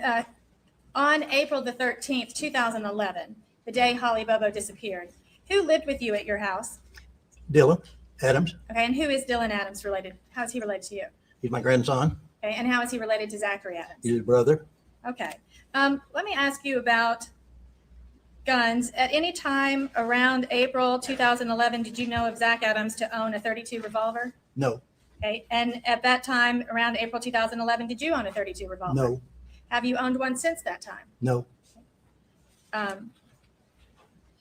on April the 13th, 2011, the day Holly Bobo disappeared, Who lived with you at your house? Dylan Adams. Okay, and who is Dylan Adams related? How is he related to you? He's my grandson. Okay, and how is he related to Zachary Adams? He's his brother. Okay. Let me ask you about guns. At any time around April 2011, did you know of Zach Adams to own a .32 revolver? No, Okay, and at that time, around April 2011, did you own a .32 revolver? no, Have you owned one since that time? no.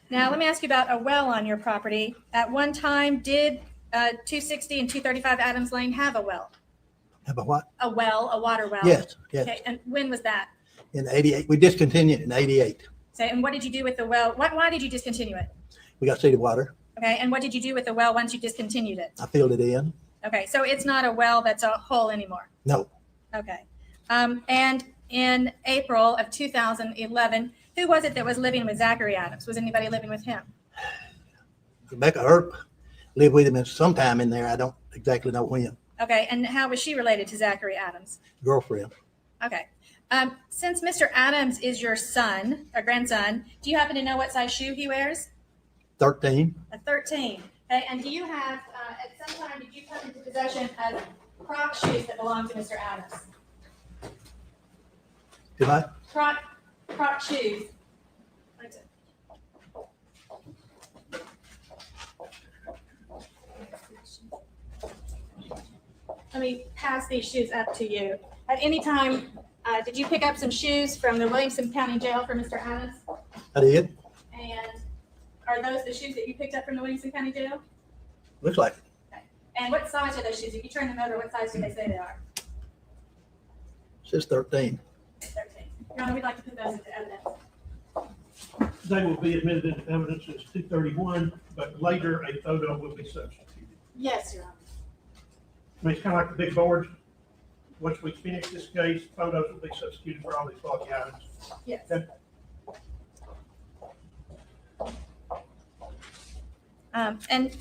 Now, let me ask you about a well on your property. At one time, did 260 and 235 Adams Lane have a well? Have a what? A well, a water well? Yes, yes. Okay, and when was that? In 88, we discontinued in 88. So, and what did you do with the well? Why did you discontinue it? We got city water. Okay, and what did you do with the well once you discontinued it? I filled it in. Okay, so it's not a well that's a hole anymore. No, Okay. And in April of 2011, who was it that was living with Zachary Adams? Was anybody living with him? Rebecca Earp lived with him sometime in there. I don't exactly know when. Okay, and how was she related to Zachary Adams? Girlfriend. Okay. Since Mr. Adams is your son or grandson, do you happen to know what size shoe he wears? 13. A 13. Okay, and do you have, at some time, did you come into possession of Croc shoes that belong to Mr. Adams? Did I? Croc shoes. Let me pass these shoes up to you. At any time, did you pick up some shoes from the Williamson County Jail for Mr. Adams? I did. And are those the shoes that you picked up from the Williamson County Jail? Looks like it. And what size are those shoes? If you turn them over, what size do they say they are? Says 13. 13. Your Honor, we'd like to put those into evidence. They will be admitted into evidence as 231, but later a photo will be substituted. Yes, Your Honor. I mean, it's kind of like the big board. Once we finish this case, photos will be substituted for all these faulty items. Yes. Okay. And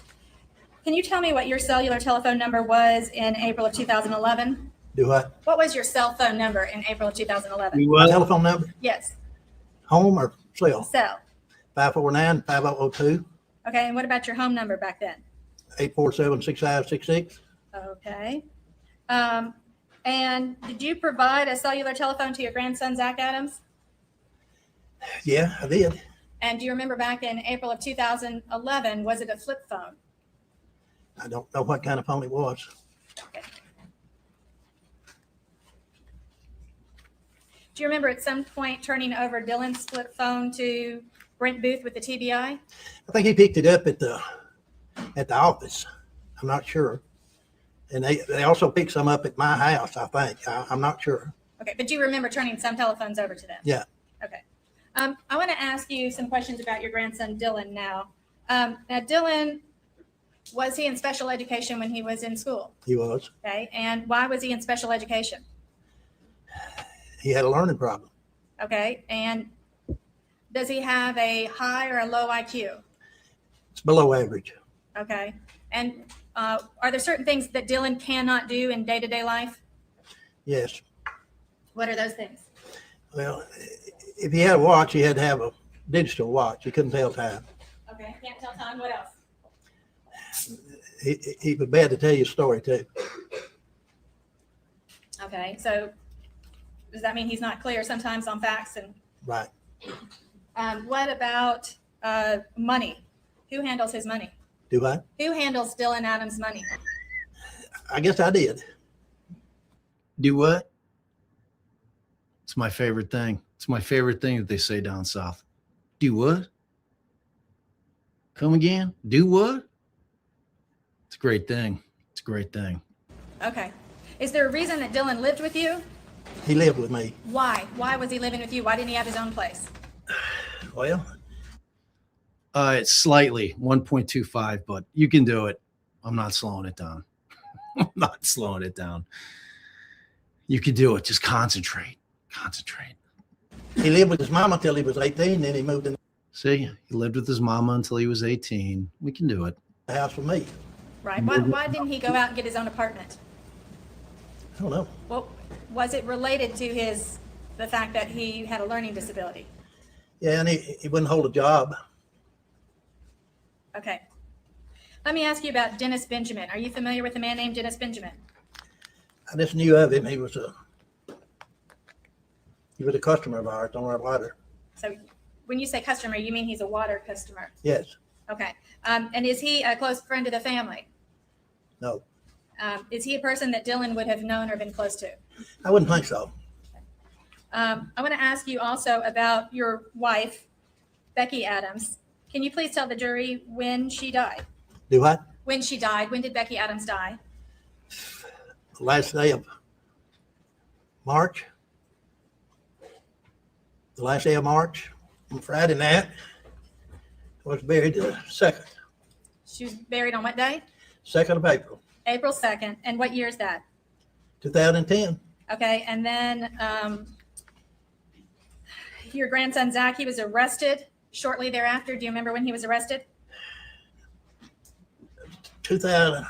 can you tell me what your cellular telephone number was in April of 2011? Do I? What was your cell phone number in April of 2011? Telephone number? Yes, Home or cell? cell. 549-5002. Okay, and what about your home number back then? 847-6566. Okay. And did you provide a cellular telephone to your grandson, Zach Adams? Yeah, I did. And do you remember back in April of 2011, was it a flip phone? I don't know what kind of phone it was. Okay. Do you remember at some point turning over Dylan's flip phone to Brent Booth with the TBI? I think he picked it up at the office. I'm not sure. And they also picked some up at my house, I think. I'm not sure. Okay, but do you remember turning some telephones over to them? Yeah. Okay. I want to ask you some questions about your grandson, Dylan, now. Now, Dylan, was he in special education when he was in school? He was. Okay, and why was he in special education? He had a learning problem. Okay, and does he have a high or a low IQ? It's below average. Okay, and are there certain things that Dylan cannot do in day-to-day life? Yes. What are those things? Well, if he had a watch, he had to have a digital watch. He couldn't tell time. Okay, can't tell time. What else? He was bad to tell you a story, too. Okay, so does that mean he's not clear sometimes on facts? And Right. what about money? Who handles his money? Do I? Who handles Dylan Adams' money? I guess I did. Do what? It's my favorite thing. It's my favorite thing that they say down south. Do what? Come again? Do what? It's a great thing. It's a great thing. Okay. Is there a reason that Dylan lived with you? He lived with me. Why? Why was he living with you? Why didn't he have his own place? Well, It's slightly 1.25, but you can do it. I'm not slowing it down. I'm not slowing it down. You can do it. Just concentrate. Concentrate. he lived with his mama till he was 18. Then he moved in See, he lived with his mama until he was 18. We can do it. the house with me. Right. Why didn't he go out and get his own apartment? I don't know. Well, was it related to the fact that he had a learning disability? Yeah, and he wouldn't hold a job. Okay. Let me ask you about Dennis Benjamin. Are you familiar with a man named Dennis Benjamin? I just knew of him. He was a customer of ours on our water. So when you say customer, you mean he's a water customer? Yes. Okay. And is he a close friend of the family? No. Is he a person that Dylan would have known or been close to? I wouldn't think so. I want to ask you also about your wife, Becky Adams. Can you please tell the jury when she died? Do what? When she died. When did Becky Adams die? The last day of March. The last day of March. On Friday night. Was buried the 2nd. She was buried on what day? 2nd of April. April 2nd. And what year is that? 2010. Okay. And then your grandson, Zach, he was arrested shortly thereafter. Do you remember when he was arrested? 2000.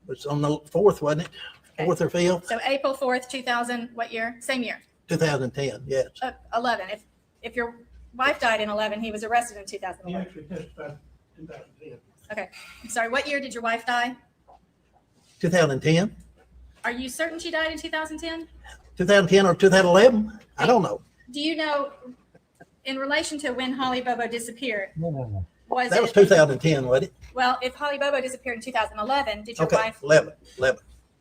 Was on the 4th, wasn't it? Okay. 4th or 5th? So April 4th, 2000, what year? Same year. 2010, yes. 11. If your wife died in 11, he was arrested in He 2011. actually testified in 2010. Okay. I'm sorry. What year did your wife die? 2010? Are you certain she died in 2010? 2010 or 2011? I don't know. Do you know, in relation to when Holly Bobo disappeared, was That was it, 2010, wasn't it? well, if Holly Bobo disappeared in 2011, did your Okay, wife, 11.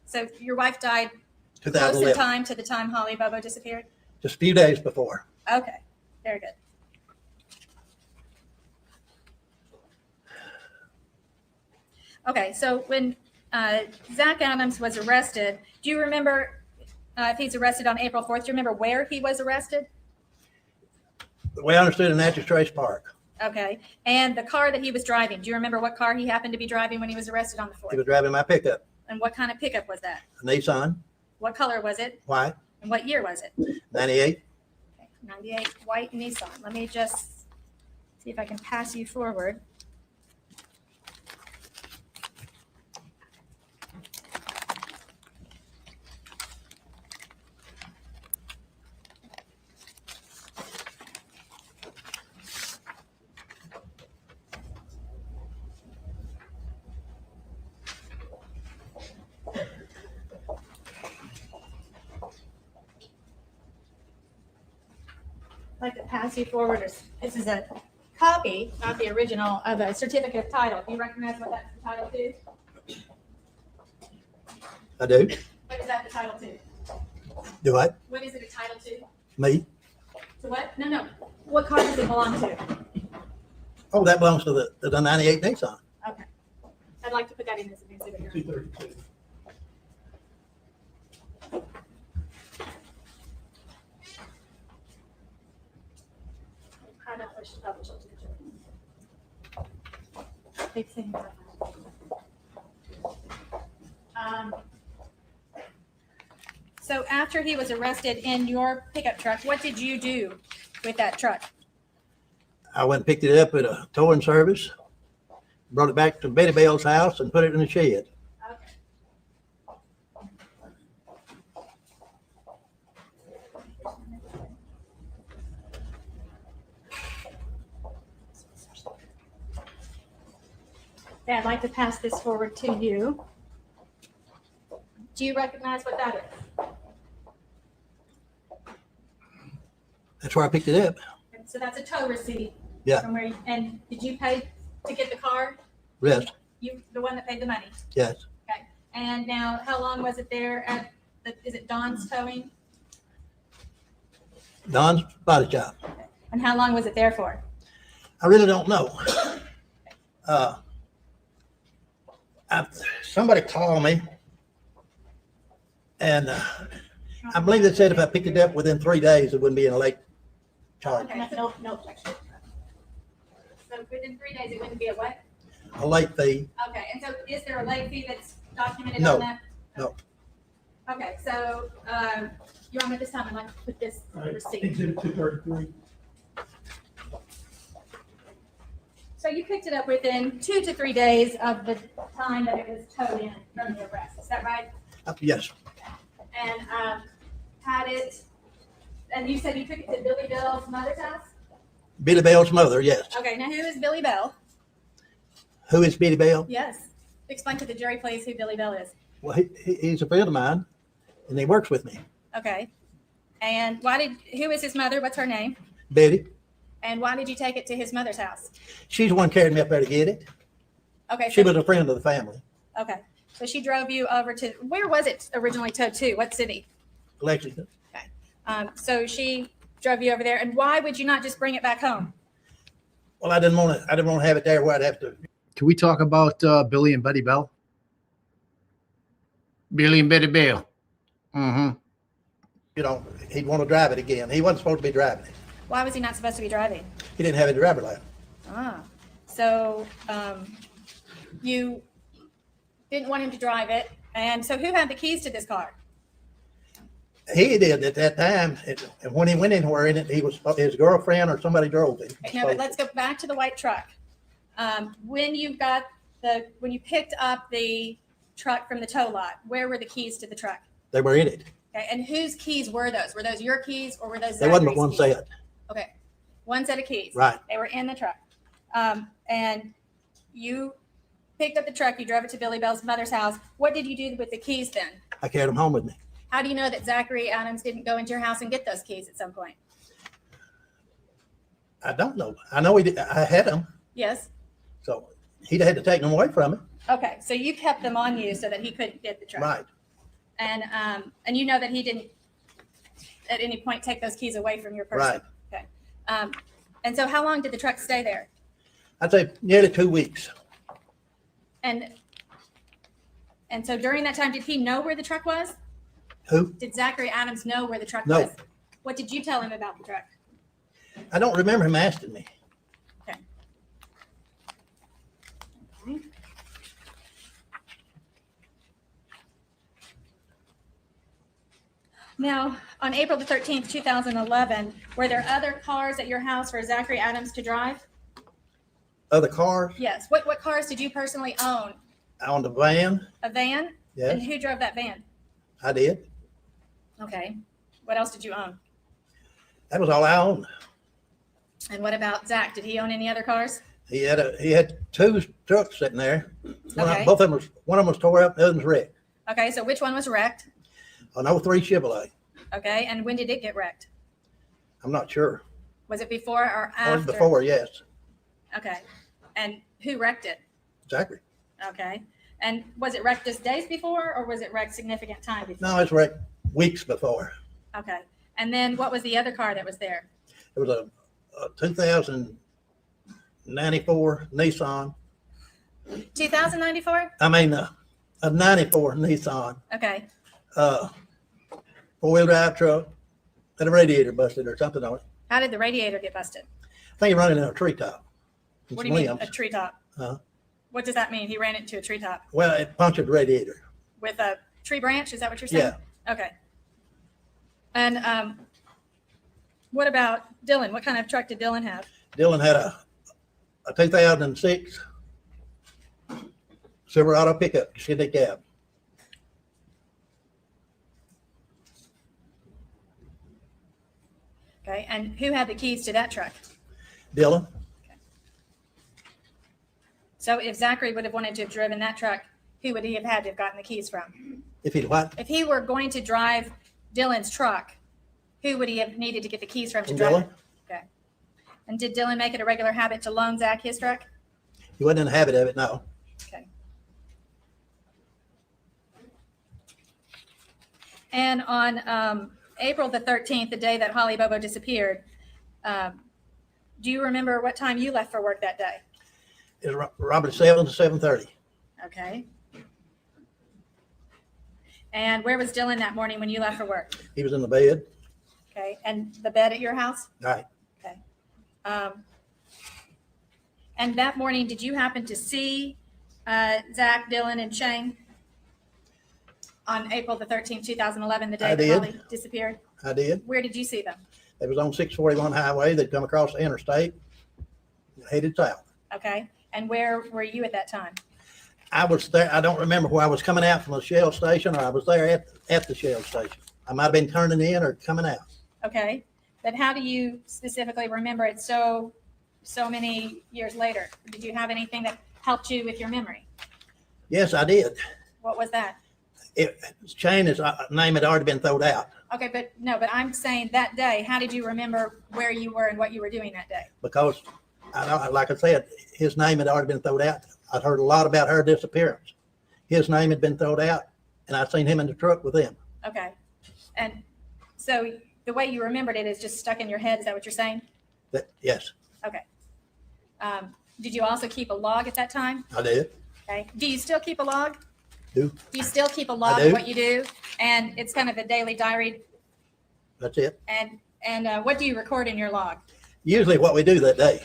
so your wife died close in 2011. time to the time Holly Bobo disappeared? Just a few days before. Okay. Very good. Okay. So when Zach Adams was arrested, do you remember if he's arrested on April 4th, do you remember where he was arrested? The way I understood it, Natchez Trace Park. Okay. And the car that he was driving, do you remember what car he happened to be driving when he was arrested on the He 4th? was driving my pickup, And what kind of pickup was that? a Nissan, What color was it? white, And what year was it? 98. Okay, 98 white Nissan. Let me just see if I can pass you forward. I'd like to pass you forward. This is a copy, not the original, of a certificate of title. Do you recognize what that's the title to? I do. What is that the title to? Do I? What is it a title to? Me? To what? No. What car does it belong to? Oh, that belongs to the 98 Nissan. Okay. I'd like to put that in as an exhibit here. 232. I don't wish to publish it to the jury. Big thing. So after he was arrested in your pickup truck, what did you do with that truck? I went and picked it up at a towing service, brought it back to Betty Bell's house and put it in the shed. Okay. Okay, I'd like to pass this forward to you. Do you recognize what that is? That's where I picked it up. And so that's a tow receipt. Yeah. From where, and did you pay to get the car? Rest, You, the one that paid the money? yes. Okay. And now, how long was it there at is it Don's Towing? Don's body shop. And how long was it there for? I really don't know. Somebody called me, and I believe they said if I picked it up within 3 days, it wouldn't be in a late charge. Okay, no objection. So within 3 days, it wouldn't be a what? A late fee. Okay, and so is there a late fee that's documented No, on that? no. Okay, so, Your Honor, this time I'd like to put this All right, receipt. exhibit 233. So you picked it up within 2 to 3 days of the time that it was towed in from the arrest, is that right? Yes, And had it, and you said you took it to Billy Bell's mother's house? Billy Bell's mother, yes. Okay, now who is Billy Bell? Who is Billy Bell? Yes. Explain to the jury, please, who Billy Bell is. Well, he's a friend of mine, and he works with me. Okay. And who is his mother? What's her name? Betty. And why did you take it to his mother's house? She's the one carried me up there to get it. Okay. She was a friend of the family. Okay. So she drove you over to, where was it originally towed to? What city? Lexington. So she drove you over there. And why would you not just bring it back home? Well, I didn't want to have it there where I'd have to. Can we talk about Billy and Betty Bell? Billy and Betty Bell. Mm-hmm. You know, he'd want to drive it again. He wasn't supposed to be driving it. Why was he not supposed to be driving? He didn't have any driver license. So you didn't want him to drive it. And so who had the keys to this car? He did at that time. And when he went anywhere in it, he was his girlfriend or somebody drove him. No, but let's go back to the white truck. When you picked up the truck from the tow lot, where were the keys to the truck? They were in it. Okay, and whose keys were those? Were those your keys or were those There wasn't but Zachary's one keys? set. Okay, one set of keys. Right. They were in the truck. And you picked up the truck, you drove it to Billy Bell's mother's house. What did you do with the keys then? I carried them home with me. How do you know that Zachary Adams didn't go into your house and get those keys at some point? I don't know. I know he did. I had them. Yes. So he'd had to take them away from me. Okay, so you kept them on you so that he couldn't get the truck. Right. And you know that he didn't at any point take those keys away from your person. Right. Okay. And so how long did the truck stay there? I'd say nearly 2 weeks. And so during that time, did he know where the truck was? Who? Did Zachary Adams know where the truck No. was? What did you tell him about the truck? I don't remember him asking me. Okay. Now, on April the 13th, 2011, were there other cars at your house for Zachary Adams to drive? Other cars Yes. What cars did you personally own? on the van. A van? Yes, And who drove that van? I did. Okay. What else did you own? That was all I owned. And what about Zach? Did he own any other cars? He had 2 trucks sitting there. Okay. One of them was tore up, the other was wrecked. Okay, so which one was wrecked? An 03 Chevrolet. Okay, and when did it get wrecked? I'm not sure. Was it before or Or after? before, yes. Okay. And who wrecked it? Zachary. Okay. And was it wrecked just days before or was it wrecked significant time before? No, it's wrecked weeks before. Okay. And then what was the other car that was there? It was a 2094 Nissan. 2094? I mean, a 94 Nissan, Okay. 4-wheel drive truck, had a radiator busted or something on it. How did the radiator get busted? I think he running in a treetop. What do you mean, a treetop? Huh? What does that mean? He ran into a treetop Well, it punctured the radiator. with a tree branch? Is that what you're saying? Yeah. Okay. And what about Dylan? What kind of truck did Dylan have? Dylan had a 2006 Silverado pickup, skinny cab. Okay. And who had the keys to that truck? Dylan, So if Zachary would have wanted to have driven that truck, who would he have had to have gotten the keys from? if he'd what? If he were going to drive Dylan's truck, who would he have needed to get the keys from to From drive Dylan? it? Okay. And did Dylan make it a regular habit to loan Zach his truck? He wasn't in the habit of it, no. Okay. And on April the 13th, the day that Holly Bobo disappeared, do you remember what time you left for work that day? It was Robert 7 to 7:30. Okay. And where was Dylan that morning when you left for work? He was in the bed. Okay. And the bed at your house? Right. Okay. And that morning, did you happen to see Zach, Dylan, and Shane on April the 13th, 2011, the day I that did. Holly disappeared? I did. Where did you see them? It was on 641 highway. They'd come across the interstate, headed south. Okay. And where were you at that time? I was there. I don't remember where I was coming out from the Shell station or I was there at the Shell station. I might have been turning in or coming out. Okay. But how do you specifically remember it so many years later? Did you have anything that helped you with your memory. Yes, I did. What was that? Shane, his name had already been thrown out Okay, but I'm saying that day, how did you remember where you were and what you were doing that day? because, like I said, his name had already been thrown out. I'd heard a lot about her disappearance. His name had been thrown out, and I'd seen him in the truck with them. Okay. And so the way you remembered it is just stuck in your head. Is that what you're saying? Yes, Did you also keep a log at that time? I did. Okay. Do you still keep a log? Do. Do you still keep a log do. of what you do? And it's kind of a daily diary. That's it. And what do you record in your log? Usually what we do that day.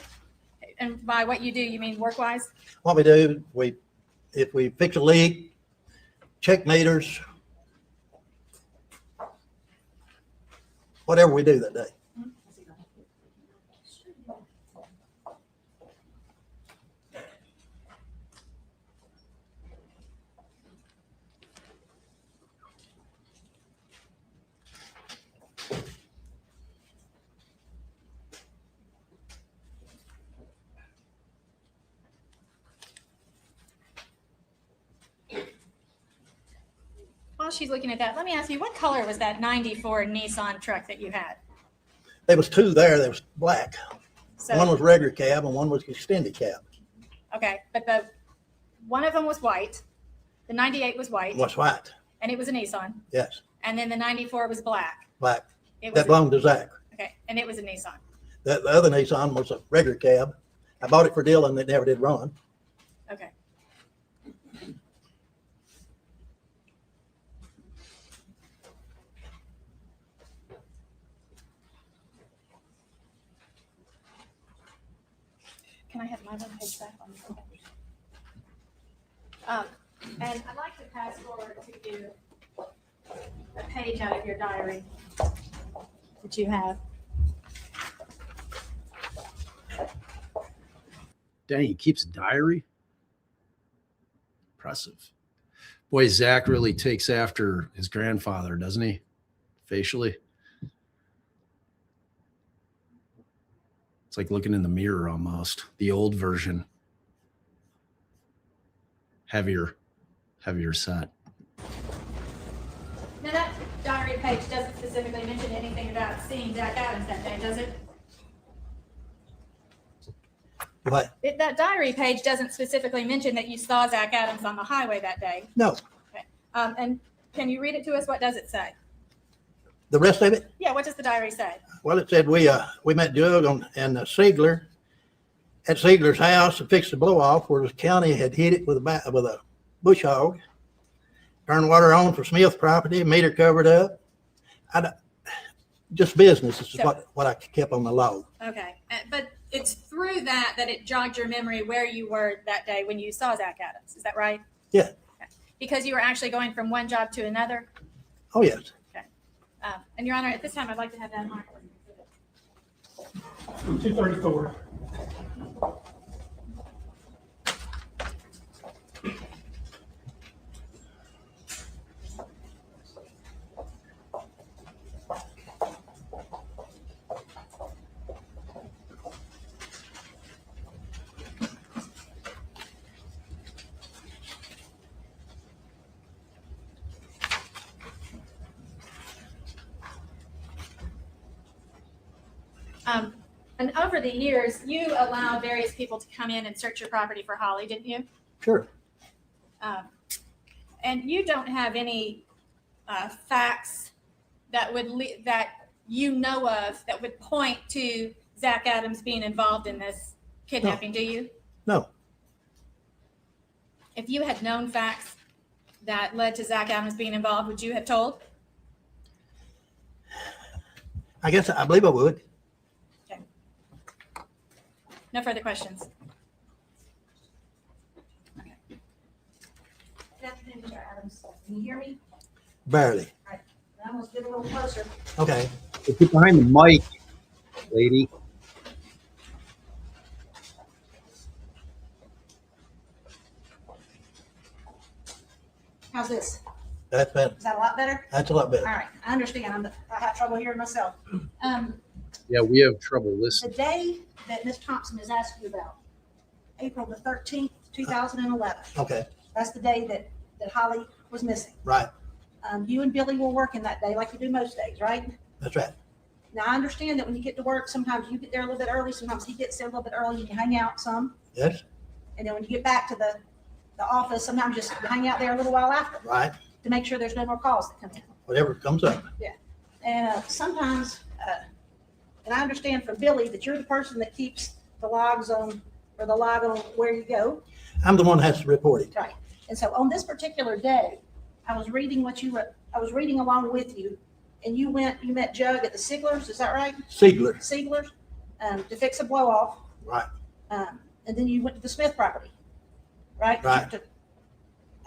And by what you do, you mean work-wise? What we do, if we fix a leak, check meters, whatever we do that day. While she's looking at that, let me ask you, what color was that 94 Nissan truck that you had? There was two there. There was black. So, One was regular cab and one was extended cab. okay, but one of them was white. The 98 was white, Was white. and it was a Nissan. Yes, And then the 94 was black. black. It was That belonged to Zach. okay, and it was a Nissan. The other Nissan was a regular cab. I bought it for Dylan. It never did run. Okay. Can I have my one page back on this? And I'd like to pass forward to you a page out of your diary that you have. Dang, he keeps a diary. Impressive. Boy, Zach really takes after his grandfather, doesn't he? Facially. It's like looking in the mirror almost. The old version. Heavier set. Now that diary page doesn't specifically mention anything about seeing Zach Adams that day, does it? What? That diary page doesn't specifically mention that you saw Zach Adams on the highway that day. No. And can you read it to us? What does it say? The rest of it? Yeah, what does the diary say? Well, it said we met Doug and Siegler at Siegler's house and fixed the blow off where the county had hit it with a bush hog. Turned water on for Smith property, meter covered up. Just business is what I kept on the log. Okay, but it's through that it jogged your memory where you were that day when you saw Zach Adams. Is that right? Yeah. Okay. Because you were actually going from one job to another? Oh, yes. And Your Honor, at this time, I'd like to have that marked. 234. And over the years, you allowed various people to come in and search your property for Holly, didn't you? Sure. And you don't have any facts that that you know of that would point to Zach Adams being involved in this kidnapping, do you? No. If you had known facts that led to Zach Adams being involved, would you have told? I believe I would. Okay. No further questions. Okay. Good afternoon, Mr. Adams. Can you hear me? Barely. I'm gonna get a little closer. Okay. Get behind the mic, lady. How's this? That's better. Is that a lot better? That's a lot All better. right, I understand. I have trouble hearing myself. Yeah, we have trouble The listening. day that Ms. Thompson has asked you about, April the 13th, 2011. Okay, That's the day that Holly was missing. right. You and Billy were working that day like you do most days, right? That's right. Now, I understand that when you get to work, sometimes you get there a little bit early, sometimes he gets there a little bit early, and you hang out some. Yes, And then when you get back to the office, sometimes just hang out there a little while after right. to make sure there's no more calls that come in. Whatever comes up. And sometimes, and I understand from Billy that you're the person that keeps the logs on, or the log on where you go. I'm the one that has to report it. Right. And so on this particular day, I was reading what you were, I was reading along with you, and you met Jug at the Siegler's, is that right? Siegler, Siegler's, to fix a blow off. right. And then you went to the Smith property, right? Right.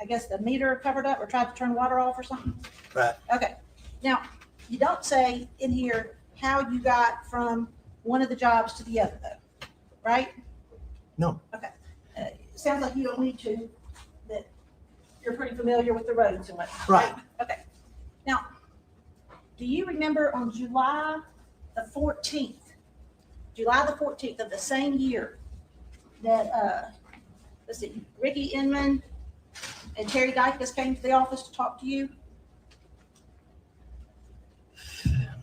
I guess the meter covered up or tried to turn water off or something? Right. Okay. Now, you don't say in here how you got from one of the jobs to the other though, right? No. Okay. It sounds like you don't need to, that you're pretty familiar with the roads and whatnot. Right. Okay. Now, do you remember on July the 14th of the same year that, let's see, Ricky Inman and Terry Dicus came to the office to talk to you?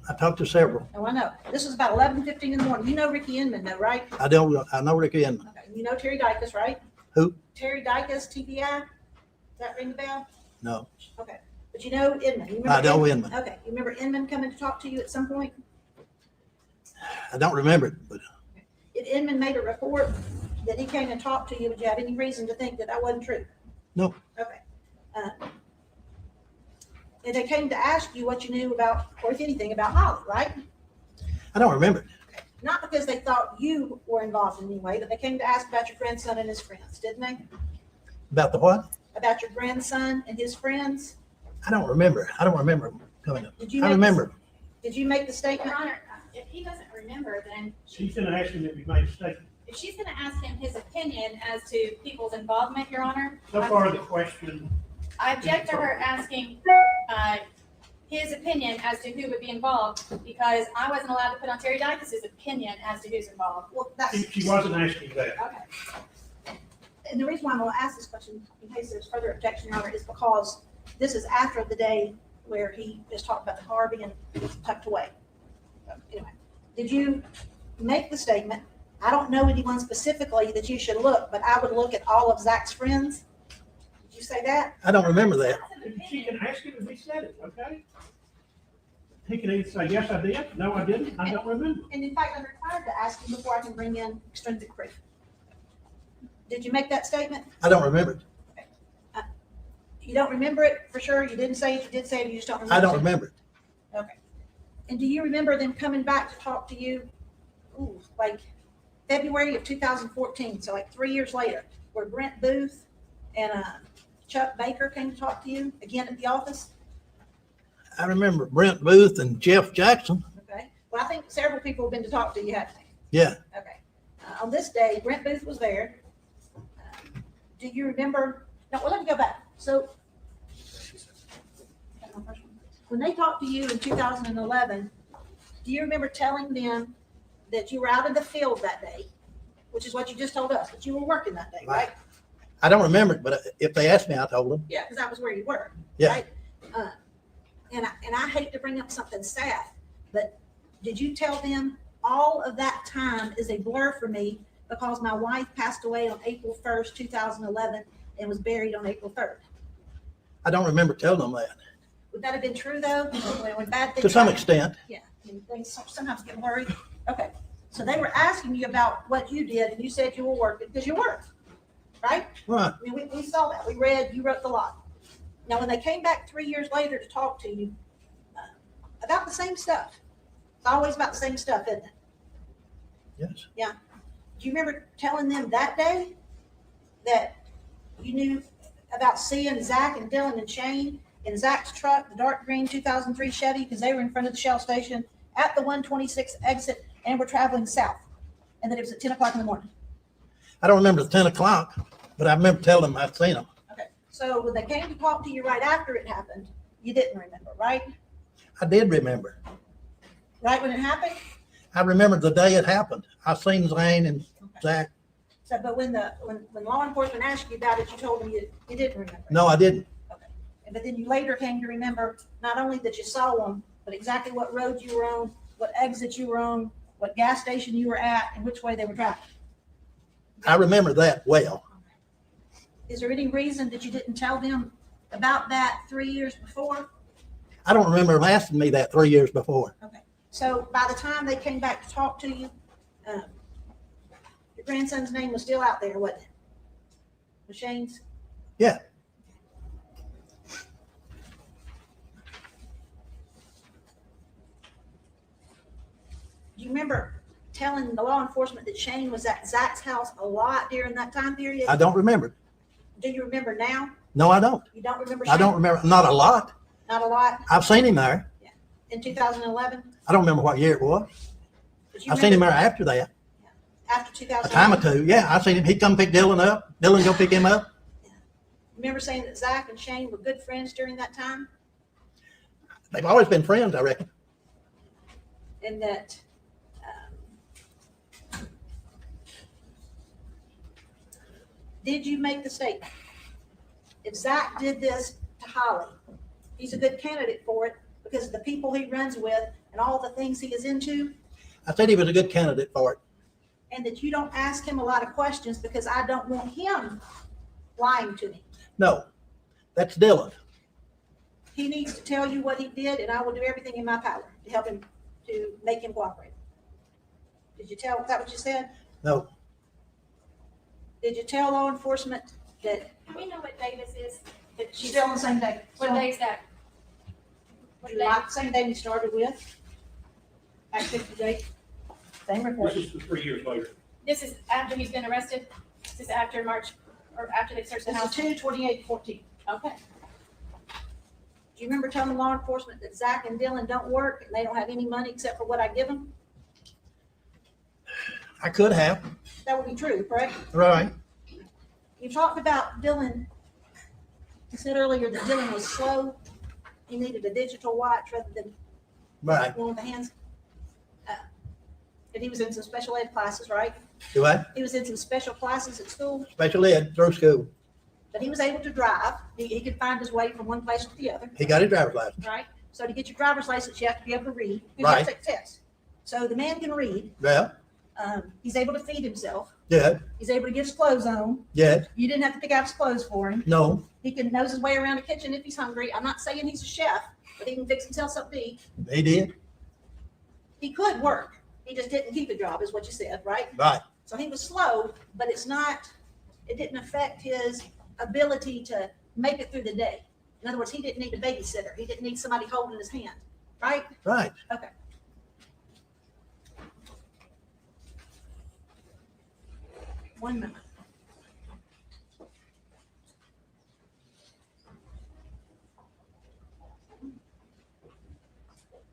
I talked to several. Oh, I know. This was about 11:15 in the morning. You know Ricky Inman though, right? I know Ricky Inman. Okay. You know Terry Dicus, right? Who? Terry Dicus, TBI? Does that ring the bell? No, Okay. But you know Inman. You remember I know Inman. Okay. You remember Inman coming to talk to you at some point? I don't remember it, but Did Inman made a report that he came and talked to you? Would you have any reason to think that that wasn't true? No. Okay. And they came to ask you what you knew about, or if anything, about Holly, right? I don't remember it. Not because they thought you were involved in any way, but they came to ask about your grandson and his friends, didn't they? About the what? About your grandson and his friends? I don't remember. I don't remember coming up. Did you I make remember. Did you make the statement? Your Honor, if he doesn't remember, then She's gonna ask him if he made a statement. if she's gonna ask him his opinion as to people's involvement, Your Honor, So far, the question, I object to her asking his opinion as to who would be involved, because I wasn't allowed to put on Terry Dicus's opinion as to who's involved. Well, that's, she wasn't asking that. okay. And the reason why I'm gonna ask this question, in case there's further objection, Your Honor, is because this is after the day where he just talked about the car being tucked away. So, anyway, did you make the statement? I don't know anyone specifically that you should look, but I would look at all of Zach's friends. Did you say that? I don't remember that. She can ask him if he said it, okay? He can either say, yes, I did, no, I didn't, I don't remember. And in fact, I'm required to ask him before I can bring in extrinsic proof. Did you make that statement? I don't remember it. You don't remember it for sure? You didn't say it, you did say it, you just don't remember? I don't it? remember it. Okay. And do you remember them coming back to talk to you, like February of 2014, so like 3 years later, where Brent Booth and Chuck Baker came to talk to you again at the office? I remember Brent Booth and Jeff Jackson. Okay. Well, I think several people have been to talk to you, haven't they? Yeah, Okay. On this day, Brent Booth was there. Do you remember? No, well, let me go back. So when they talked to you in 2011, do you remember telling them that you were out in the field that day, which is what you just told us, that you were working that day, right? I don't remember it, but if they asked me, I told them. Yeah, because that was where you were. Yeah. Right? And I hate to bring up something sad, but did you tell them all of that time is a blur for me because my wife passed away on April 1st, 2011, and was buried on April 3rd? I don't remember telling them that. Would that have been true though? When bad things To some happen? extent, Yeah, I mean, things sometimes get blurry. Okay, so they were asking you about what you did, and you said you were working because you worked, right? right. I mean, we saw that. We read, you wrote the log. Now, when they came back 3 years later to talk to you about the same stuff, it's always about the same stuff, isn't it? Yes. Do you remember telling them that day that you knew about seeing Zach and Dylan and Shane in Zach's truck, the dark green 2003 Chevy, because they were in front of the Shell station at the 126 exit and were traveling south, and that it was at 10 o'clock in the morning? I don't remember the 10 o'clock, but I remember telling them I'd seen them. Okay, so when they came to talk to you right after it happened, you didn't remember, right? I did remember. Right when it happened? I remember the day it happened. I seen Zane and Zach. So, but when law enforcement asked you about it, you told them you didn't remember. No, I didn't. But then you later came to remember not only that you saw them, but exactly what road you were on, what exit you were on, what gas station you were at, and which way they were driving. I remember that well. Is there any reason that you didn't tell them about that 3 years before? I don't remember them asking me that 3 years before. Okay. So by the time they came back to talk to you, your grandson's name was still out there, wasn't it? Was Shane's? Yeah. Do you remember telling the law enforcement that Shane was at Zach's house a lot during that time period? I don't remember. Do you remember now? No, I don't. You don't remember Shane? I don't remember. Not a lot. Not a lot? I've seen him there. In 2011? I don't remember what year it was. But you I've seen him there remember after that. After A time 2011? or two. Yeah, I seen him. He'd come pick Dylan up. Dylan go pick him up. Remember saying that Zach and Shane were good friends during that time? They've always been friends, I reckon. And that did you make the statement? If Zach did this to Holly, he's a good candidate for it because of the people he runs with and all the things he is into, I said he was a good candidate for it. and that you don't ask him a lot of questions because I don't want him lying to me. No, that's Dylan. He needs to tell you what he did, and I will do everything in my power to help him, to make him cooperate. Did you tell, is that what you said? No, Did you tell law enforcement that Do we know what day this is? That she's, still on the same day? what day is that? What day? July, same day we started with? Activity date? Same report. This is 3 years later. This is after he's been arrested? This is after March, or after they've searched the This is house? 2/28/14. Okay. Do you remember telling law enforcement that Zach and Dylan don't work and they don't have any money except for what I give them? I could have. That would be true, correct? Right. You talked about Dylan. You said earlier that Dylan was slow. He needed a digital watch rather than Right. one with the hands. And he was in some special ed classes, right? Do I? He was in some special classes at school, Special ed through school. but he was able to drive. He could find his way from one place to the other, He got his driver's license. right? So to get your driver's license, you have to be able to read. You Right. have to take tests. So the man can read. Yeah. He's able to feed himself. Yeah. He's able to get his clothes on. Yeah. You didn't have to pick out his clothes for him. No. He can nose his way around the kitchen if he's hungry. I'm not saying he's a chef, but he can fix himself something to eat. He did. He could work. He just didn't keep a job, is what you said, right? Right. So he was slow, but it didn't affect his ability to make it through the day. In other words, he didn't need a babysitter. He didn't need somebody holding his hand, right? Right. Okay. One minute.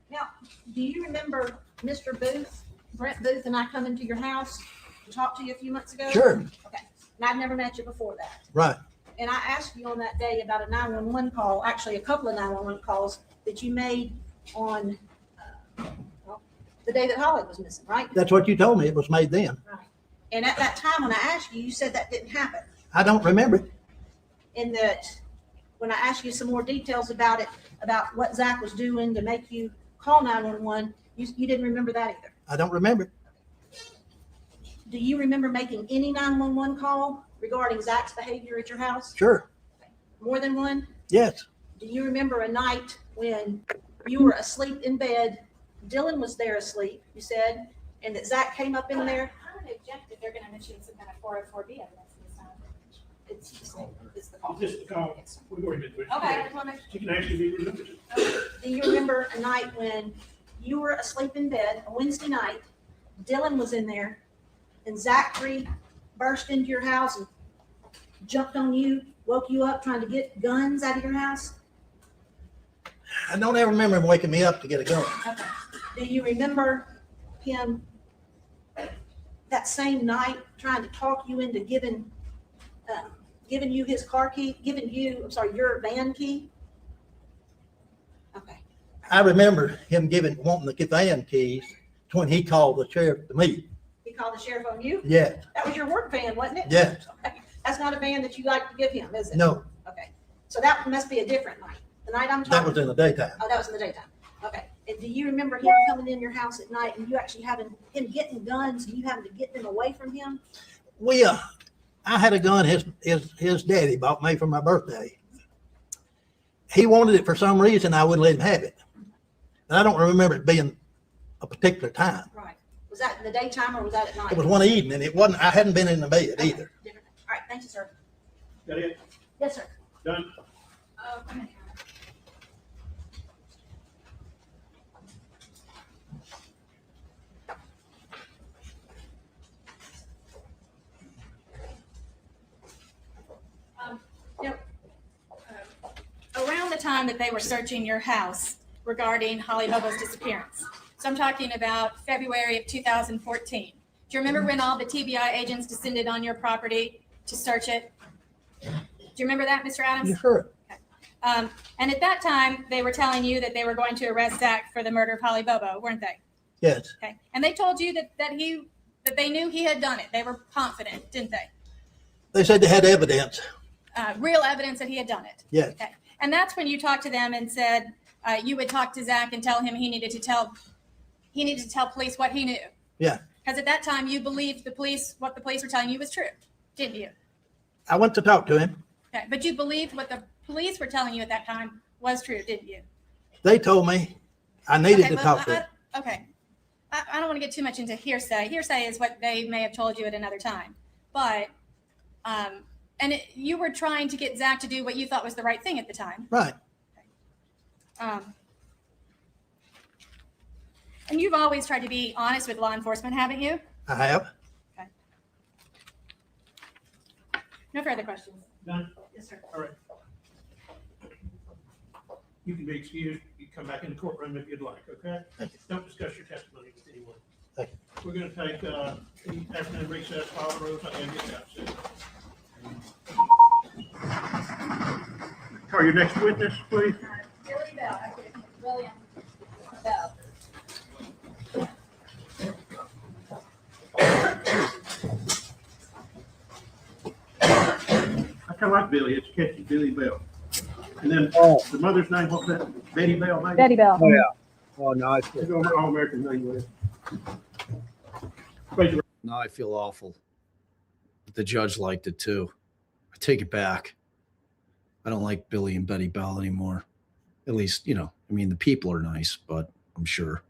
Now, do you remember Mr. Booth, Brent Booth, and I come into your house and talked to you a few months ago? Sure. Okay. And I'd never met you before that. Right. And I asked you on that day about a 911 call, actually a couple of 911 calls that you made on well, the day that Holly was missing, right? That's what you told me. It was made then. And at that time, when I asked you, you said that didn't happen. I don't remember it. And that when I asked you some more details about it, about what Zach was doing to make you call 911, you didn't remember that either. I don't remember it. Do you remember making any 911 call regarding Zach's behavior at your house? Sure. More than one? Yes. Do you remember a night when you were asleep in bed, Dylan was there asleep, you said, and that Zach came up in there? How would they object if they're gonna mention some kind of 404B evidence this time? It's the call. It's just the call. We've already been through it. Okay, I just wanna make She can actually be remembered. Do you remember a night when you were asleep in bed, a Wednesday night, Dylan was in there, and Zachary burst into your house and jumped on you, woke you up trying to get guns out of your house? I don't ever remember him waking me up to get a gun. Okay. Do you remember him that same night trying to talk you into giving you his car key, your van key? Okay. I remember him wanting the van keys when he called the sheriff to me. He called the sheriff on you? Yeah, That was your work van, wasn't it? yeah, Okay. That's not a van that you like to give him, is it? no, Okay. So that must be a different night. The night I'm that talking. was in the daytime. Oh, that was in the daytime. Okay. And do you remember him coming in your house at night and you actually having him getting guns and you having to get them away from him? I had a gun his daddy bought me for my birthday. He wanted it for some reason. I wouldn't let him have it. And I don't remember it being a particular time. Right. Was that in the daytime or was that at night? It was one evening. It wasn't, I hadn't been in the bed Okay, either. different. All right. Thank you, sir. Got it? Yes, sir. Done? Come in. Around the time that they were searching your house regarding Holly Bobo's disappearance. So I'm talking about February of 2014. Do you remember when all the TBI agents descended on your property to search it? Do you remember that, Mr. Adams? You heard. And at that time, they were telling you that they were going to arrest Zach for the murder of Holly Bobo, weren't they? Yes. Okay. And they told you that they knew he had done it. They were confident, didn't they? They said they had evidence. Real evidence that he had done it. Yes. Okay. And that's when you talked to them and said you would talk to Zach and tell him he needed to tell police what he knew. Yeah. Because at that time you believed what the police were telling you was true, didn't you? I went to talk to him. Okay. But you believed what the police were telling you at that time was true, didn't you? They told me I needed Okay, to talk to him. Okay. I don't want to get too much into hearsay. Hearsay is what they may have told you at another time. But, you were trying to get Zach to do what you thought was the right thing at the time. Right. And you've always tried to be honest with law enforcement, haven't you? I have. Okay. No further questions. Done? Yes, sir. All right. You can be excused. You can come back in the courtroom if you'd like, okay? Thank you. Don't discuss your testimony with anyone. Thank We're going to take the afternoon recess, follow the rules, and get out soon. Call your next witness, please. Billy Bell. William Bell. I kind of like Billy. It's catchy, Billy Bell. And then the mother's name, what's that? Betty Bell, maybe? Betty Bell. Oh, yeah. Oh, nice. Let's go all American name with it. Raise your Now I feel awful. But the judge liked it too. I take it back. I don't like Billy and Betty Bell anymore. At least, the people are nice, but I'm sure.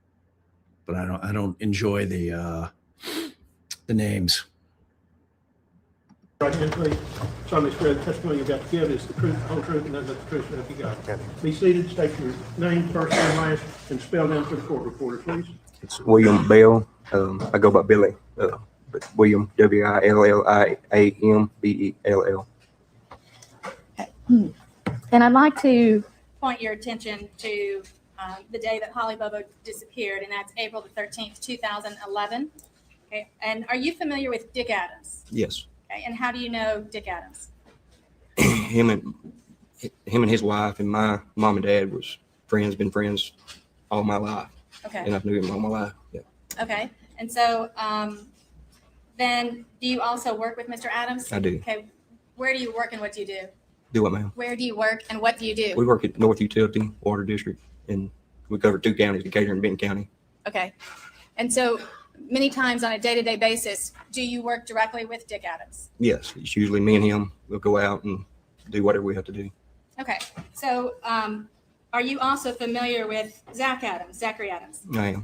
But I don't enjoy the names. right hand, please. Solemnly swear the testimony you're about to give is the truth, the whole truth, and nothing but the truth, so help you God. Be seated, state your name, first and last, and spell down for the court reporter, please. It's William Bell. I go by Billy, but William, WILLIAMBELL. And I'd like to point your attention to the day that Holly Bobo disappeared, and that's April the 13th, 2011. Okay. And are you familiar with Dick Adams? Yes. Okay. And how do you know Dick Adams? him and his wife and my mom and dad been friends all my life. Okay. And I've knew him all my life. Yeah. Okay. And so then do you also work with Mr. Adams? I do. Okay. Where do you work and what do you do? Do what, ma'am? Where do you work and what do you do? We work at North Utility Water District, and we cover 2 counties, Decatur and Benton County. Okay. And so many times on a day-to-day basis, do you work directly with Dick Adams? Yes, it's usually me and him. We'll go out and do whatever we have to do. Okay. So are you also familiar with Zachary Adams? I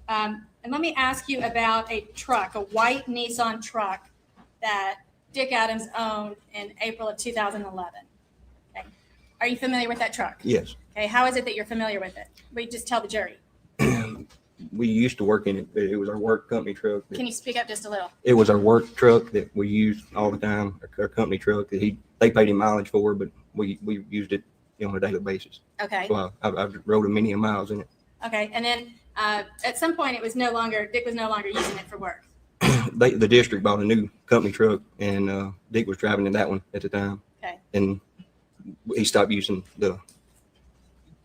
am. And let me ask you about a truck, a white Nissan truck that Dick Adams owned in April of 2011. Okay. Are you familiar with that truck? Yes. Okay. How is it that you're familiar with it? We just tell the jury. We used to work in it. It was our work company truck. Can you speak up just a little? It was our work truck that we used all the time, our company truck that they paid him mileage for, but we used it on a daily basis. Okay. So I rode a many miles in it. Okay. And then at some point Dick was no longer using it for work. The district bought a new company truck, and Dick was driving in that one at the time. Okay. And he stopped using the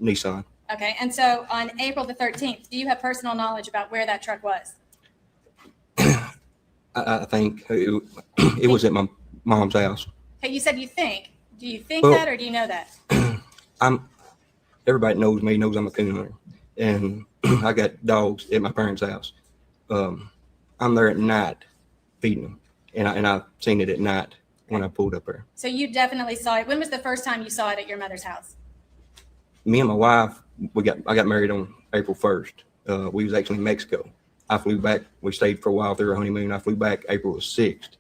Nissan. Okay. And so on April the 13th, do you have personal knowledge about where that truck was? I think it was at my mom's house. Okay, you said you think. Do you think Well- that or do you know that? Everybody knows me, knows I'm a coon hunter, and I got dogs at my parents' house. I'm there at night feeding them, and I've seen it at night when I pulled up there. So you definitely saw it. When was the first time you saw it at your mother's house? Me and my wife, I got married on April 1st. We was actually in Mexico. I flew back. We stayed for a while through our honeymoon. I flew back April 6th.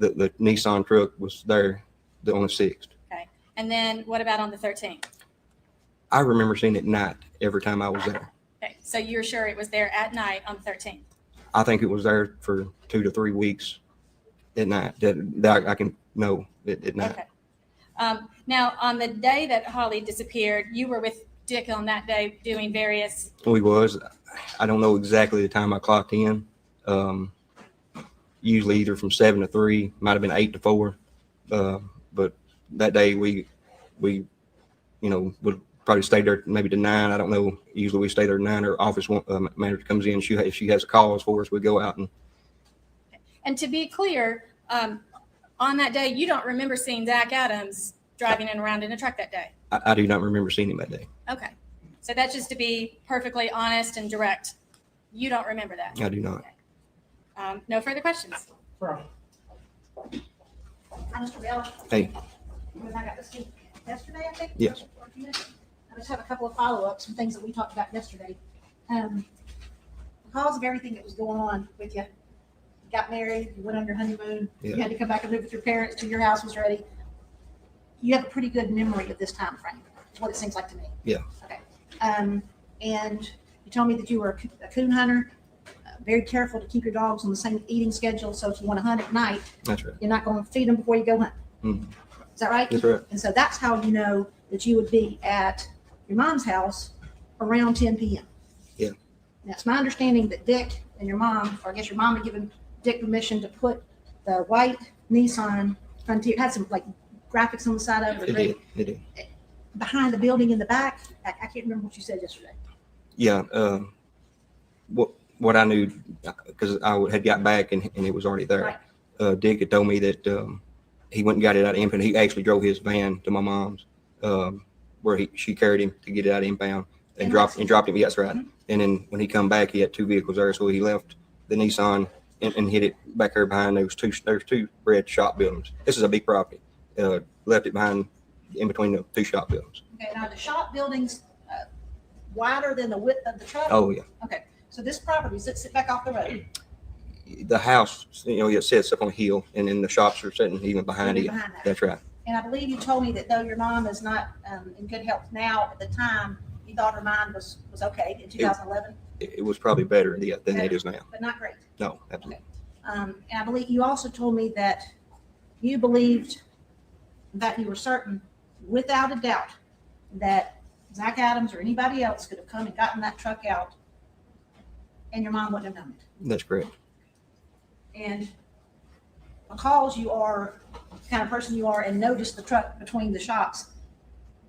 The Nissan truck was there on the 6th. Okay. And then what about on the 13th? I remember seeing it at night every time I was there. Okay. So you're sure it was there at night on the 13th? I think it was there for 2 to 3 weeks at night. That I can know at night. Okay. Now, on the day that Holly disappeared, you were with Dick on that day doing various. We was. I don't know exactly the time I clocked in. Usually either from 7 to 3, might have been 8 to 4. But that day we would probably stay there maybe to 9. I don't know. Usually we stay there to 9. Our office manager comes in. If she has a cause for us, we go out and. And to be clear, on that day, you don't remember seeing Zach Adams driving in around in a truck that day. I do not remember seeing him that day. Okay. So that's just to be perfectly honest and direct. You don't remember that. I do not. No further questions. Right. Mr. Barela, Hey, when I got this yesterday, I think? Yes. I just have a couple of follow-ups and things that we talked about yesterday. Because of everything that was going on with you, you got married, you went on your honeymoon, you Yeah. had to come back and live with your parents till your house was ready. You have a pretty good memory of this time frame, is what it seems like to me. Yeah. Okay. And you told me that you were a coon hunter, very careful to keep your dogs on the same eating schedule. So if you want to hunt at night, that's right. you're not going to feed them before you go hunt. Mhm. Is that right? That's right. And so that's how you know that you would be at your mom's house around 10 p.m. Yeah. Now, it's my understanding that Dick and your mom, or I guess your mom had given Dick permission to put the white Nissan Frontier, had some like graphics on the side of it, It did. behind the building in the back. I can't remember what you said yesterday. Yeah. What I knew, because I had got back and it was already there. Dick had told me that he went and got it out of impound. He actually drove his van to my mom's, where she carried him to get it out of impound and dropped him. Yes, right. Mhm. And then when he come back, he had 2 vehicles there, so he left the Nissan and hit it back there behind those two red shop buildings. This is a big property. Left it behind in between the 2 shop buildings. Okay, now the shop building's wider than the width of the truck? Oh yeah. Okay, so this property, does it sit back off the road? The house, it sits up on a hill, and then the shops are sitting even behind it. Behind that. That's right. And I believe you told me that though your mom is not in good health now, at the time, you thought her mind was okay in 2011, It was probably better than it is now. but not great. No, absolutely. And I believe you also told me that you believed that you were certain, without a doubt, that Zach Adams or anybody else could have come and gotten that truck out and your mom wouldn't have known it. That's correct. And because you are the kind of person you are and noticed the truck between the shops,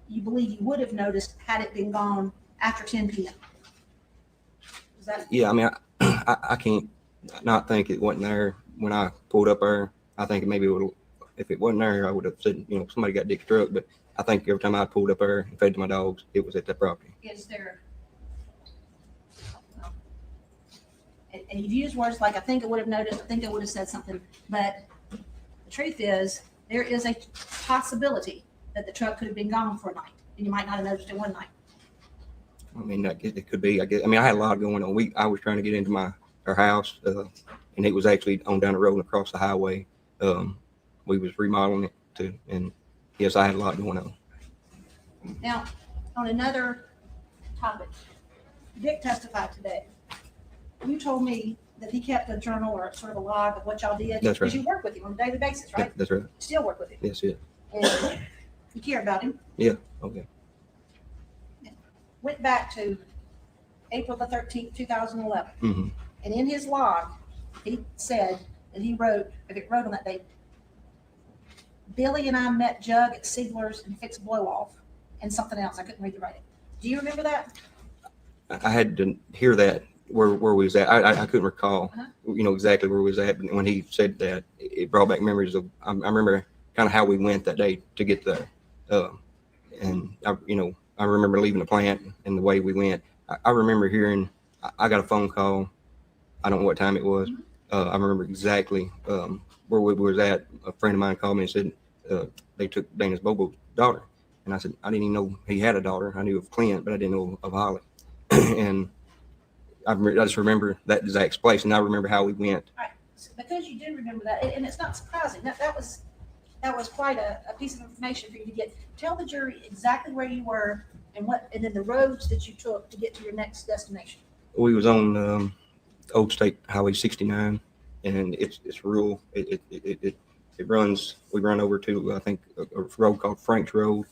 you believe you would have noticed had it been gone after 10 p.m. Is that? Yeah, I mean, I can't not think it wasn't there when I pulled up there. I think maybe if it wasn't there, I would have said, somebody got Dick's truck. But I think every time I pulled up there and fed to my dogs, it was at that property. Is there? And you've used words like, I think I would have noticed, I think I would have said something, but the truth is, there is a possibility that the truck could have been gone for a night, and you might not have noticed it one night. I mean, it could be. I guess. I mean, I had a lot going on. I was trying to get into our house, and it was actually on down the road and across the highway. We was remodeling it and yes, I had a lot going on. Now, on another topic, Dick testified today. You told me that he kept a journal or sort of a log of what y'all did. That's right. Because you work with him on a daily basis, right? That's right. Still work with him. Yes, yeah. And you care about him. Yeah. Okay. Went back to April the 13th, 2011. Mm-hmm. And in his log, he said that he wrote on that day, Billy and I met Jug at Siegler's and fixed blow off and something else. I couldn't read the writing. Do you remember that? I had to hear that where we was at. I couldn't recall, Uh-huh. exactly where we was at. But when he said that, it brought back memories of, I remember kind of how we went that day to get there. And I remember leaving the plant and the way we went. I remember hearing, I got a phone call. I don't know what time it was. I remember exactly where we was at. A friend of mine called me and said they took Dana's Bobo's daughter. And I said, I didn't even know he had a daughter. I knew of Clint, but I didn't know of Holly. And I just remember that exact place, and I remember how we went. Right. So because you do remember that, and it's not surprising, that was quite a piece of information for you to get. Tell the jury exactly where you were and then the roads that you took to get to your next destination. We was on Old State Highway 69, and it's rural. It runs. We run over to I think a road called Frank's Road.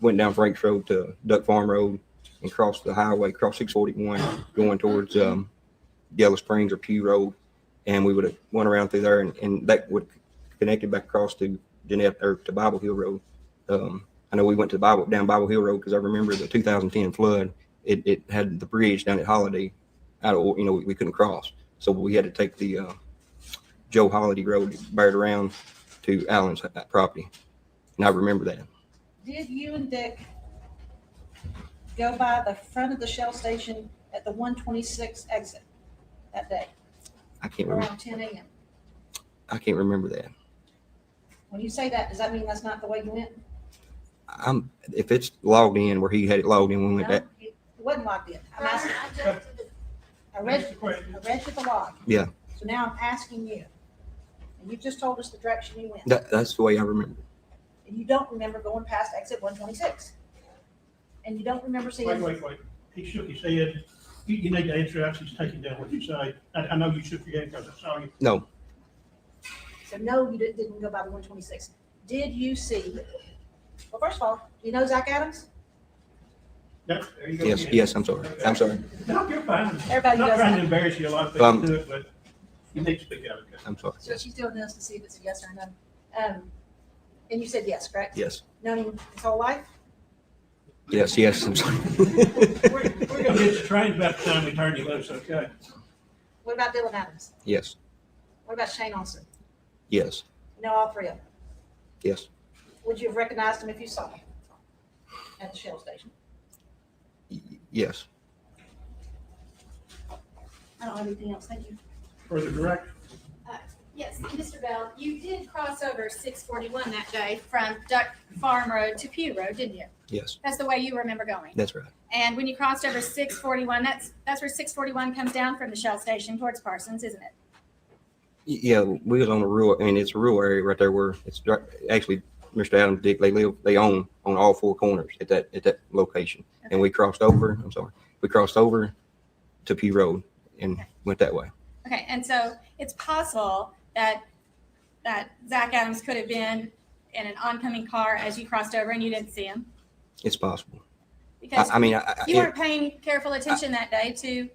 Went down Frank's Road to Duck Farm Road and crossed the highway, crossed 641, going towards Yellow Springs or Pew Road, and we would have went around through there, and that would connected back across to Jeanette or to Bible Hill Road. I know we went to down Bible Hill Road because I remember the 2010 flood. It had the bridge down at Holiday out of, we couldn't cross, so we had to take the Joe Holiday Road, bear it around to Allen's property, and I remember that. Did you and Dick go by the front of the Shell station at the 126 exit that day I can't remember. around 10 a.m.? I can't remember that. When you say that, does that mean that's not the way you went? If it's logged in where he had it logged in when we went No, back. it wasn't logged in. I'm asking, I read you the log. Yeah. So now I'm asking you, and you just told us the direction you went. That's the way I remember. And you don't remember going past exit 126. And you don't remember seeing. Wait. He shook his head. You need to answer that. He's taking down what you say. I know you shook your head because I saw you. No, So no, you didn't go by the 126. Did you see? Well, first of all, do you know Zach Adams? No, there you go. yes, I'm sorry. I'm sorry. No, you're fine. Everybody Not does trying to that. embarrass you. A lot of people do it, but you need to speak out. Okay? I'm sorry. So she's doing this to see if it's a yes or no. And you said yes, correct? Yes. Known him his whole life? Yes, I'm sorry. We're going to hit the train about the time we turn you loose, okay? What about Dylan Adams? Yes. What about Shane Olson? Yes. You know all three of them. Yes. Would you have recognized him if you saw him at the Shell station? Yes. I don't have anything else. Thank you. Further direction. Yes, Mr. Bell, you did cross over 641 that day from Duck Farm Road to Pew Road, didn't you? Yes. That's the way you remember going. That's right. And when you crossed over 641, that's where 641 comes down from the Shell station towards Parsons, isn't it? Yeah, we was on a rural. I mean, it's a rural area right there where it's actually Mr. Adams, Dick. They own on all four corners at that location. Okay. And we crossed over. I'm sorry. We crossed over to Pew Road and went that way. Okay, and so it's possible that Zach Adams could have been in an oncoming car as you crossed over and you didn't see him? It's possible. Because you I weren't paying careful attention that day to,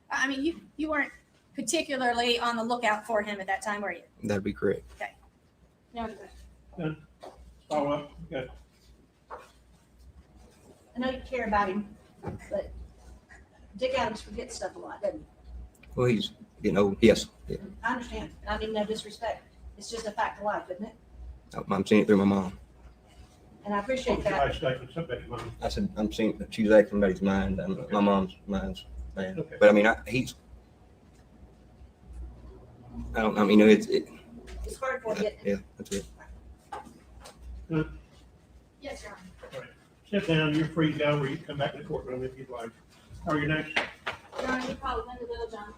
I mean, you weren't particularly on the lookout for him at that time, were you? that'd be correct. No. Follow up. Okay. I know you care about him, but Dick Adams forgets stuff a lot, doesn't he? Well, he's getting old. Yes. Yeah. I understand. And I mean no disrespect. It's just a fact of life, isn't it? I'm seeing it through my mom. And I appreciate What's your that. life statement? Something about your mom. I said I'm seeing that she's acting somebody's mind. My mom's mind's bad. Okay. But I mean, I don't. I mean, it's. It's hard for you. Yeah, that's it. Yes, Your Honor. Sit down. You're free to go, or you can come back to the courtroom if you'd like. How are you next? Your Honor, you call Linda Littlejohn.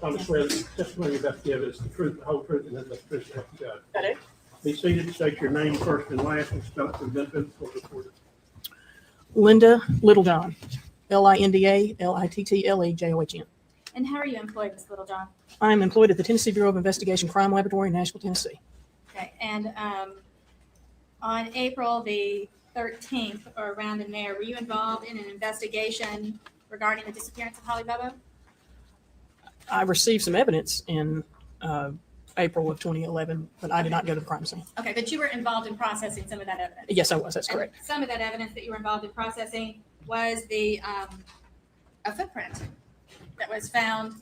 on the swear that the testimony you're about to give is the truth, the whole truth, and nothing but the truth, so help you God. I do. Be seated, state your name first and last, and spell it for the benefit of the reporter. Linda Littlejohn, Littlejohn. And how are you employed, Ms. Littlejohn? I am employed at the Tennessee Bureau of Investigation Crime Laboratory in Nashville, Tennessee. Okay, and on April the 13th or around in there, were you involved in an investigation regarding the disappearance of Holly Bobo? I received some evidence in April of 2011, but I did not go to the crime scene. Okay, but you were involved in processing some of that evidence. Yes, I was. That's And correct. some of that evidence that you were involved in processing was a footprint that was found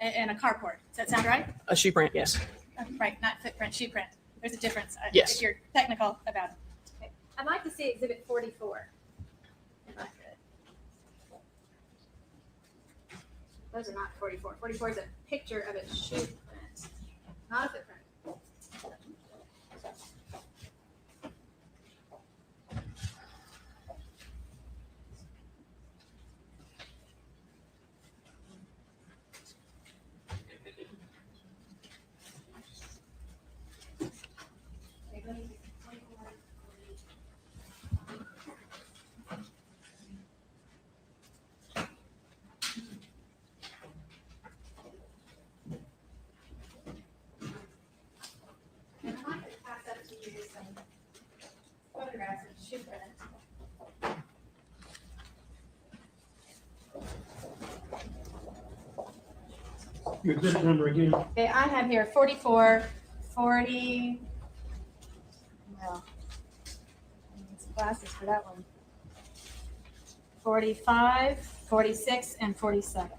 in a carport. Does that sound right? A shoe print, yes. Right, not footprint, shoe print. There's a difference. Yes. If you're technical about it. Okay. I'd like to see Exhibit 44. If I could. Those are not 44. 44 is a picture of a shoe print, not a footprint. And I'd like to pass up to you some photographs of shoe print. Your exhibit number again. Okay, I have here 44, 40. Well, I need some glasses for that one. 45, 46, and 47.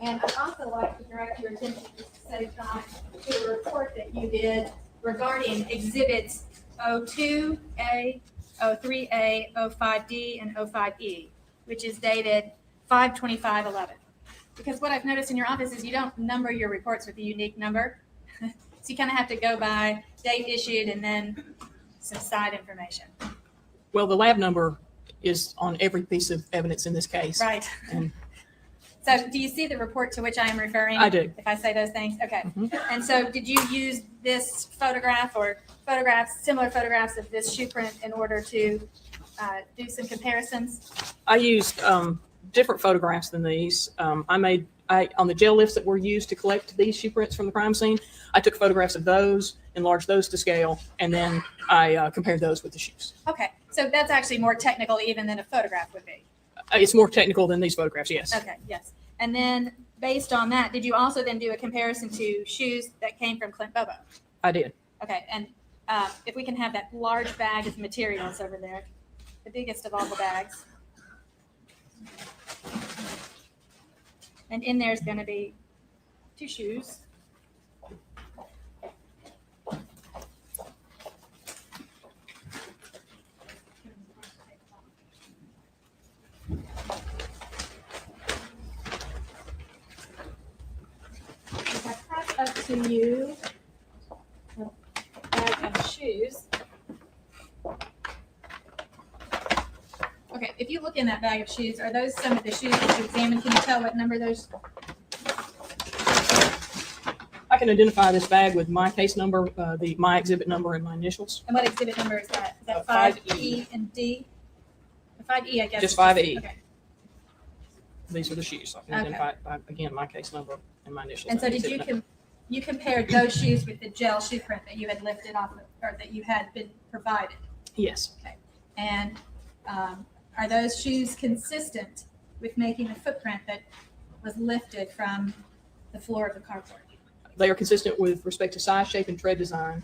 And I'd also like to direct your attention just to save time to a report that you did regarding exhibits 02A, 03A, 05D, and 05E, which is dated 5/25/11. Because what I've noticed in your office is you don't number your reports with a unique number. So you kind of have to go by date issued and then some side information. Well, the lab number is on every piece of evidence in this case. Right. And So do you see the report to which I am referring? I do. If I say those things? Okay. Mhm. And so did you use this photograph or photographs, similar photographs of this shoe print in order to do some comparisons? I used different photographs than these. On the jail lifts that were used to collect these shoe prints from the crime scene, I took photographs of those, enlarged those to scale, and then I compared those with the shoes. Okay. So that's actually more technical even than a photograph would be. It's more technical than these photographs, yes. Okay, yes. And then based on that, did you also then do a comparison to shoes that came from Clint Bobo? I did. Okay, and if we can have that large bag of materials over there, the biggest of all the bags. And in there's going to be 2 shoes. If I pass up to you a bag of shoes. Okay, if you look in that bag of shoes, are those some of the shoes that you examined? Can you tell what number those? I can identify this bag with my case number, my exhibit number, and my initials. And what exhibit number is that? Is that 5E. 5E and D? The 5E, I guess. Just is 5E. Okay. These are the shoes. I can Okay. identify, again, my case number and my initials. And so did exhibit you number. you compared those shoes with the gel shoe print that you had lifted off of, or that you had been provided? Yes. And are those shoes consistent with making the footprint that was lifted from the floor of the carport? They are consistent with respect to size, shape, and tread design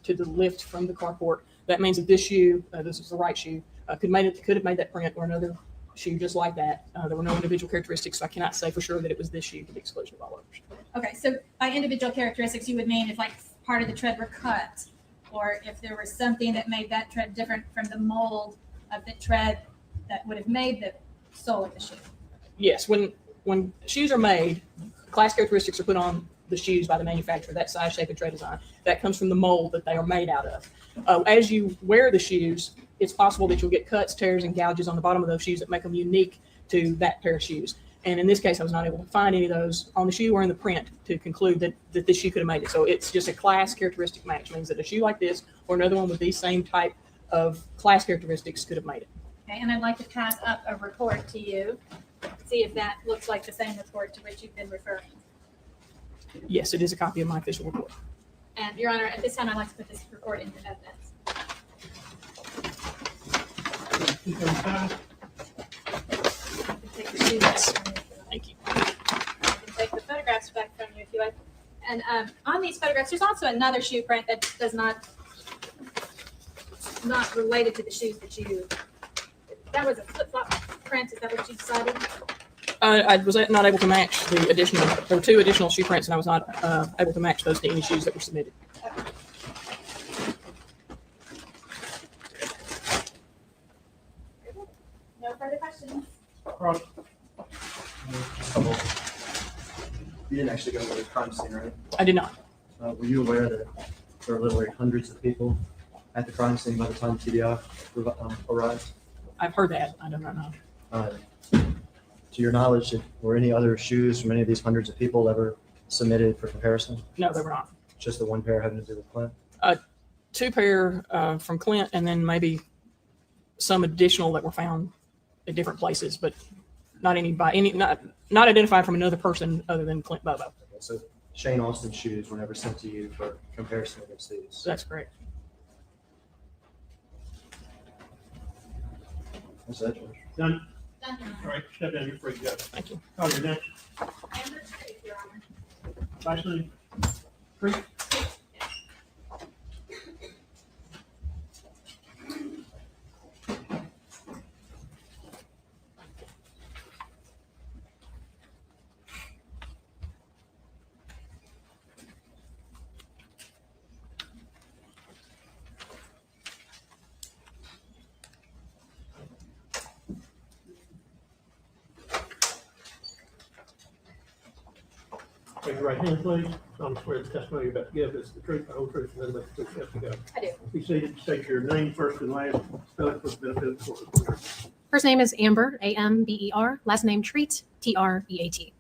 to the lift from the carport. That means that this shoe, this is the right shoe, could have made that print or another shoe just like that. There were no individual characteristics, so I cannot say for sure that it was this shoe to the exclusion of all others. Okay, so by individual characteristics, you would mean if like part of the tread were cut, or if there was something that made that tread different from the mold of the tread that would have made the sole of the shoe. Yes, when shoes are made, class characteristics are put on the shoes by the manufacturer, that size, shape, and tread design. That comes from the mold that they are made out of. As you wear the shoes, it's possible that you'll get cuts, tears, and gouges on the bottom of those shoes that make them unique to that pair of shoes. And in this case, I was not able to find any of those on the shoe or in the print to conclude that this shoe could have made it. So it's just a class characteristic match, means that a shoe like this or another one with these same type of class characteristics could have made it. Okay, and I'd like to pass up a report to you, see if that looks like the same report to which you've been referring. Yes, it is a copy of my official report. And Your Honor, at this time, I'd like to put this report into evidence. Take the shoes back from you. Thank you. I can take the photographs back from you if you like. And on these photographs, there's also another shoe print that does not related to the shoes that you. That was a flip-flop print. Is that what you decided? I was not able to match the additional. There were 2 additional shoe prints, and I was not able to match those to any shoes that were submitted. Okay. No further questions. Cross. You didn't actually go to the crime scene, right? I did not. Were you aware that there were literally hundreds of people at the crime scene by the time TBI arrived? I've heard that. I do not know. To your knowledge, were any other shoes from any of these hundreds of people ever submitted for comparison? No, they were not. Just the one pair having to do with Clint? 2 pair from Clint, and then maybe some additional that were found at different places, but not identified from another person other than Clint Bobo. Okay, so Shane Austin's shoes were never sent to you for comparison against these? So that's correct. What's that, George? Done. Done, Your Honor. All right, step down, you're free to go. Thank you. Call your next. Amber Street, Your Honor. Last name. Free. Raise your right hand, please. I'm swear the testimony you're about to give is the truth, the whole truth, and nothing but the truth. Have to go. I do. Be seated. State your name first and last. Spell it for the benefit of the court. First name is Amber, Amber. Last name Treat, Treat.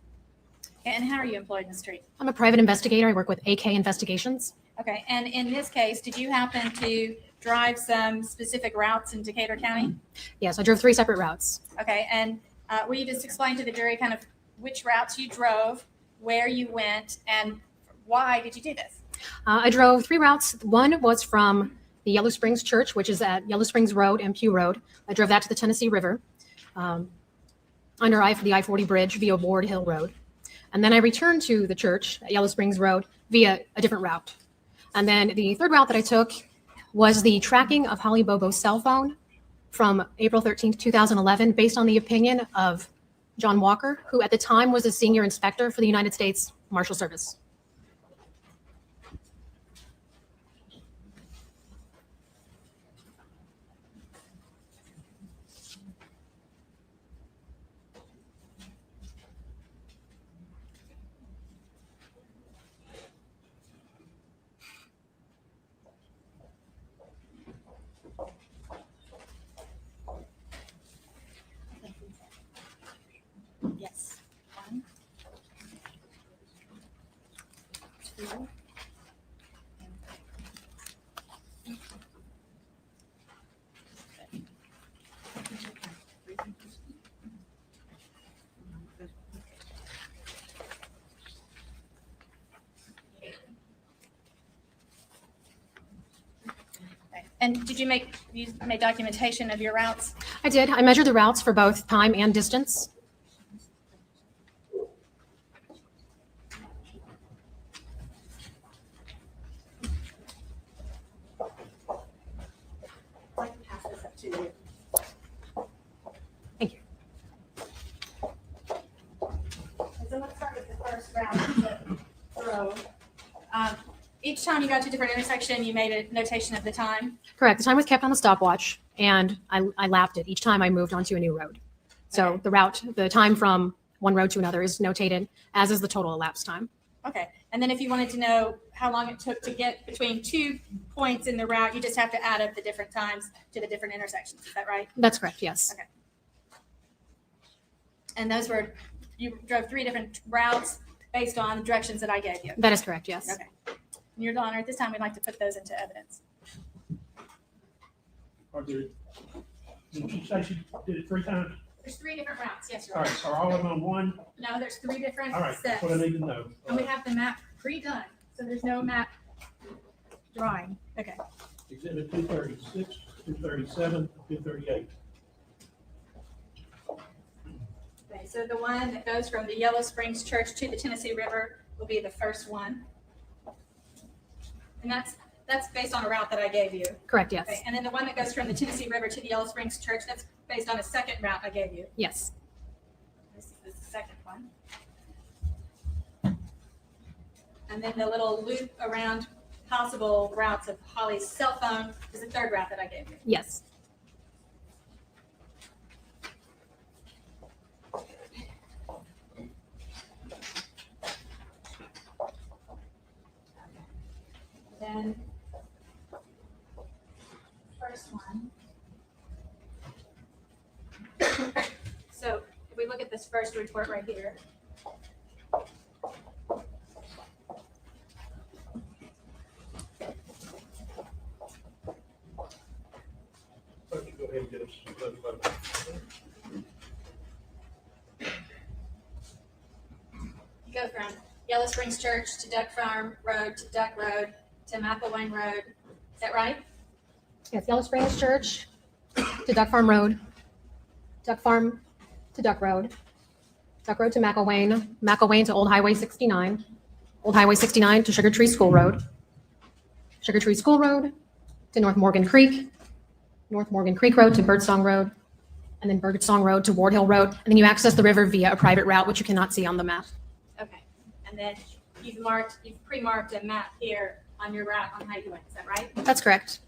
And how are you employed in the street? I'm a private investigator. I work with AK Investigations. Okay, and in this case, did you happen to drive some specific routes in Decatur County? Yes, I drove 3 separate routes. Okay, and will you just explain to the jury kind of which routes you drove, where you went, and why did you do this? I drove 3 routes. One was from the Yellow Springs Church, which is at Yellow Springs Road and Pew Road. I drove that to the Tennessee River under the I-40 bridge via Ward Hill Road. And then I returned to the church at Yellow Springs Road via a different route. And then the third route that I took was the tracking of Holly Bobo's cell phone from April 13th, 2011, based on the opinion of John Walker, who at the time was a senior inspector for the United States Marshal Service. Yes. 1, 2, and did you make documentation of your routes? I did. I measured the routes for both time and distance. I'd like to pass this up to you. Thank you. So let's start with the first round. So, each time you got to a different intersection, you made a notation of the time. Correct. The time was kept on the stopwatch, and I lapped it each time I moved onto a new road. So Okay. the route, the time from one road to another is notated, as is the total elapsed time. Okay, and then if you wanted to know how long it took to get between 2 points in the route, you just have to add up the different times to the different intersections. Is that right? That's correct, yes. Okay. And those were, you drove 3 different routes based on the directions that I gave you. That is correct, yes. Okay. Your Honor, at this time, we'd like to put those into evidence. Or did she say she did it 3 times? There's 3 different routes, yes, Your All Honor. right, are all of them on one? No, there's 3 different All right, that's steps. what I need to know. And we have the map pre-done, so there's no map drawing. Okay. Exhibit 236, 237, 238. Okay, so the one that goes from the Yellow Springs Church to the Tennessee River will be the first one. And that's based on a route that I gave you. Correct, yes. Okay, and then the one that goes from the Tennessee River to the Yellow Springs Church, that's based on a second route I gave you. Yes. This is the second one. And then the little loop around possible routes of Holly's cell phone is the third route that I gave you. Yes. Then first one. So if we look at this first report right here. Why don't you go ahead and get us those photos? You go from Yellow Springs Church to Duck Farm Road to Duck Road to McElwain Road. Is that right? Yes, Yellow Springs Church to Duck Farm Road, Duck Farm to Duck Road to McElwain, McElwain to Old Highway 69, Old Highway 69 to Sugar Tree School Road, Sugar Tree School Road to North Morgan Creek, North Morgan Creek Road to Birdsong Road, and then Birdsong Road to Ward Hill Road. And then you access the river via a private route, which you cannot see on the map. Okay. And then you've pre-marked a map here on your route on how you went. Is that right? That's correct.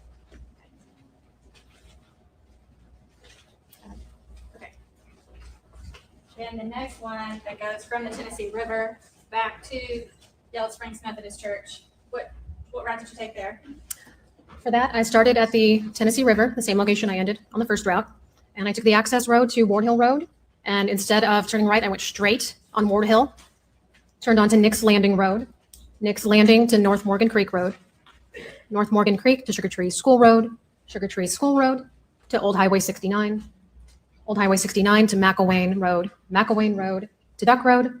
Okay. Then the next one that goes from the Tennessee River back to Yellow Springs Methodist Church. What route did you take there? For that, I started at the Tennessee River, the same location I ended on the first route. And I took the access road to Ward Hill Road. And instead of turning right, I went straight on Ward Hill, turned onto Nick's Landing Road, Nick's Landing to North Morgan Creek Road, North Morgan Creek to Sugar Tree School Road, Sugar Tree School Road to Old Highway 69, Old Highway 69 to McElwain Road to Duck Road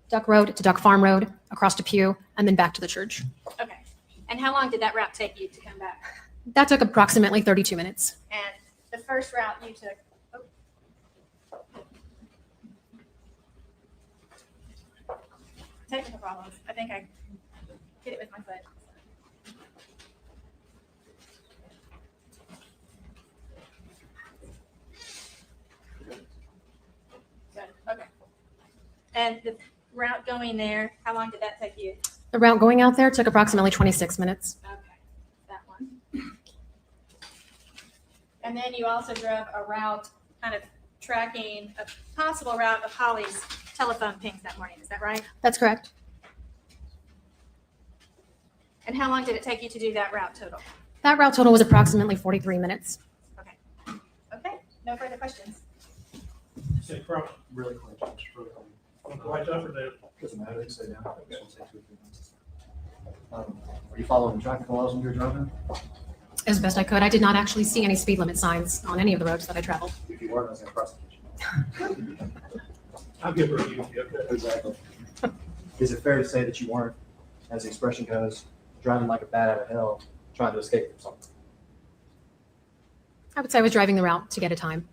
to Duck Farm Road, across to Pew, and then back to the church. Okay. And how long did that route take you to come back? That took approximately 32 minutes. And the first route you took, technical problems. I think I hit it with my foot. Good. Okay. And the route going there, how long did that take you? The route going out there took approximately 26 minutes. Okay, that one. And then you also drove a route kind of tracking a possible route of Holly's telephone pings that morning. Is that right? That's correct. And how long did it take you to do that route total? That route total was approximately 43 minutes. Okay, no further questions. Say cross. Really quick, just really quick. Right up or down? Doesn't matter, they can stay down. This will take 2 or 3 minutes. Are you following the traffic laws when you're driving? As best I could. I did not actually see any speed limit signs on any of the roads that I traveled. If you weren't, I was going to prosecute you. I'll give her a U. Okay. Exactly. Is it fair to say that you weren't, as the expression goes, driving like a bat out of hell, trying to escape from something? I would say I was driving the route to get a time.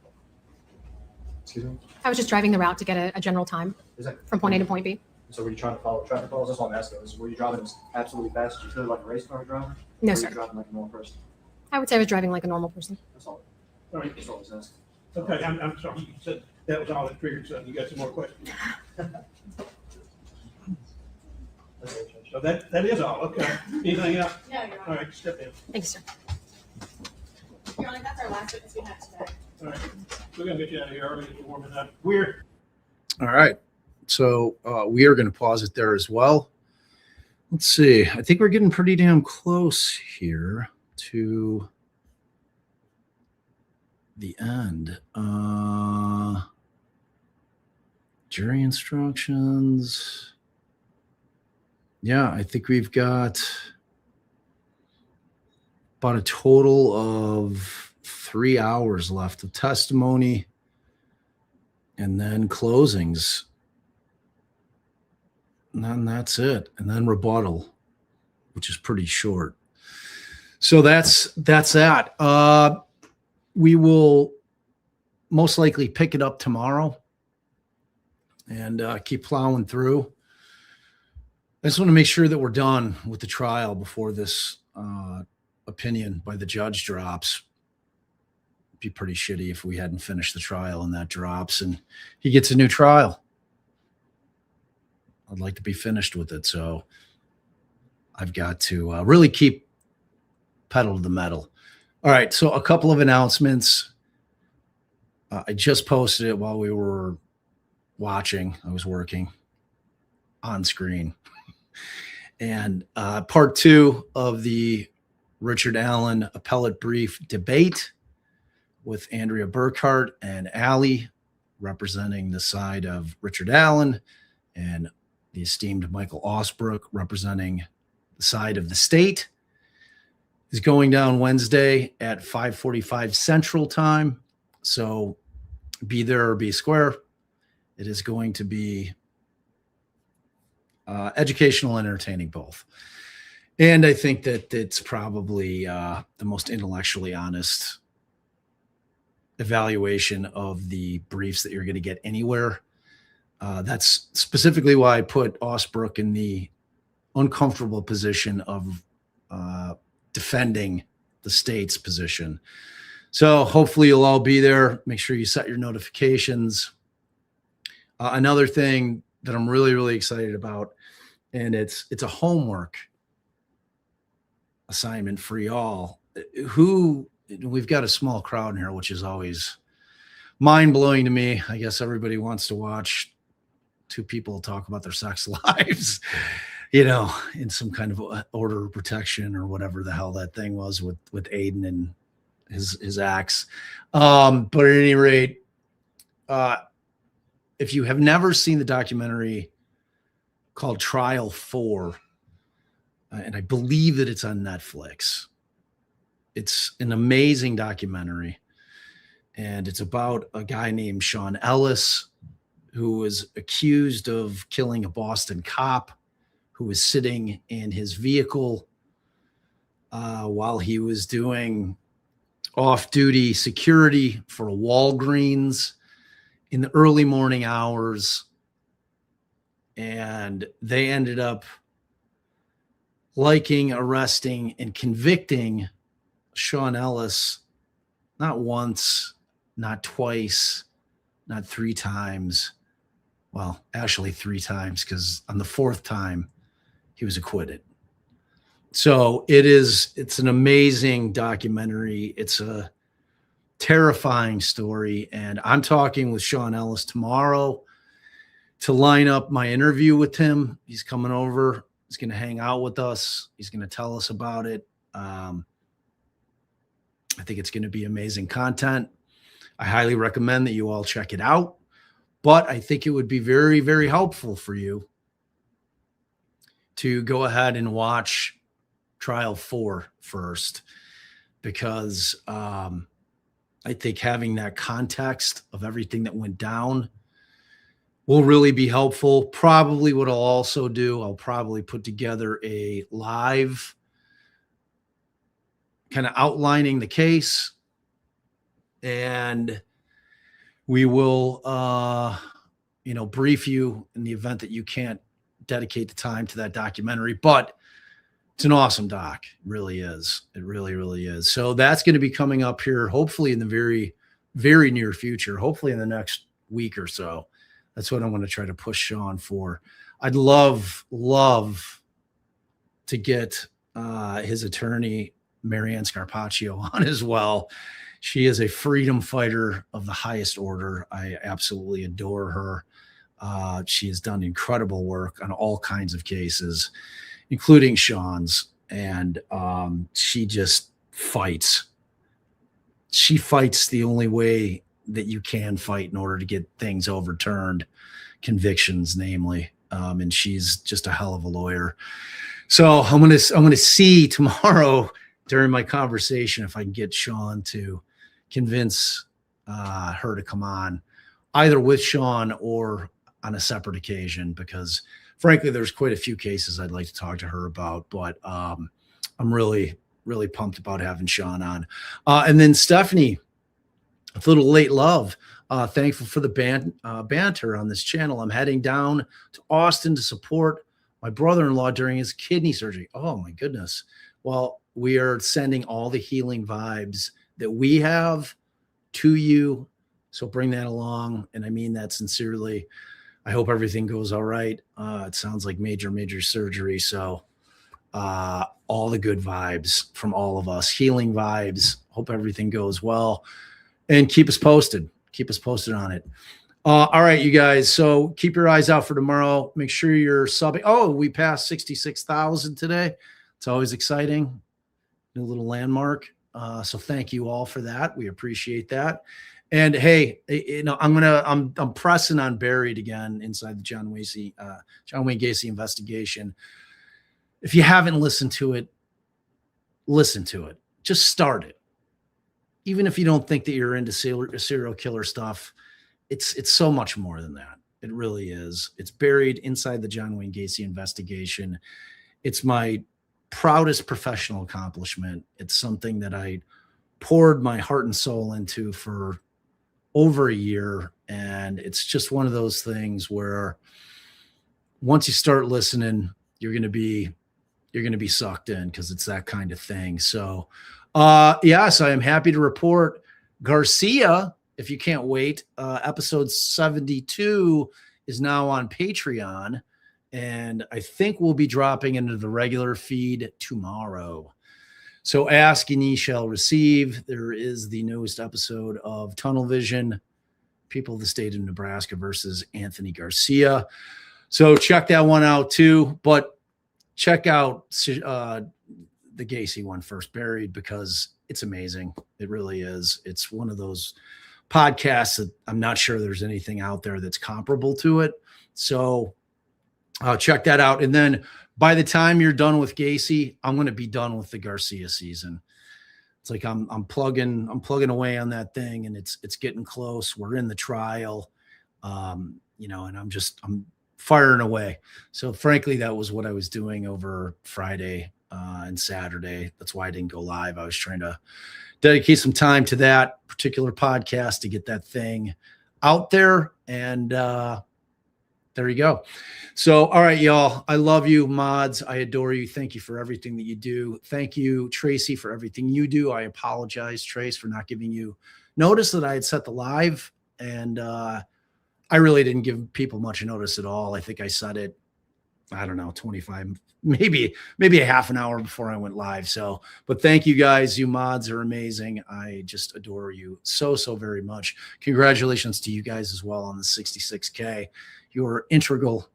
Excuse me? I was just driving the route to get a general time Is that, from point A to point B. so were you trying to follow traffic laws? That's what I'm asking. Were you driving as absolutely fast as you could, like a race car driver? No, Or were sir. you driving like a normal person? I would say I was driving like a normal person. That's all. All right. That's all I was asking. Okay, I'm sorry. You said that was all that triggered something. You got some more questions? That's all, Judge. So that is all. Okay. Anything else? No, Your All Honor. right, step in. Thank you, sir. Your Honor, that's our last witness we have today. All right. We're gonna get you out of here early if you're warming up. All right. So we are going to pause it there as well. Let's see. I think we're getting pretty damn close here to the end. Jury instructions. Yeah, I think we've got about a total of 3 hours left of testimony and then closings. And then that's it. And then rebuttal, which is pretty short. So that's that. We will most likely pick it up tomorrow and keep plowing through. I just want to make sure that we're done with the trial before this opinion by the judge drops. It'd be pretty shitty if we hadn't finished the trial and that drops and he gets a new trial. I'd like to be finished with it. So I've got to really keep pedal to the metal. All right. So a couple of announcements. I just posted it while we were watching. I was working on screen. And part 2 of the Richard Allen appellate brief debate with Andrea Burkhart and Allie representing the side of Richard Allen and the esteemed Michael Osbrook representing the side of the state is going down Wednesday at 5:45 Central Time. So be there or be square. It is going to be educational and entertaining both. And I think that it's probably the most intellectually honest evaluation of the briefs that you're going to get anywhere. That's specifically why I put Osbrook in the uncomfortable position of defending the state's position. So hopefully you'll all be there. Make sure you set your notifications. Another thing that I'm really, really excited about, and it's a homework assignment for y'all. We've got a small crowd in here, which is always mind-blowing to me. I guess everybody wants to watch 2 people talk about their sex lives, in some kind of order of protection or whatever the hell that thing was with Aiden and his acts. But at any rate, if you have never seen the documentary called Trial 4, and I believe that it's on Netflix, it's an amazing documentary. And it's about a guy named Sean Ellis, who was accused of killing a Boston cop who was sitting in his vehicle while he was doing off-duty security for a Walgreens in the early morning hours. And they ended up liking, arresting, and convicting Sean Ellis not once, not twice, not 3 times. Well, actually 3 times, because on the 4th time he was acquitted. So it's an amazing documentary. It's a terrifying story. And I'm talking with Sean Ellis tomorrow to line up my interview with him. He's coming over. He's going to hang out with us. He's going to tell us about it. I think it's going to be amazing content. I highly recommend that you all check it out. But I think it would be very, very helpful for you to go ahead and watch Trial 4 first, because I think having that context of everything that went down will really be helpful. Probably what I'll also do, I'll probably put together a live kind of outlining the case, and we will, brief you in the event that you can't dedicate the time to that documentary. But it's an awesome doc. It really is. It really, really is. So that's going to be coming up here, hopefully in the very, very near future, hopefully in the next week or so. That's what I'm going to try to push Sean for. I'd love to get his attorney, Marianne Scarpaccio, on as well. She is a freedom fighter of the highest order. I absolutely adore her. She has done incredible work on all kinds of cases, including Sean's. And she just fights. She fights the only way that you can fight in order to get things overturned, convictions, namely. And she's just a hell of a lawyer. So I'm gonna see tomorrow during my conversation if I can get Sean to convince her to come on, either with Sean or on a separate occasion, because frankly, there's quite a few cases I'd like to talk to her about. But I'm really, really pumped about having Sean on. And then Stephanie, with a little late love. Thankful for the banter on this channel. I'm heading down to Austin to support my brother-in-law during his kidney surgery. Oh my goodness. Well, we are sending all the healing vibes that we have to you. So bring that along. And I mean that sincerely. I hope everything goes all right. It sounds like major surgery. So all the good vibes from all of us, healing vibes. Hope everything goes well, and keep us posted. Keep us posted on it. All right, you guys. So keep your eyes out for tomorrow. Make sure you're subbing. Oh, we passed 66,000 today. It's always exciting. New little landmark. So thank you all for that. We appreciate that. And hey, I'm pressing on Buried again inside the John Wayne Gacy investigation. If you haven't listened to it, listen to it. Just start it. Even if you don't think that you're into serial killer stuff, it's so much more than that. It really is. It's buried inside the John Wayne Gacy investigation. It's my proudest professional accomplishment. It's something that I poured my heart and soul into for over a year. And it's just one of those things where once you start listening, you're going to be sucked in, because it's that kind of thing. So yes, I am happy to report Garcia, if you can't wait, episode 72 is now on Patreon, and I think we'll be dropping into the regular feed tomorrow. So ask and ye shall receive. There is the newest episode of Tunnel Vision, People of the State of Nebraska versus Anthony Garcia. So check that one out too, but check out the Gacy one first, Buried, because it's amazing. It really is. It's one of those podcasts that I'm not sure there's anything out there that's comparable to it. So check that out. And then by the time you're done with Gacy, I'm going to be done with the Garcia season. It's like I'm plugging away on that thing, and it's getting close. We're in the trial, and I'm firing away. So frankly, that was what I was doing over Friday and Saturday. That's why I didn't go live. I was trying to dedicate some time to that particular podcast to get that thing out there. And there you go. So, all right, y'all. I love you, mods. I adore you. Thank you for everything that you do. Thank you, Tracy, for everything you do. I apologize, Trace, for not giving you notice that I had set the live. And I really didn't give people much notice at all. I think I set it, I don't know, 25, maybe a half an hour before I went live. So, but thank you guys. You mods are amazing. I just adore you so very much. Congratulations to you guys as well on the 66K. You're integral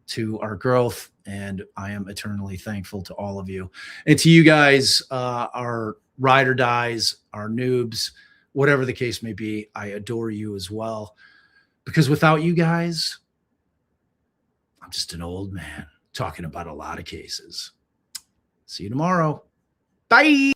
to our growth, and I am eternally thankful to all of you. And to you guys, our ride or dies, our noobs, whatever the case may be, I adore you as well. Because without you guys, I'm just an old man talking about a lot of cases. See you tomorrow. Bye.